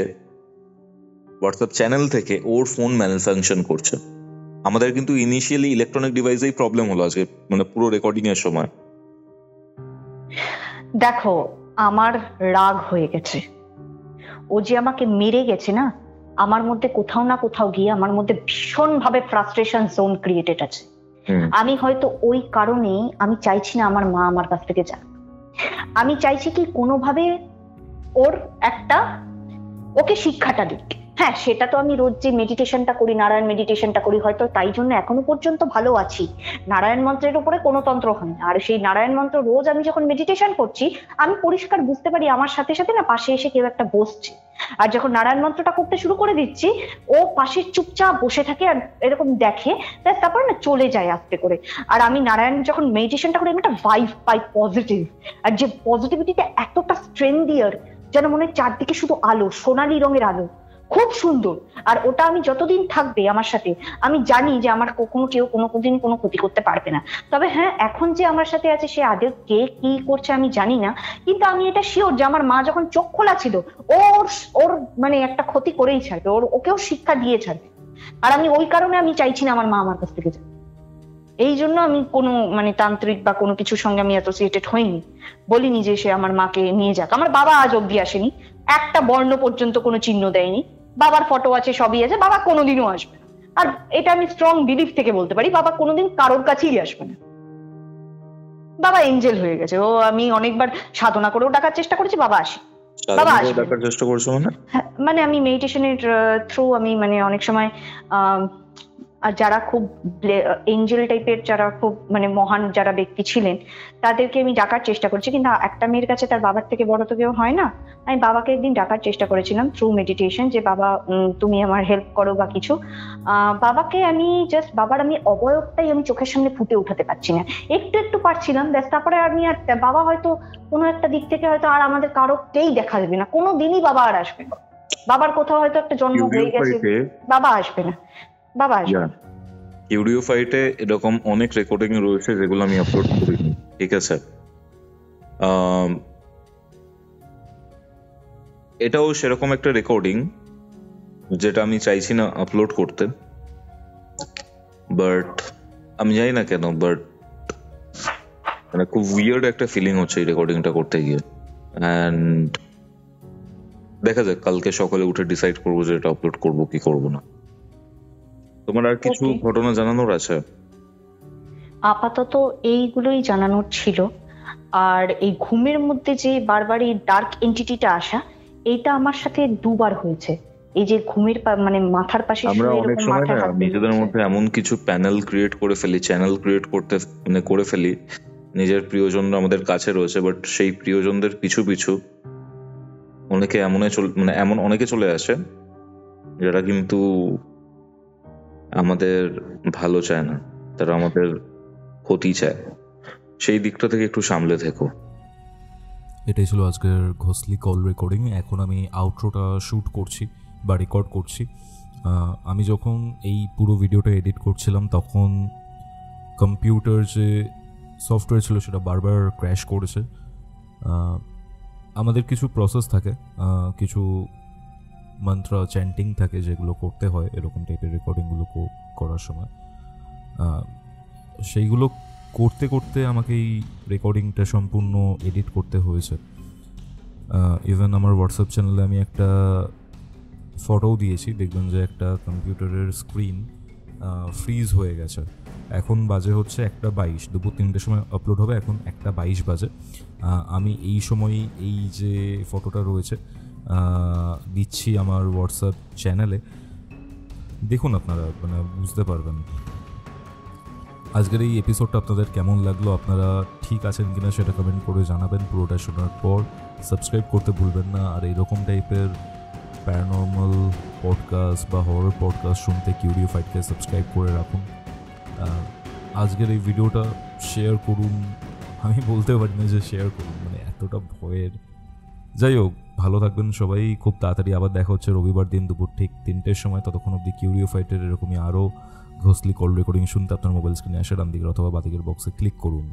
হোয়াটসঅ্যাপ চ্যানেল থেকে ওর ফোন ম্যালফাংশন করছে। আমাদের কিন্তু ইনিশিয়ালি ইলেকট্রনিক ডিভাইসেই প্রবলেম হলো আজকে মানে পুরো রেকর্ডিং এর সময়।
দেখো আমার রাগ হয়ে গেছে, ও যে আমাকে মেরে গেছে না, আমার মধ্যে কোথাও না কোথাও গিয়ে আমার মধ্যে ভীষণ ভাবে ফ্রাস্ট্রেশন জোন ক্রিয়েটেড আছে। আমি হয়তো ওই কারণেই আমি চাইছি না আমার মা আমার কাছ থেকে যাক। আমি চাইছি কি কোনোভাবে ওর একটা ওকে শিক্ষাটা দিক। হ্যাঁ সেটা তো আমি রোজ যে মেডিটেশনটা করি, নারায়ণ মেডিটেশনটা করি, হয়তো তাই জন্য এখনো পর্যন্ত ভালো আছি। নারায়ণ মন্ত্রের উপরে কোনো তন্ত্র হয় না, আর সেই নারায়ণ মন্ত্র রোজ আমি যখন মেডিটেশন করছি আমি পরিষ্কার বুঝতে পারি আমার সাথে সাথে না পাশে এসে কেউ একটা বসছে। আর যখন নারায়ণ মন্ত্রটা করতে শুরু করে দিচ্ছি ও পাশে চুপচাপ বসে থাকে আর এরকম দেখে, তারপর না চলে যায় আস্তে করে। আর আমি নারায়ণ যখন মেডিটেশনটা করি আমি একটা ভাইব পাই পজিটিভ, আর যে পজিটিভিটিটা এতটা স্ট্রেংথ দিয়ে যেন মনে হয় চারদিকে শুধু আলো, সোনালী রঙের আলো, খুব সুন্দর। আর ওটা আমি যতদিন থাকবে আমার সাথে আমি জানি যে আমার কখনো কেউ কোনোদিন কোনো ক্ষতি করতে পারবে না। তবে হ্যাঁ এখন যে আমার সাথে আছে সে আদৌ কে কি করছে আমি জানি না, কিন্তু আমি এটা শিওর যে আমার মা যখন চোখ খোলা ছিল ওর মানে একটা ক্ষতি করেই ছাড়বে, ওকেও শিক্ষা দিয়ে ছাড়বে। আর আমি ওই কারণে আমি চাইছি না আমার মা আমার কাছ থেকে যাবে। এই জন্য আমি কোনো মানে তান্ত্রিক বা কোনো কিছুর সঙ্গে আমি অ্যাসোসিয়েটেড হইনি, বলিনি যে সে আমার মাকে নিয়ে যাক। আমার বাবা আজ অব্দি আসেনি, একটা বর্ণ পর্যন্ত কোনো চিহ্ন দেয়নি। বাবার ফটো আছে, সবই আছে, বাবা কোনোদিনও আসবে না। আর এটা আমি স্ট্রং বিলিফ থেকে বলতে পারি, বাবা কোনোদিন কারোর কাছেই আসবে না। বাবা এঞ্জেল হয়ে গেছে। ও আমি অনেকবার সাধনা করেও ডাকার চেষ্টা করেছি, বাবা আসে, বাবা আসবে।
ডাকার চেষ্টা করছো
মানে আমি মেডিটেশনের থ্রু আমি মানে অনেক সময় আর যারা খুব এঞ্জেল টাইপের, যারা খুব মানে মহান যারা ব্যক্তি ছিলেন তাদেরকে আমি ডাকার চেষ্টা করছি। কিন্তু একটা মেয়ের কাছে তার বাবার থেকে বড় তো কেউ হয় না। আমি বাবাকে একদিন ডাকার চেষ্টা করেছিলাম থ্রু মেডিটেশন, যে বাবা তুমি আমার হেল্প করো বা কিছু। বাবাকে আমি জাস্ট বাবার আমি অবয়বটাই আমি চোখের সামনে ফুটে উঠাতে পারছি না, একটু একটু পারছিলাম ব্যাস। তারপরে আমি আর বাবা হয়তো কোনো একটা দিক থেকে হয়তো আর আমাদের কারোকেই দেখা যাবে না, কোনো দিনই বাবা আর আসবে না। বাবার কোথাও হয়তো একটা জন্ম হয়ে গেছে, বাবা আসবে না, বাবা আসবে না।
কিউরিও ফাইটে এরকম অনেক রেকর্ডিং রয়েছে যেগুলো আমি আপলোড করিনি ঠিক আছে। এটাও সেরকম একটা রেকর্ডিং যেটা আমি চাইছি না আপলোড করতে, বাট আমি জানি না কেন, বাট মানে খুব উইয়ার্ড একটা ফিলিং হচ্ছে এই রেকর্ডিংটা করতে গিয়ে। অ্যান্ড দেখা যাক কালকে সকালে উঠে ডিসাইড করবো যে এটা আপলোড করবো কি করবো না। তোমার আর কিছু ঘটনা জানানোর আছে?
আপাতত এইগুলোই জানানোর ছিল। আর এই ঘুমের মধ্যে যে বারবার এই ডার্ক এন্টিটিটা আসা, এইটা আমার সাথে দুবার হয়েছে। এই যে ঘুমের মানে মাথার পাশে
আমরা অনেক সময় না নিজেদের মধ্যে এমন কিছু প্যানেল ক্রিয়েট করে ফেলি, চ্যানেল ক্রিয়েট করে ফেলি, নিজের প্রিয়জনরা আমাদের কাছে রয়েছে, বাট সেই প্রিয়জনদের পিছু পিছু অনেকে এমন অনেকে চলে আসে যারা কিন্তু আমাদের ভালো চায় না, তারা আমাদের ক্ষতি চায়। সেই দিকটা থেকে একটু সামলে থেকো।
এটাই ছিল আজকের ঘোষলি কল রেকর্ডিং। এখন আমি আউটরোটা শ্যুট করছি, বা রেকর্ড করছি। আমি যখন এই পুরো ভিডিওটা এডিট করছিলাম তখন কম্পিউটার যে সফটওয়্যার ছিল সেটা বারবার ক্র্যাশ করেছে। আমাদের কিছু প্রসেস থাকে, কিছু মন্ত্র চ্যান্টিং থাকে যেগুলো করতে হয় এরকম টাইপের রেকর্ডিংগুলো করার সময়। সেইগুলো করতে করতে আমাকে এই রেকর্ডিংটা সম্পূর্ণ এডিট করতে হয়েছে। ইভেন আমার হোয়াটসঅ্যাপ চ্যানেলে আমি একটা ফটোও দিয়েছি, দেখবেন যে একটা কম্পিউটারের স্ক্রিন ফ্রিজ হয়ে গেছে। এখন বাজে হচ্ছে 1:22, দুপুর 3টের সময় আপলোড হবে, এখন 1:22 বাজে। আমি এই সময় এই যে ফটোটা রয়েছে দিচ্ছি আমার হোয়াটসঅ্যাপ চ্যানেলে, দেখুন আপনারা মানে বুঝতে পারবেন। আজকের এই এপিসোডটা আপনাদের কেমন লাগলো, আপনারা ঠিক আছেন কিনা সেটা কমেন্ট করে জানাবেন পুরোটা শোনার পর। সাবস্ক্রাইব করতে ভুলবেন না। আর এইরকম টাইপের প্যারানর্মাল পডকাস্ট বা হরর পডকাস্ট শুনতে কিউরিও ফাইটকে সাবস্ক্রাইব করে রাখুন। আজকের এই ভিডিওটা শেয়ার করুন, আমি বলতে পারি না যে শেয়ার করুন, মানে এতটা ভয়ের। যাই হোক, ভালো থাকবেন সবাই। খুব তাড়াতাড়ি আবার দেখা হচ্ছে রবিবার দিন দুপুর ঠিক 3টের সময়। ততক্ষণ অবধি কিউরিও ফাইটের এরকমই আরও ঘোষলি কল রেকর্ডিং শুনতে আপনার মোবাইল স্ক্রিনে আসে ডান দিকের অথবা বাদিকের বক্সে ক্লিক করুন।